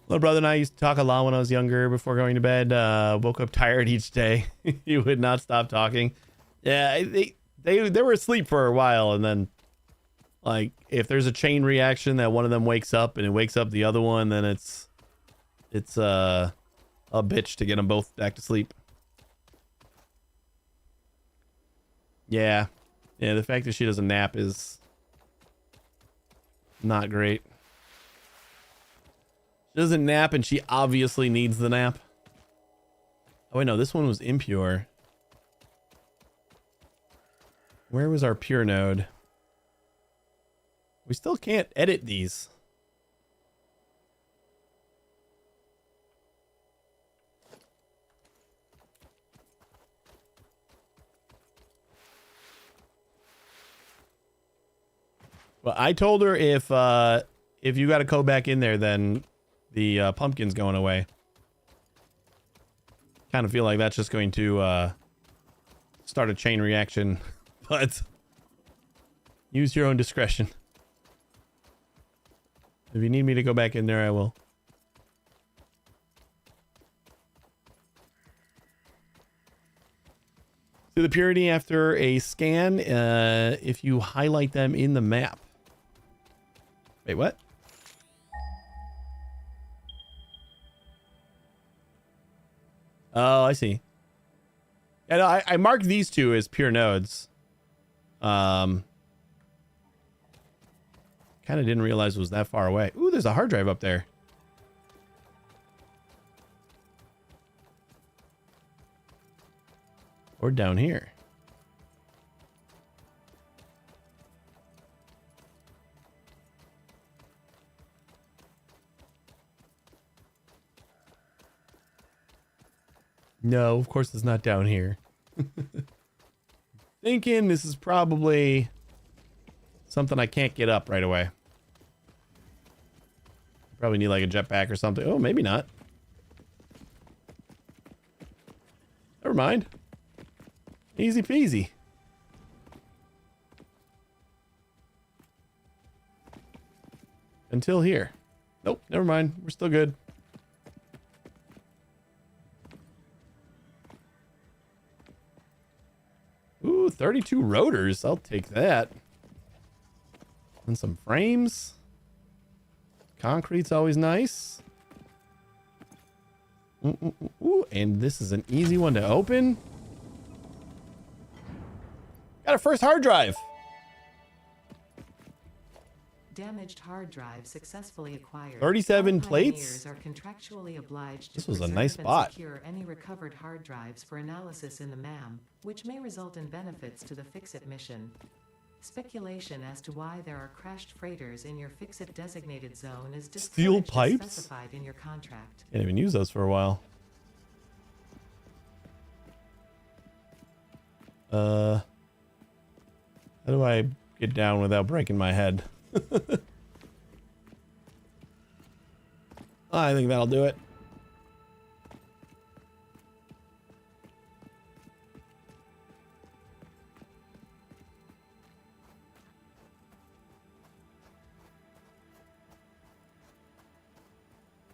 [SPEAKER 1] Little brother and I used to talk a lot when I was younger before going to bed. Woke up tired each day. He would not stop talking. Yeah, they were asleep for a while, and then like if there's a chain reaction that one of them wakes up and it wakes up the other one, then it's a bitch to get them both back to sleep. Yeah, the fact that she doesn't nap is not great. She doesn't nap, and she obviously needs the nap. Oh wait, no, this one was impure. Where was our pure node? We still can't edit these. Well, I told her if you got to go back in there, then the pumpkin's going away. Kind of feel like that's just going to start a chain reaction, but use your own discretion. If you need me to go back in there, I will. See the purity after a scan if you highlight them in the map. Wait, what? Oh, I see. Yeah, no, I marked these two as pure nodes. Kind of didn't realize it was that far away. Ooh, there's a hard drive up there. Or down here. No, of course it's not down here. Thinking this is probably something I can't get up right away. Probably need like a jetpack or something. Oh, maybe not. Never mind. Easy peasy. Until here. Nope, never mind. We're still good. Ooh, 32 rotors. I'll take that. And some frames. Concrete's always nice. Ooh, and this is an easy one to open. Got a first hard drive.
[SPEAKER 2] Damaged hard drive successfully acquired.
[SPEAKER 1] 37
[SPEAKER 2] All
[SPEAKER 1] plates.
[SPEAKER 2] pioneers are contractually obliged to
[SPEAKER 1] This was a
[SPEAKER 2] preserve
[SPEAKER 1] nice
[SPEAKER 2] and
[SPEAKER 1] spot.
[SPEAKER 2] secure any recovered hard drives for analysis in the MAM, which may result in benefits to the Fix-It mission. Speculation as to why there are crashed freighters in your Fix-It designated zone is
[SPEAKER 1] Steel
[SPEAKER 2] discouraged as
[SPEAKER 1] pipes?
[SPEAKER 2] specified in your contract.
[SPEAKER 1] Can't even use those for a while. How do I get down without breaking my head? I think that'll do it.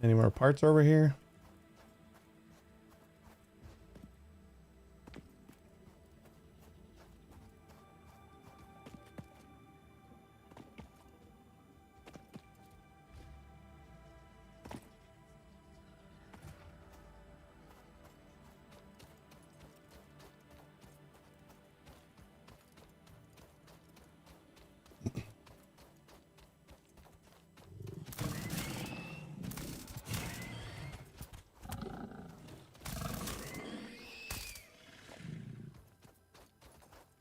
[SPEAKER 1] Any more parts over here?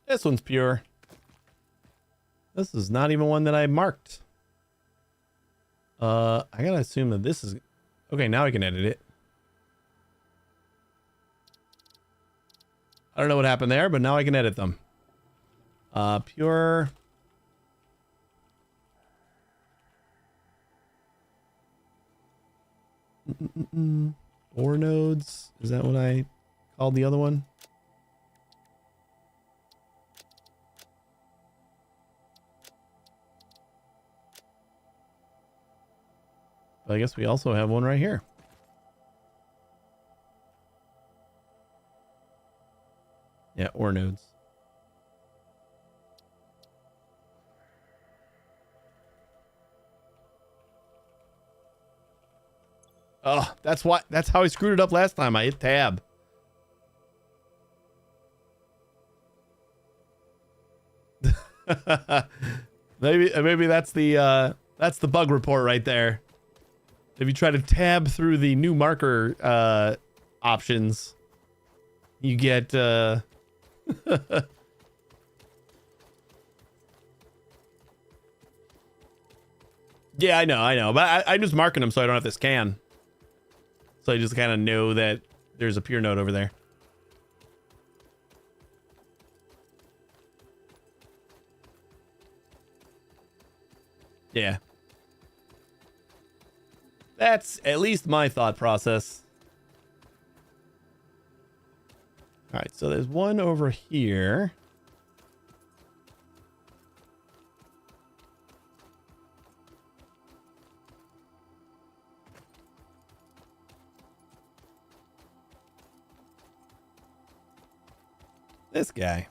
[SPEAKER 1] This one's pure. This is not even one that I marked. I gotta assume that this is... Okay, now I can edit it. I don't know what happened there, but now I can edit them. Pure... Ore nodes. Is that what I called the other one? I guess we also have one right here. Yeah, ore nodes. Oh, that's how I screwed it up last time. I hit tab. maybe that's the bug report right there. If you try to tab through the new marker options, you get yeah, I know, but I'm just marking them so I don't have to scan. So I just kind of know that there's a pure node over there. Yeah. That's at least my thought process. All right, so there's one over here. This guy.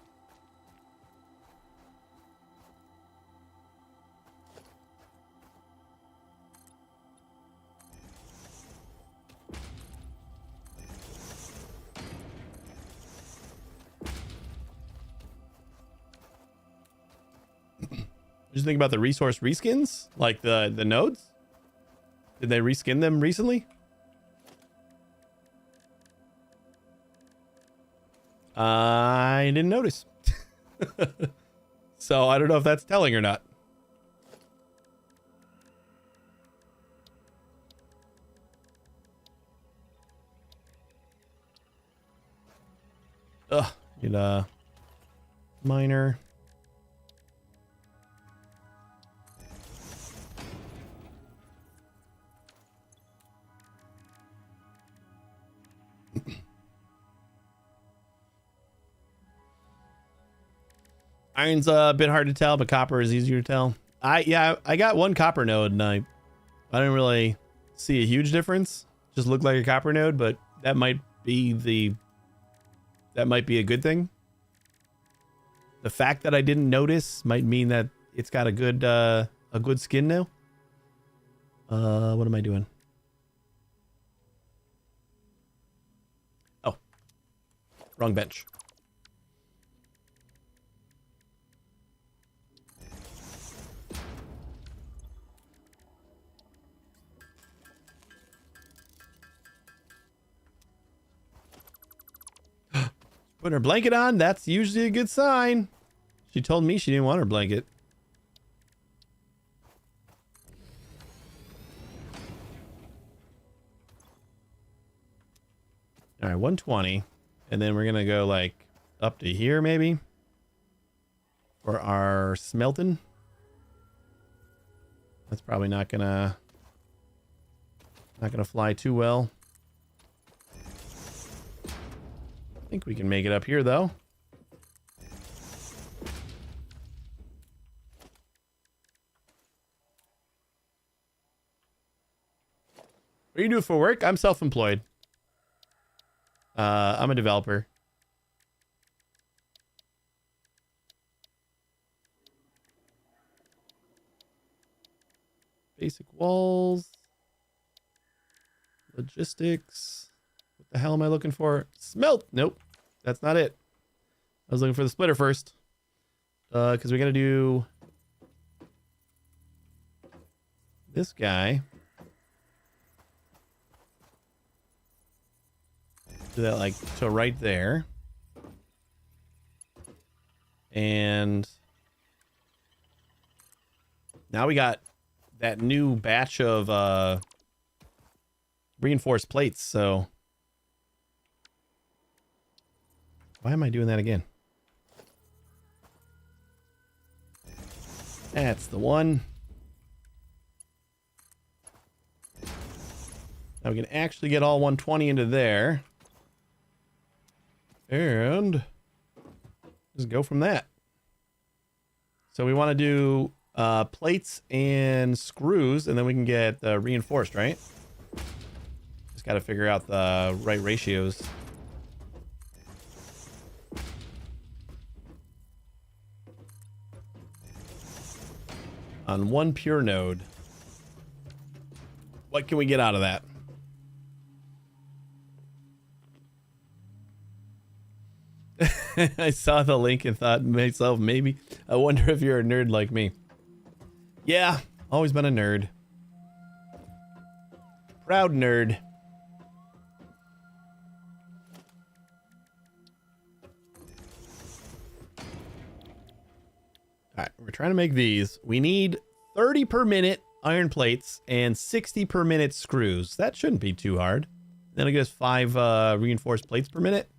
[SPEAKER 1] What do you think about the resource reskins? Like the nodes? Did they reskin them recently? I didn't notice. So I don't know if that's telling or not. Ugh, get a miner. Iron's a bit hard to tell, but copper is easier to tell. I got one copper node and I didn't really see a huge difference. Just looked like a copper node, but that might be a good thing. The fact that I didn't notice might mean that it's got a good skin now. What am I doing? Oh, wrong bench. Put her blanket on, that's usually a good sign. She told me she didn't want her blanket. All right, 120. And then we're going to go like up to here maybe for our smelting. That's probably not going to fly too well. I think we can make it up here though. What do you do for work? I'm self-employed. I'm a developer. Basic walls. Logistics. What the hell am I looking for? Smelt. Nope. That's not it. I was looking for the splitter first. Because we're going to do this guy. Do that like to right there. And now we got that new batch of reinforced plates, so why am I doing that again? That's the one. Now we can actually get all 120 into there. And just go from that. So we want to do plates and screws, and then we can get reinforced, right? Just got to figure out the right ratios. On one pure node. What can we get out of that? I saw the link and thought to myself, maybe. I wonder if you're a nerd like me. Yeah, always been a nerd. Proud nerd. Alright, we're trying to make these. We need 30 per minute iron plates and 60 per minute screws. That shouldn't be too hard. Then I guess 5 reinforced plates per minute.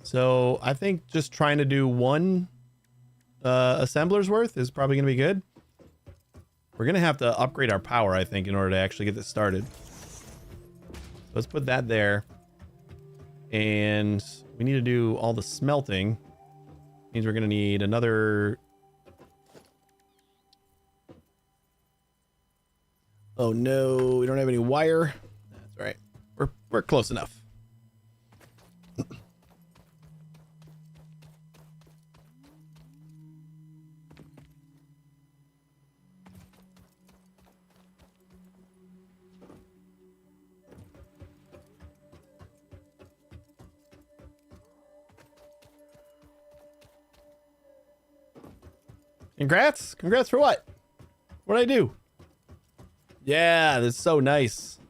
[SPEAKER 1] So I think just trying to do one assembler's worth is probably going to be good. We're going to have to upgrade our power, I think, in order to actually get this started. Let's put that there. And we need to do all the smelting. Means we're going to need another... Oh no, we don't have any wire. That's all right. We're close enough. Congrats? Congrats for what? What'd I do? Yeah, that's so nice.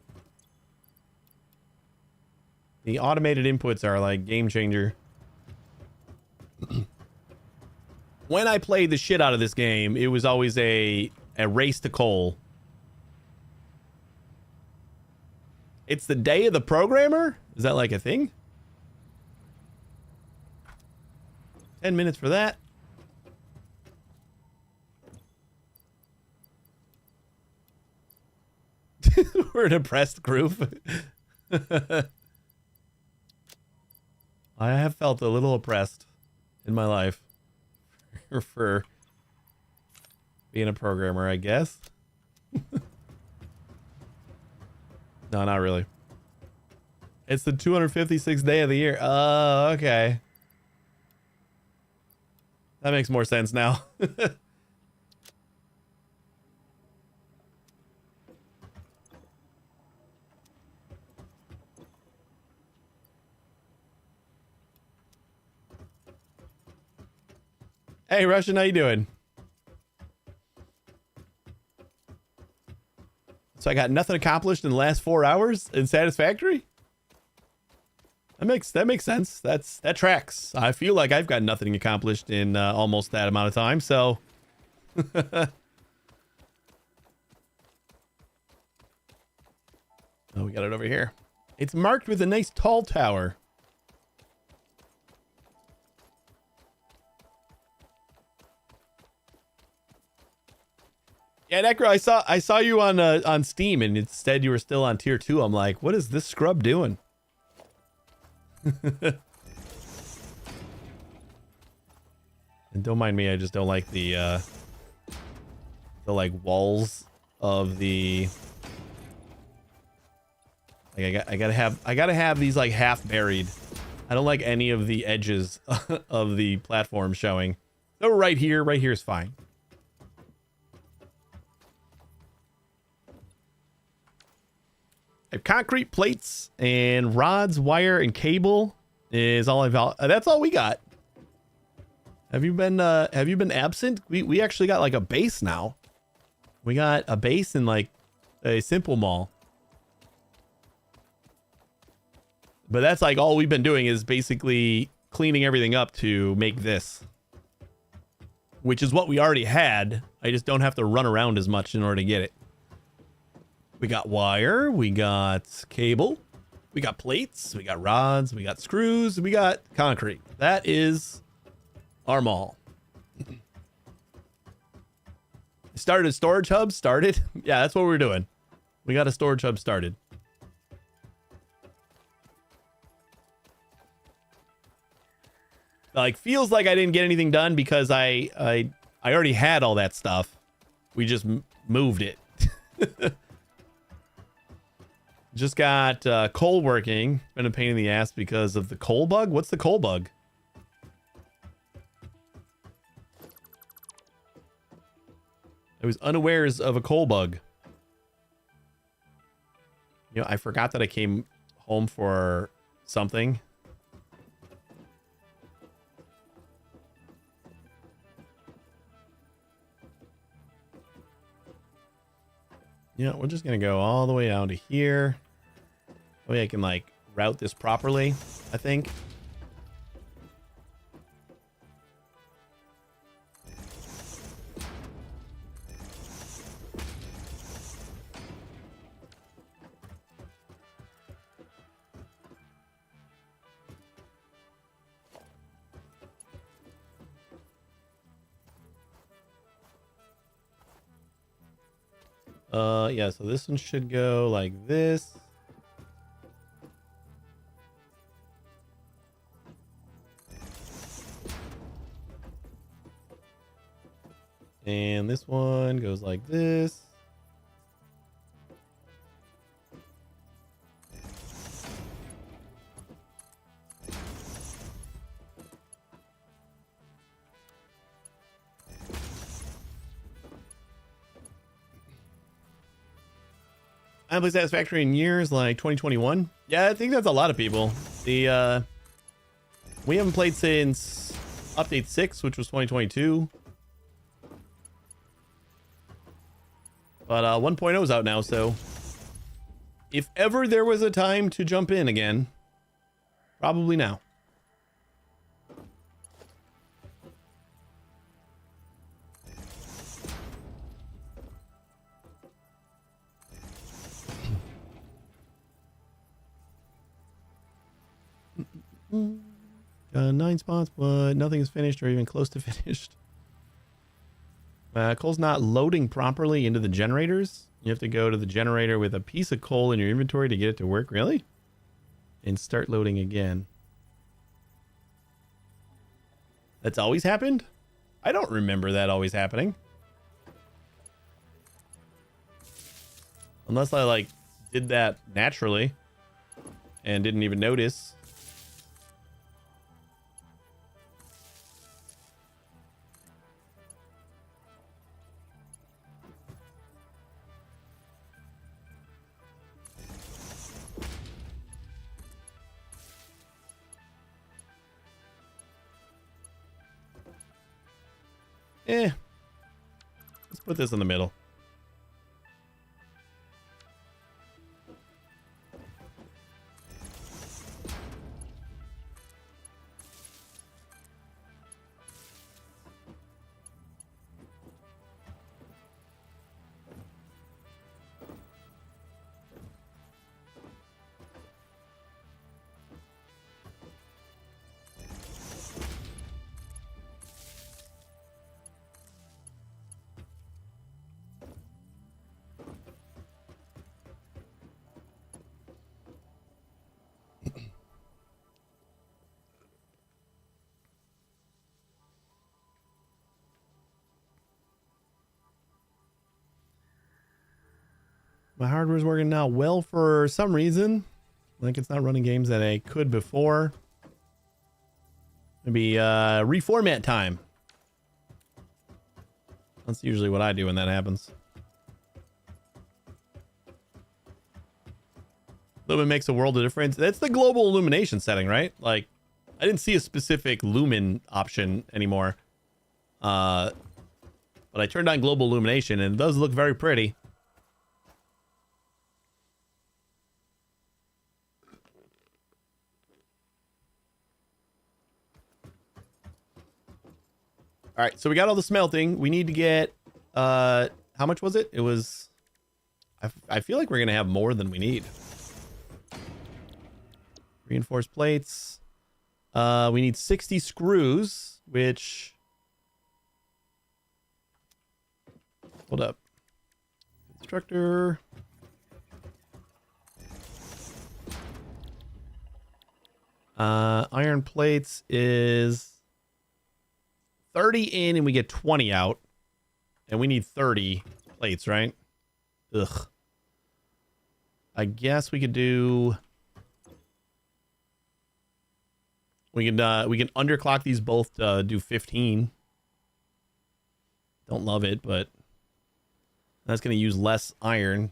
[SPEAKER 1] The automated inputs are like game changer. When I played the shit out of this game, it was always a race to coal. It's the day of the programmer? Is that like a thing? 10 minutes for that. We're an oppressed group. I have felt a little oppressed in my life for being a programmer, I guess. No, not really. It's the 256th day of the year. Oh, okay. That makes more sense now. Hey, Russian, how you doing? So I got nothing accomplished in the last 4 hours in Satisfactory? That makes sense. That tracks. I feel like I've got nothing accomplished in almost that amount of time, so... Oh, we got it over here. It's marked with a nice tall tower. Yeah, Necro, I saw you on Steam, and it said you were still on tier 2. I'm like, what is this scrub doing? And don't mind me, I just don't like the like walls of the. Like I gotta have these like half buried. I don't like any of the edges of the platform showing. So right here is fine. I have concrete plates and rods, wire, and cable is all I've. That's all we got. Have you been absent? We actually got like a base now. We got a base in like a simple mall. But that's like all we've been doing is basically cleaning everything up to make this. Which is what we already had. I just don't have to run around as much in order to get it. We got wire, we got cable, we got plates, we got rods, we got screws, we got concrete. That is our mall. Started a storage hub, started. Yeah, that's what we're doing. We got a storage hub started. Like, feels like I didn't get anything done because I already had all that stuff. We just moved it. Just got coal working. Been a pain in the ass because of the coal bug. What's the coal bug? I was unawares of a coal bug. You know, I forgot that I came home for something. Yeah, we're just gonna go all the way out to here. That way I can like route this properly, I think. Yeah, so this one should go like this. And this one goes like this. I haven't played Satisfactory in years, like 2021. Yeah, I think that's a lot of people. The we haven't played since update 6, which was 2022. But 1.0 is out now, so if ever there was a time to jump in again, probably now. Got 9 spots, but nothing is finished or even close to finished. Coal's not loading properly into the generators. You have to go to the generator with a piece of coal in your inventory to get it to work. Really? And start loading again. That's always happened? I don't remember that always happening. Unless I like did that naturally and didn't even notice. Let's put this in the middle. My hardware's working now well for some reason. Like it's not running games that I could before. Maybe reformat time. That's usually what I do when that happens. Lumen makes a world of difference. That's the global illumination setting, right? Like, I didn't see a specific lumen option anymore. But I turned on global illumination and it does look very pretty. All right, so we got all the smelting. We need to get, how much was it? It was, I feel like we're going to have more than we need. Reinforced plates. We need 60 screws, which... Hold up. Constructor. Iron plates is 30 in and we get 20 out. And we need 30 plates, right? Ugh. I guess we could do... we can underclock these both to do 15. Don't love it, but that's going to use less iron.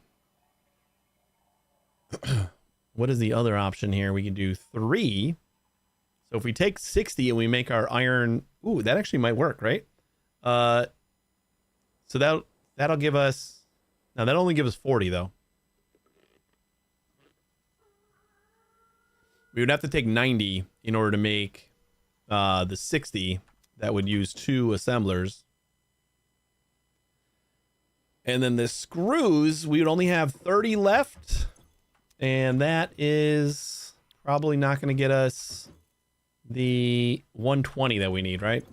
[SPEAKER 1] What is the other option here? We can do 3. So if we take 60 and we make our iron... Ooh, that actually might work, right? So that'll give us... Now, that only gives us 40, though. We would have to take 90 in order to make the 60. That would use 2 assemblers. And then the screws, we would only have 30 left. And that is probably not going to get us the 120 that we need, right?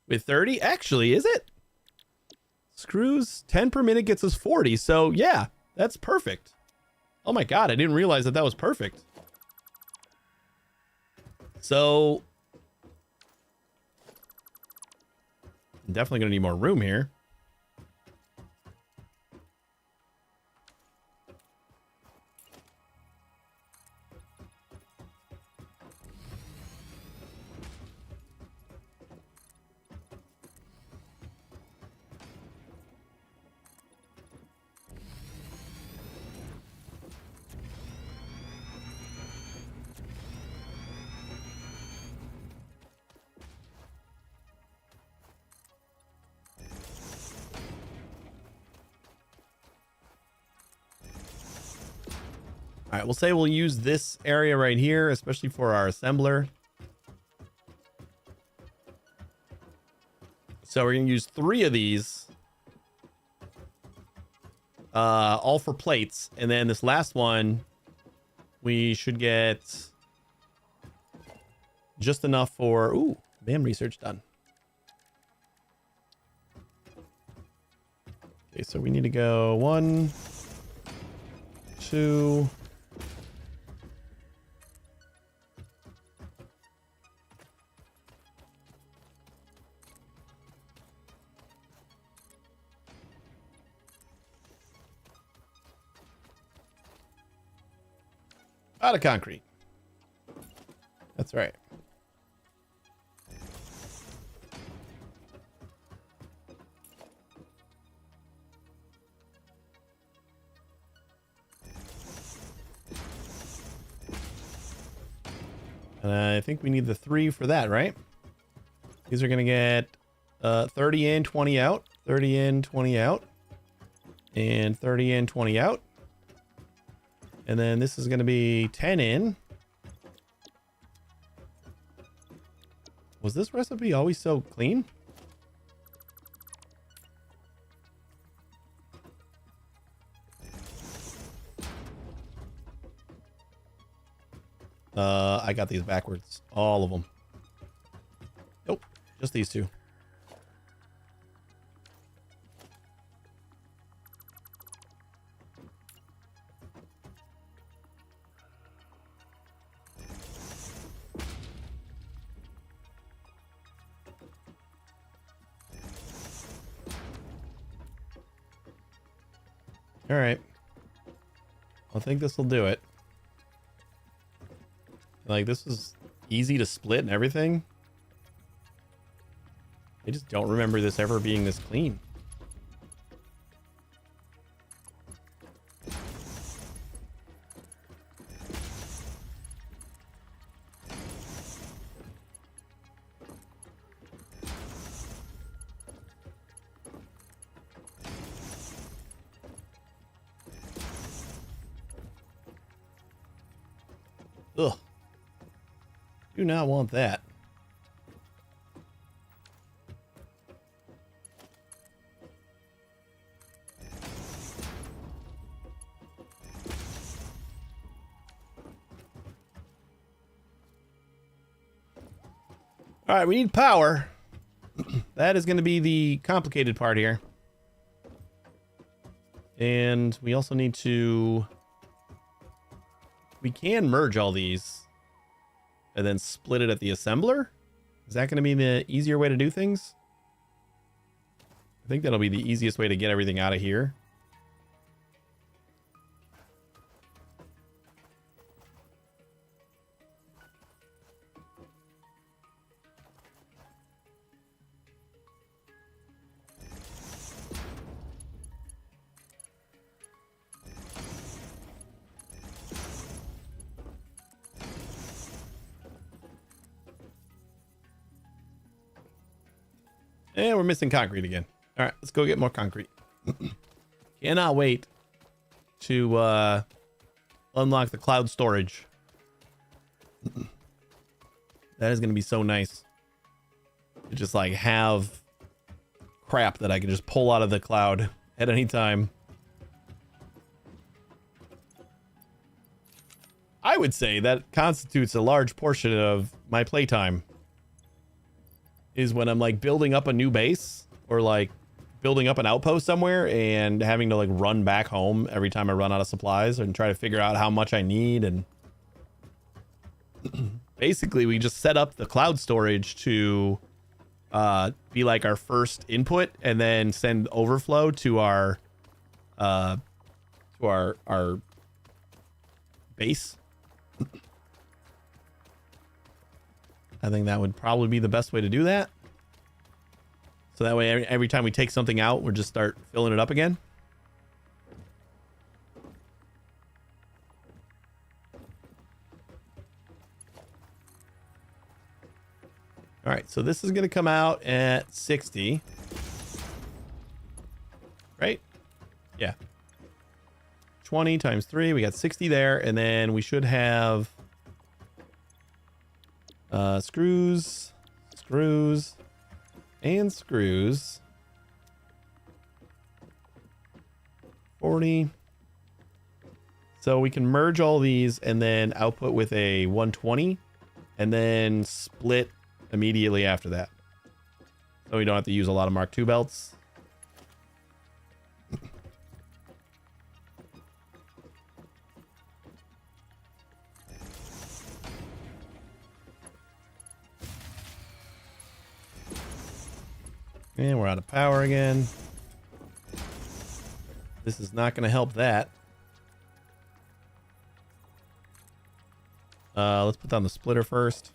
[SPEAKER 1] With 30? Actually, is it? Screws, 10 per minute gets us 40. So, yeah, that's perfect. Oh my god, I didn't realize that was perfect. So, I'm definitely going to need more room here. All right, we'll say we'll use this area right here, especially for our assembler. So we're going to use 3 of these. All for plates. And then this last one, we should get just enough for... Ooh, BAM research done. Okay, so we need to go 1, 2... Out of concrete. That's right. And I think we need the 3 for that, right? These are going to get 30 in, 20 out. 30 in, 20 out. And 30 in, 20 out. And then this is going to be 10 in. Was this recipe always so clean? I got these backwards. All of them. Nope. Just these 2. All right. I think this will do it. Like, this is easy to split and everything. I just don't remember this ever being this clean. Ugh. Do not want that. All right, we need power. That is going to be the complicated part here. And we also need to... We can merge all these and then split it at the assembler. Is that going to be the easier way to do things? I think that'll be the easiest way to get everything out of here. And we're missing concrete again. All right, let's go get more concrete. Cannot wait to unlock the cloud storage. That is going to be so nice. To just like have crap that I can just pull out of the cloud at any time. I would say that constitutes a large portion of my playtime. Is when I'm like building up a new base or like building up an outpost somewhere and having to like run back home every time I run out of supplies and try to figure out how much I need. And basically we just set up the cloud storage to be like our first input and then send overflow to our base. I think that would probably be the best way to do that. So that way, every time we take something out, we'll just start filling it up again. All right, so this is going to come out at 60. Right? Yeah. 20 times 3, we got 60 there, and then we should have screws, and screws. 40. So we can merge all these and then output with a 120 and then split immediately after that. So we don't have to use a lot of Mark II belts. And we're out of power again. This is not going to help that. Let's put down the splitter first.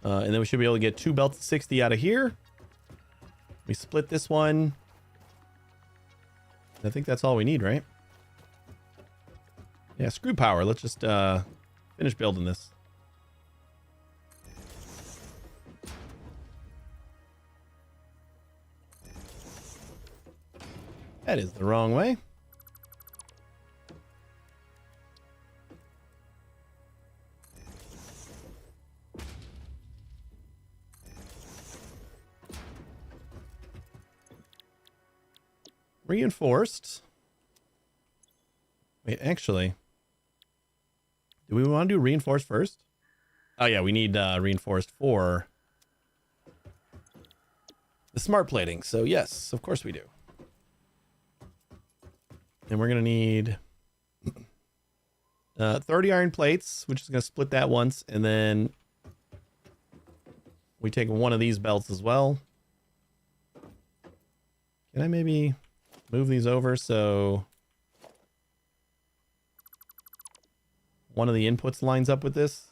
[SPEAKER 1] And then we should be able to get 2 belts of 60 out of here. We split this one. I think that's all we need, right? Yeah, screw power. Let's just finish building this. That is the wrong way. Reinforced. Wait, actually, do we want to do reinforced first? Oh yeah, we need reinforced for the smart plating. So yes, of course we do. And we're gonna need 30 iron plates, which is going to split that once. And then we take one of these belts as well. Can I maybe move these over so one of the inputs lines up with this?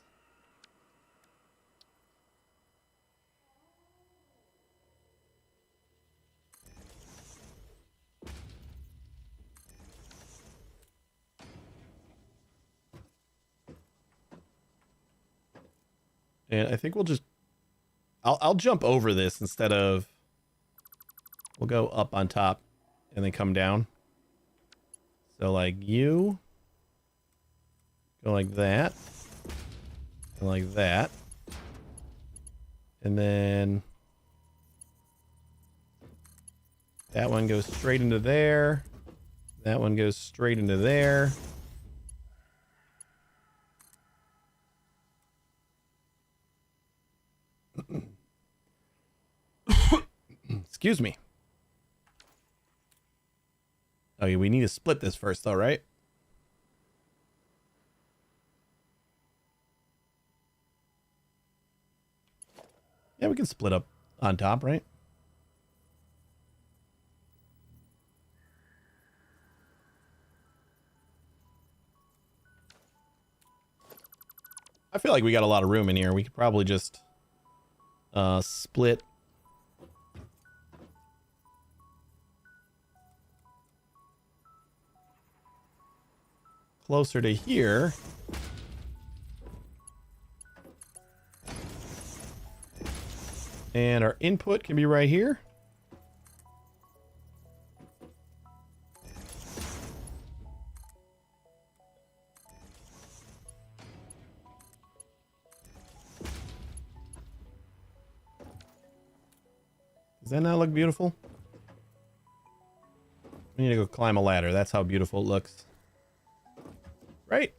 [SPEAKER 1] And I think we'll just, I'll jump over this instead of, we'll go up on top and then come down. So like you go like that and like that. And then that one goes straight into there. That one goes straight into there. Excuse me. Oh, yeah, we need to split this first, though, right? Yeah, we can split up on top, right? I feel like we got a lot of room in here. We could probably just split closer to here. And our input can be right here. Does that not look beautiful? We need to go climb a ladder. That's how beautiful it looks. Right?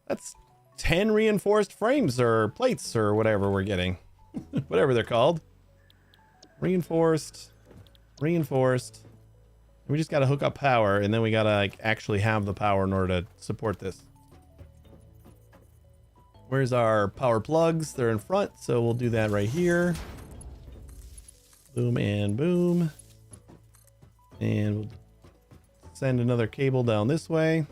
[SPEAKER 1] That's 10 reinforced frames or plates or whatever we're getting. Whatever they're called. Reinforced. Reinforced. We just gotta hook up power, and then we gotta like actually have the power in order to support this. Where's our power plugs? They're in front, so we'll do that right here. Boom and boom. And we'll send another cable down this way.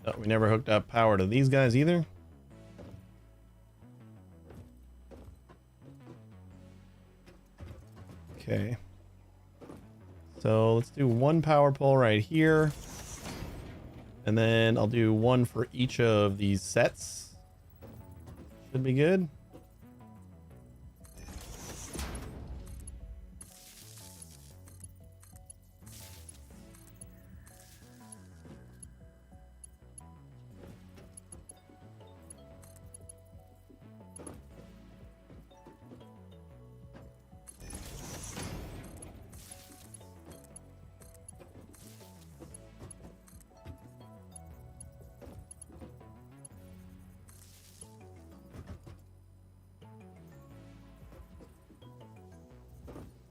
[SPEAKER 1] Oh, we never hooked up power to these guys either. Okay. So let's do one power pole right here. And then I'll do one for each of these sets. Should be good.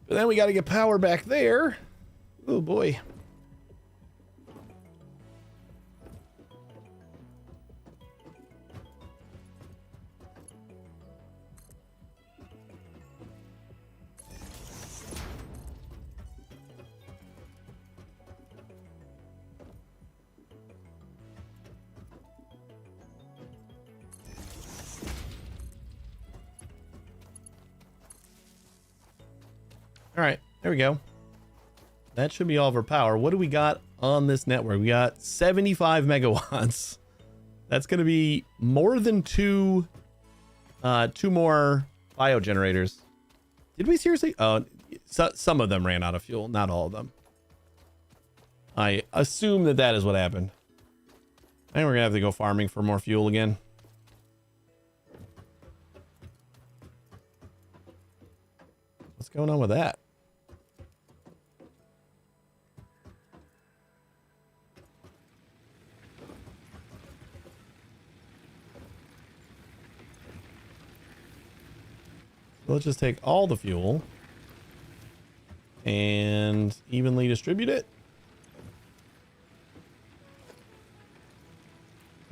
[SPEAKER 1] But then we got to get power back there. Oh boy. All right, there we go. That should be all of our power. What do we got on this network? We got 75 megawatts. That's going to be more than two more biogenerators. Did we seriously? Oh, some of them ran out of fuel, not all of them. I assume that that is what happened. I think we're going to have to go farming for more fuel again. going on with that? Let's just take all the fuel and evenly distribute it.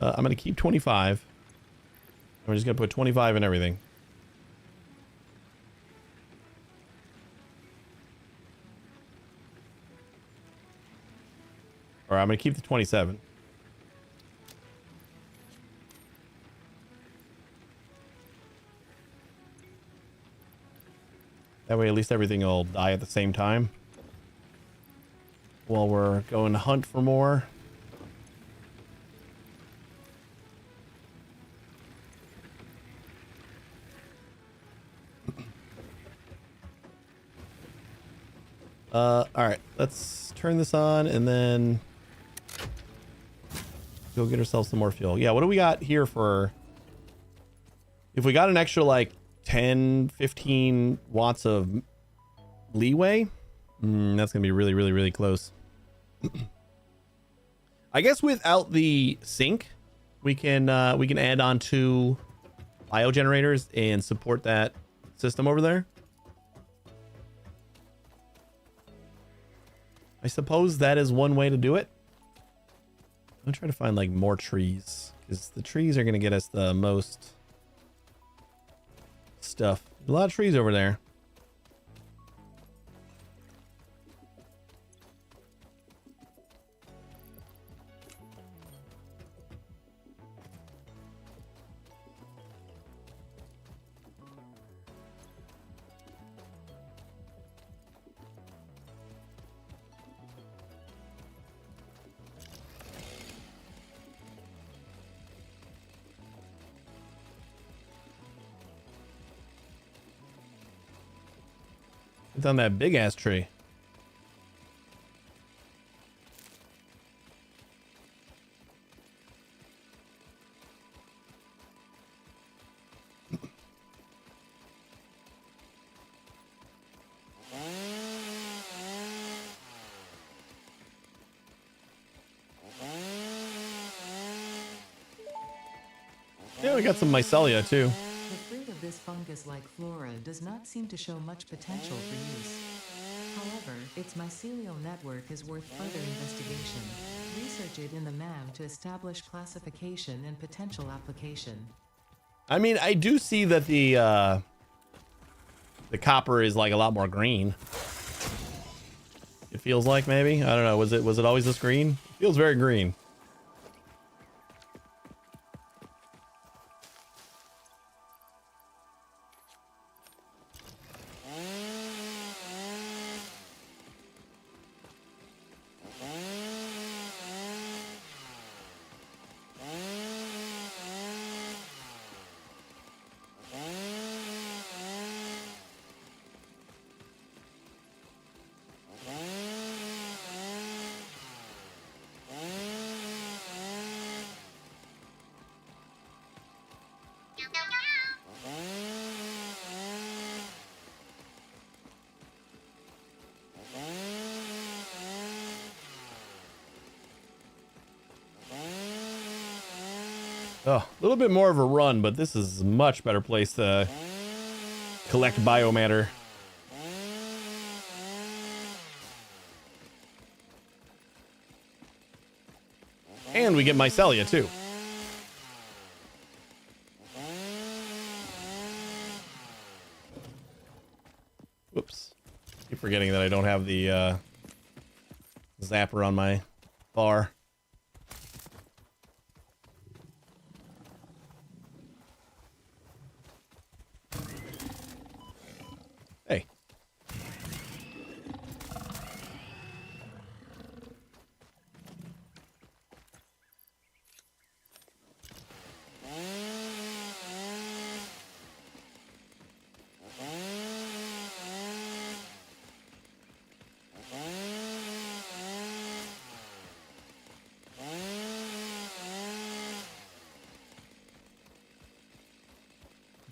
[SPEAKER 1] I'm going to keep 25. We're just going to put 25 in everything. Or I'm going to keep the 27. That way at least everything will die at the same time. While we're going to hunt for more. Alright, let's turn this on and then go get ourselves some more fuel. Yeah, what do we got here for... If we got an extra, like, 10, 15 watts of leeway, that's going to be really, really, really close. I guess without the sink, we can add on 2 biogenerators and support that system over there. I suppose that is one way to do it. I'm gonna try to find like more trees because the trees are gonna get us the most stuff. A lot of trees over there. It's on that big ass tree. Yeah, we got some mycelia too.
[SPEAKER 2] The fruit of this fungus-like flora does not seem to show much potential for use. However, its mycelial network is worth further investigation. Research it in the MAM to establish classification and potential application.
[SPEAKER 1] I mean, I do see that the copper is like a lot more green. It feels like maybe. I don't know. Was it always this green? It feels very green. Oh, a little bit more of a run, but this is a much better place to collect biomatter. And we get mycelia too. Whoops. Keep forgetting that I don't have the zapper on my bar. Hey.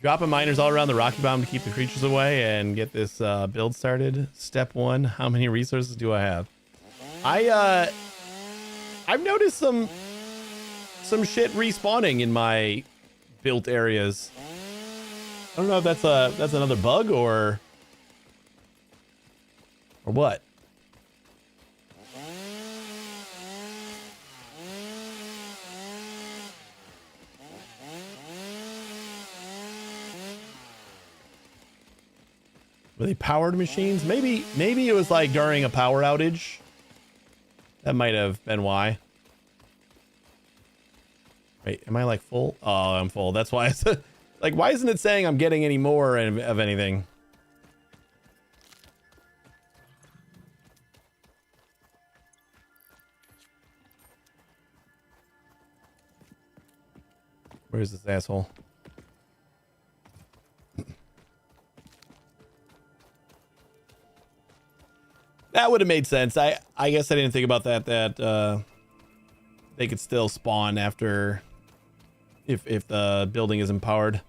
[SPEAKER 1] Dropping miners all around the Rocky Bomb to keep the creatures away and get this build started. Step 1, how many resources do I have? I've noticed some shit respawning in my built areas. I don't know if that's another bug or what. Were they powered machines? Maybe it was like during a power outage. That might have been why. Wait, am I like full? Oh, I'm full. That's why it's like, why isn't it saying I'm getting any more of anything? Where's this asshole? That would have made sense. I guess I didn't think about that they could still spawn after if the building is empowered.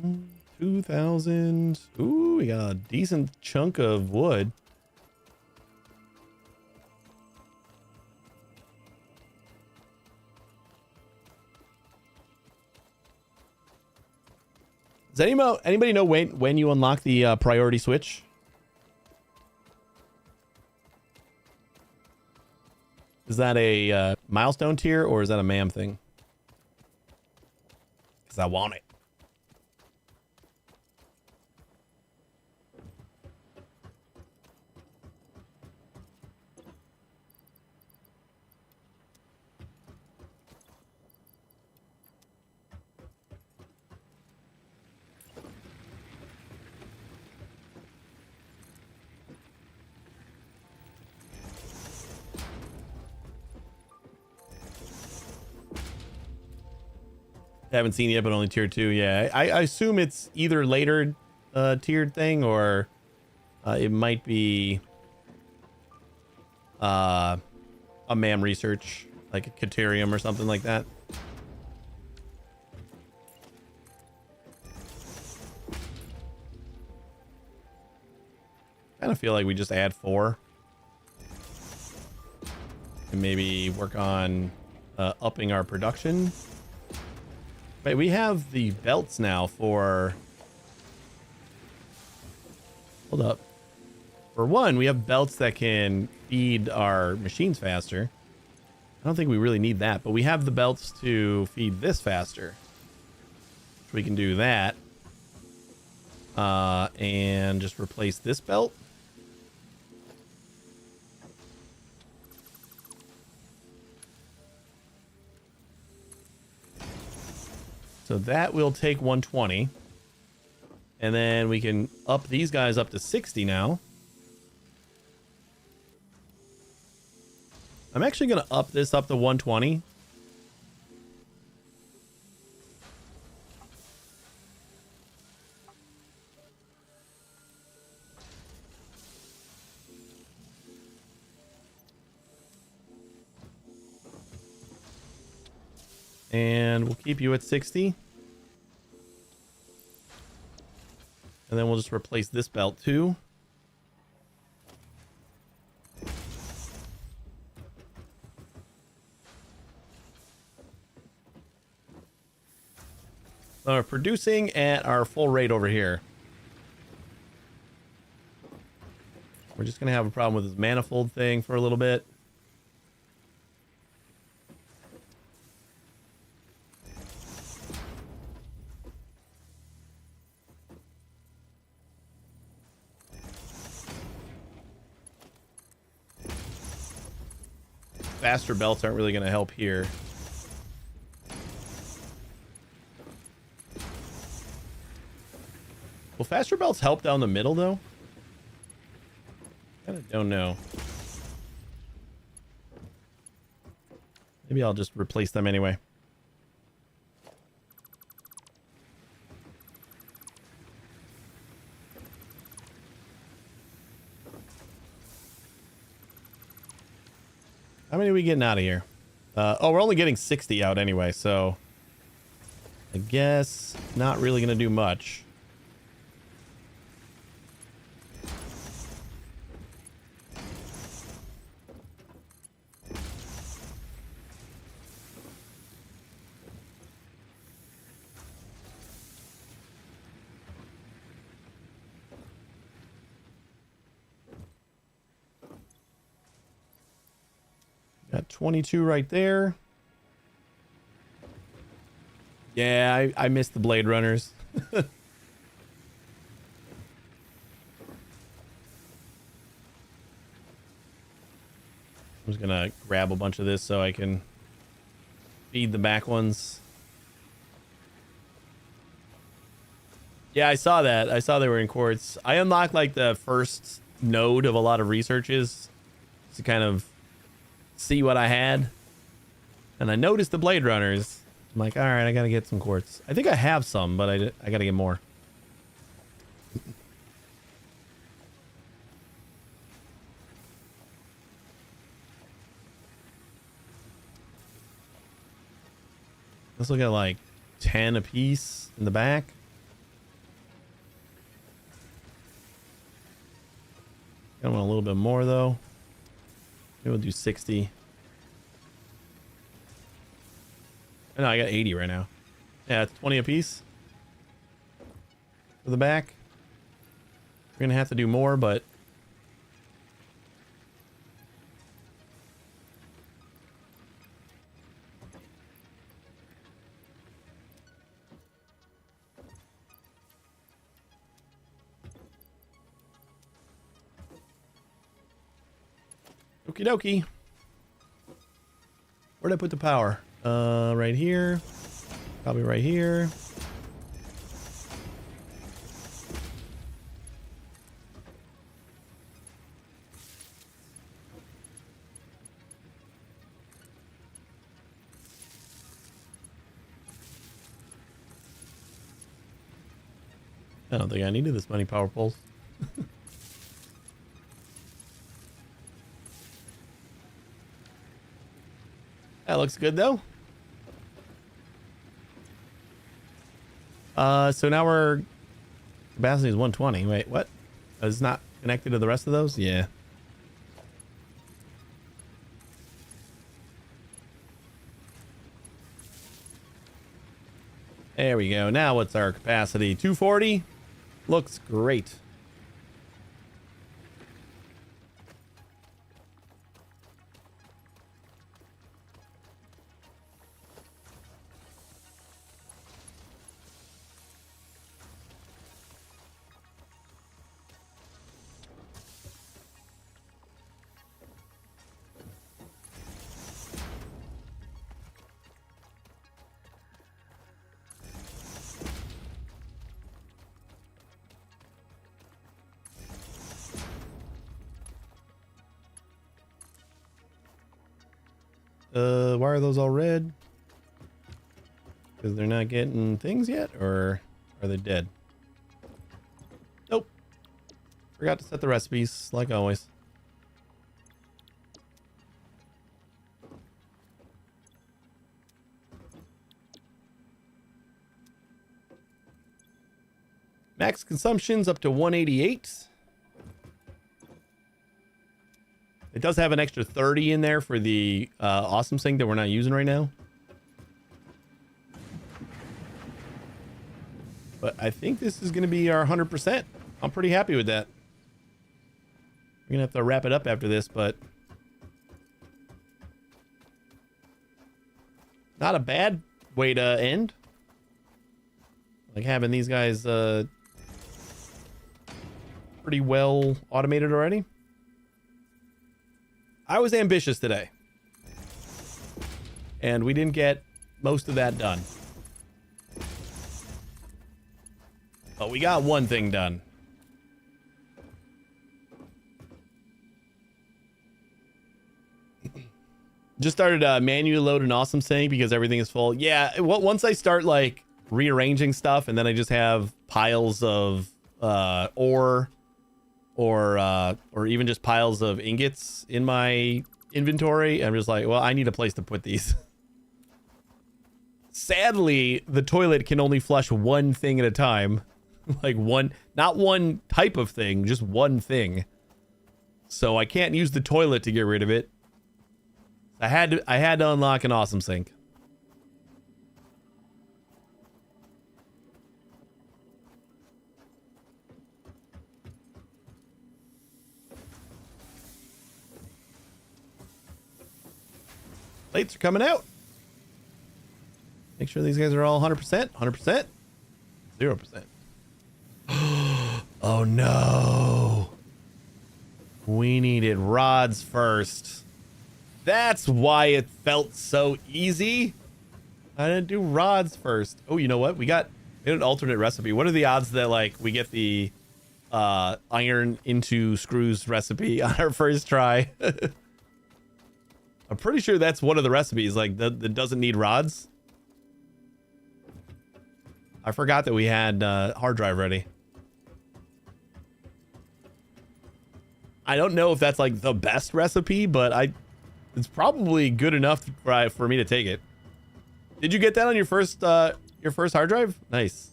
[SPEAKER 1] Mm-hmm. 2,000. Ooh, we got a decent chunk of wood. Does anybody know when you unlock the priority switch? Is that a milestone tier or is that a MAM thing? Because I want it. Haven't seen it yet, but only tier 2. Yeah, I assume it's either later tiered thing or it might be a MAM research, like a Caterium or something like that. I kind of feel like we just add 4 and maybe work on upping our production. Wait, we have the belts now for... Hold up. For one, we have belts that can feed our machines faster. I don't think we really need that, but we have the belts to feed this faster. So we can do that. And just replace this belt. So that will take 120. And then we can up these guys up to 60 now. I'm actually going to up this up to 120. And we'll keep you at 60. And then we'll just replace this belt too. So we're producing at our full rate over here. We're just going to have a problem with this manifold thing for a little bit. Faster belts aren't really going to help here. Will faster belts help down the middle, though? I don't know. Maybe I'll just replace them anyway. How many are we getting out of here? Oh, we're only getting 60 out anyway, so I guess not really gonna do much. Got 22 right there. Yeah, I missed the Blade Runners. I'm just gonna grab a bunch of this so I can feed the back ones. Yeah, I saw that. I saw they were in quartz. I unlocked like the first node of a lot of researches to kind of see what I had. And I noticed the Blade Runners. I'm like, all right, I gotta get some quartz. I think I have some, but I gotta get more. Let's look at like 10 a piece in the back. I want a little bit more though. Maybe we'll do 60. Oh, no, I got 80 right now. Yeah, it's 20 a piece for the back. We're gonna have to do more, but okie dokie. Where'd I put the power? Right here. Probably right here. I don't think I needed this many power poles. That looks good though. So now our capacity is 120. Wait, what? It's not connected to the rest of those? Yeah. There we go. Now what's our capacity? 240. Looks great. Why are those all red? Because they're not getting things yet, or are they dead? Nope. Forgot to set the recipes, like always. Max consumption's up to 188. It does have an extra 30 in there for the awesome sink that we're not using right now. But I think this is going to be our 100%. I'm pretty happy with that. We're going to have to wrap it up after this, but not a bad way to end. Like having these guys pretty well automated already. I was ambitious today, and we didn't get most of that done. But we got one thing done. Just started manually loading awesome sink because everything is full. Yeah, once I start like rearranging stuff, and then I just have piles of ore or even just piles of ingots in my inventory. I'm just like, well, I need a place to put these. Sadly, the toilet can only flush one thing at a time. Like one, not one type of thing, just one thing. So I can't use the toilet to get rid of it. I had to unlock an awesome sink. Plates are coming out. Make sure these guys are all 100%, 100%, 0%. Oh no. We needed rods first. That's why it felt so easy. I didn't do rods first. Oh, you know what? We got an alternate recipe. What are the odds that like we get the iron into screws recipe on our first try? I'm pretty sure that's one of the recipes, like that doesn't need rods. I forgot that we had hard drive ready. I don't know if that's like the best recipe, but it's probably good enough for me to take it. Did you get that on your first hard drive? Nice.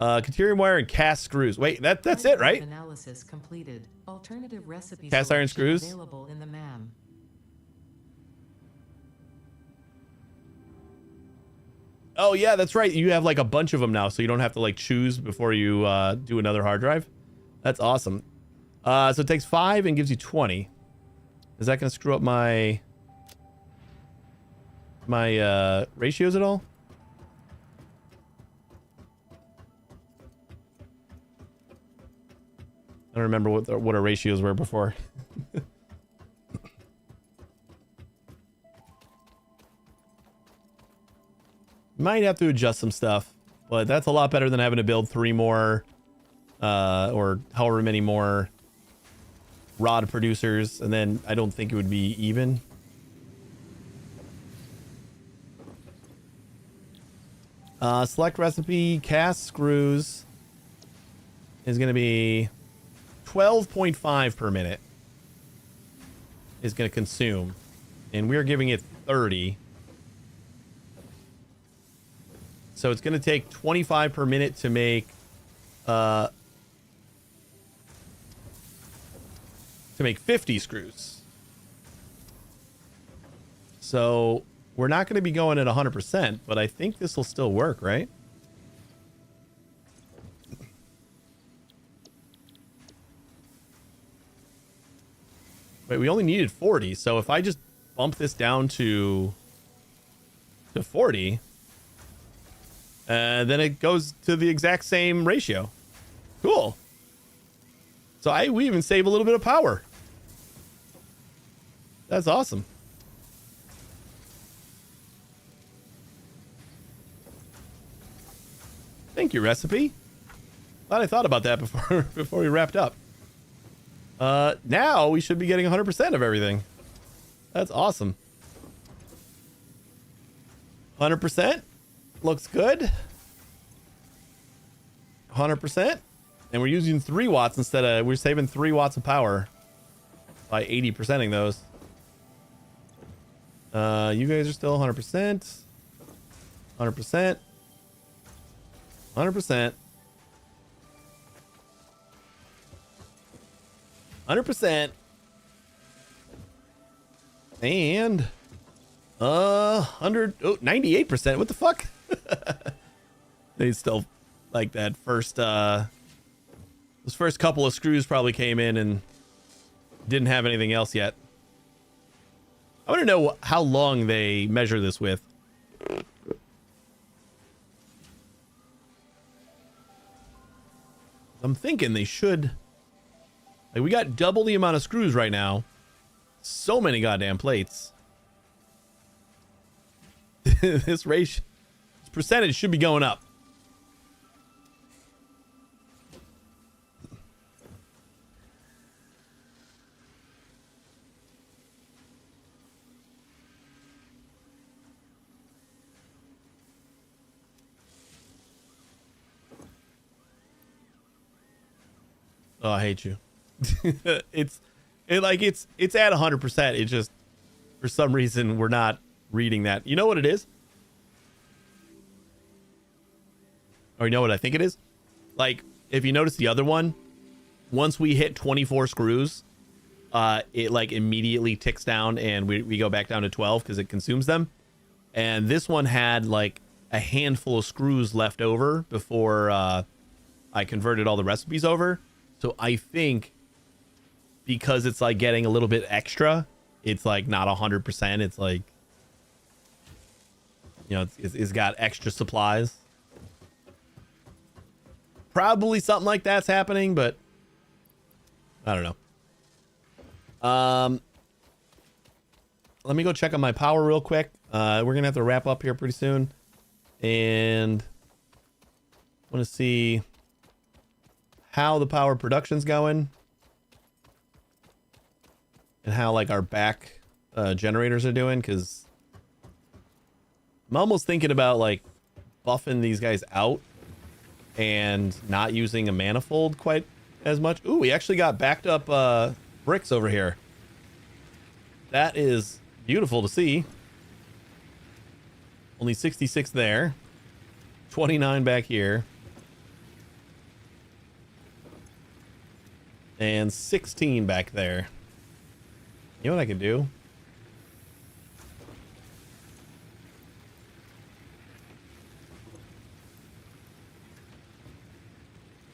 [SPEAKER 1] Deuterium wire and cast screws. Wait, that's it, right?
[SPEAKER 2] Analysis completed. Alternative recipes
[SPEAKER 1] cast iron screws
[SPEAKER 2] available in the MAM.
[SPEAKER 1] Oh yeah, that's right. You have like a bunch of them now, so you don't have to like choose before you do another hard drive. That's awesome. So it takes 5 and gives you 20. Is that gonna screw up my ratios at all? I don't remember what our ratios were before. Might have to adjust some stuff, but that's a lot better than having to build 3 more or however many more rod producers, and then I don't think it would be even. Select recipe, cast screws is going to be 12.5 per minute is going to consume, and we're giving it 30. So it's going to take 25 per minute to make 50 screws. So we're not going to be going at 100%, but I think this will still work, right? Wait, we only needed 40. So if I just bump this down to 40, then it goes to the exact same ratio. Cool. So we even save a little bit of power. That's awesome. Thank you, recipe. Glad I thought about that before we wrapped up. Now we should be getting 100% of everything. That's awesome. 100%. Looks good. 100%. And we're using 3 watts instead of... We're saving 3 watts of power by 80%ing those. You guys are still 100%. 100%. 100%. 100%. And... 98%. What the fuck? They still like that first those first couple of screws probably came in and didn't have anything else yet. I want to know how long they measure this with. I'm thinking they should, like, we got double the amount of screws right now. So many goddamn plates. This percentage should be going up. Oh, I hate you. It's it's at 100%. It just, for some reason, we're not reading that. You know what it is? Or you know what I think it is? Like, if you notice the other one, once we hit 24 screws, it like immediately ticks down and we go back down to 12 because it consumes them. And this one had like a handful of screws left over before I converted all the recipes over. So I think because it's like getting a little bit extra, it's like not 100%. It's like, you know, it's got extra supplies. Probably something like that's happening, but I don't know. Let me go check on my power real quick. We're gonna have to wrap up here pretty soon, and I want to see how the power production's going and how like our back generators are doing, because I'm almost thinking about like buffing these guys out and not using a manifold quite as much. Ooh, we actually got backed up bricks over here. That is beautiful to see. Only 66 there. 29 back here. And 16 back there. You know what I can do?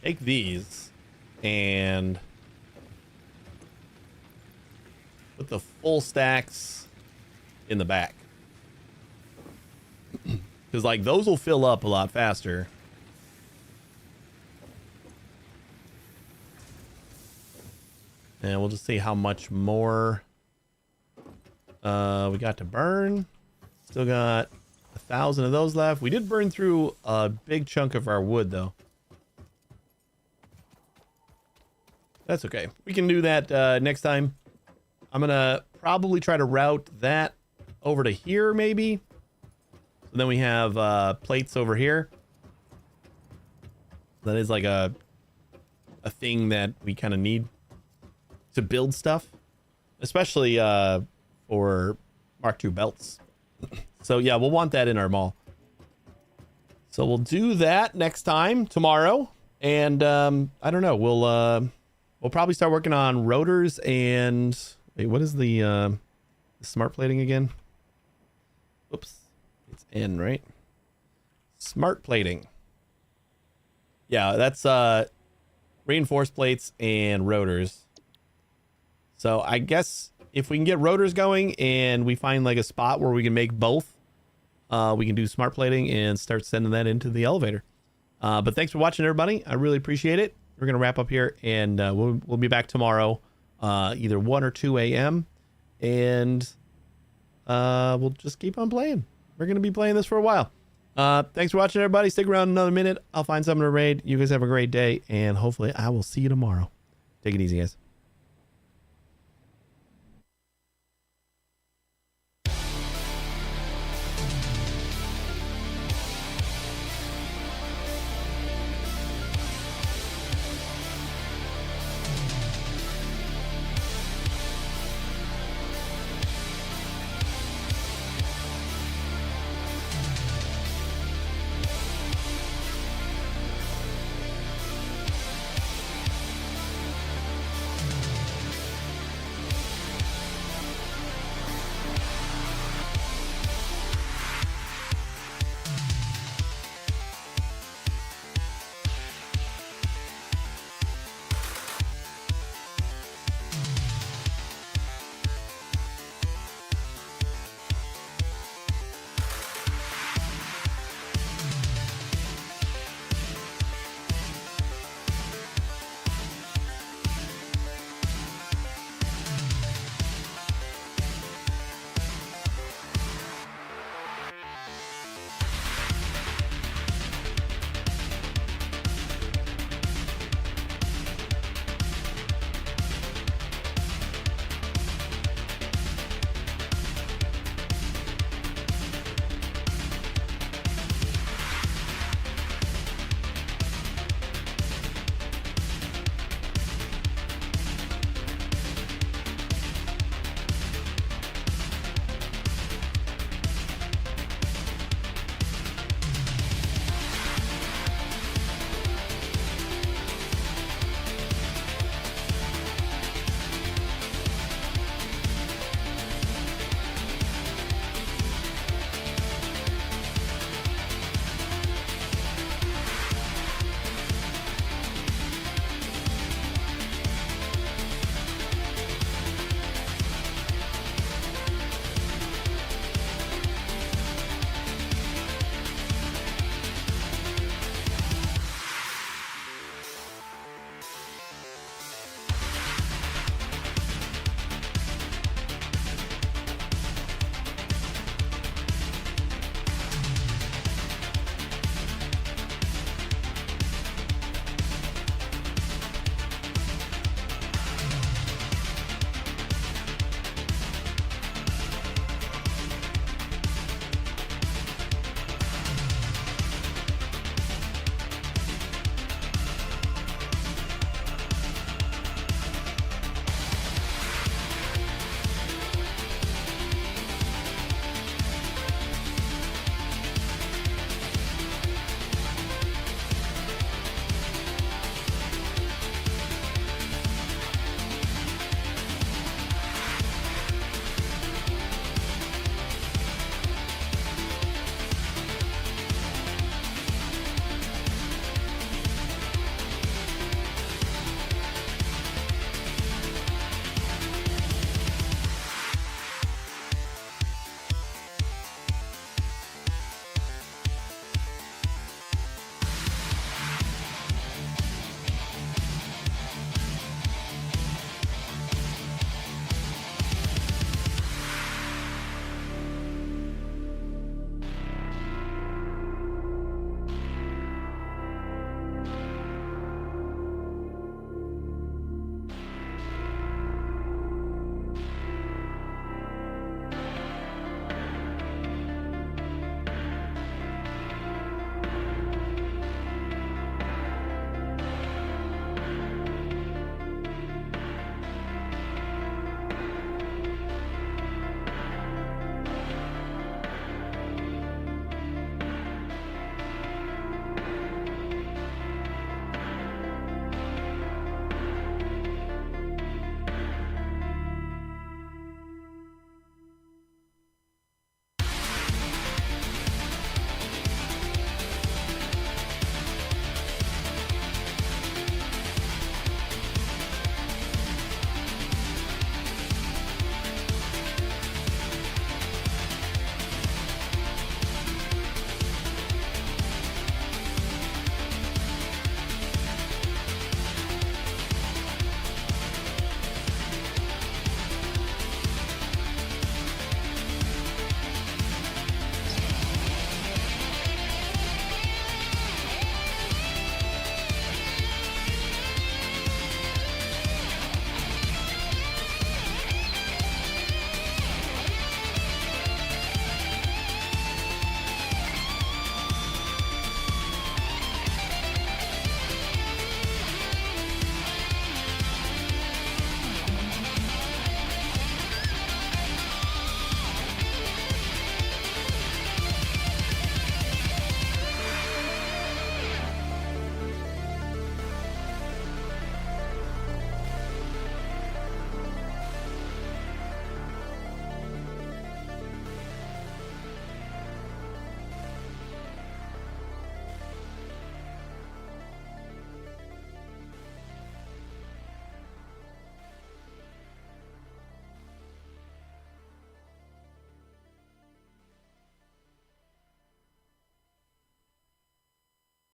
[SPEAKER 1] Take these and put the full stacks in the back. Because like those will fill up a lot faster. And we'll just see how much more we got to burn. Still got 1,000 of those left. We did burn through a big chunk of our wood though. That's okay. We can do that next time. I'm gonna probably try to route that over to here maybe. So then we have plates over here. That is like a thing that we kind of need to build stuff, especially for Mark II belts. So yeah, we'll want that in our mall. So we'll do that next time tomorrow, and I don't know. We'll probably start working on rotors and wait, what is the smart plating again? Oops, it's N, right? Smart plating. Yeah, that's reinforced plates and rotors. So I guess if we can get rotors going and we find like a spot where we can make both, we can do smart plating and start sending that into the elevator. But thanks for watching, everybody. I really appreciate it. We're going to wrap up here, and we'll be back tomorrow, either 1 or 2 a.m. And we'll just keep on playing. We're going to be playing this for a while. Thanks for watching, everybody. Stick around another minute. I'll find something to raid. You guys have a great day, and hopefully I will see you tomorrow. Take it easy, guys.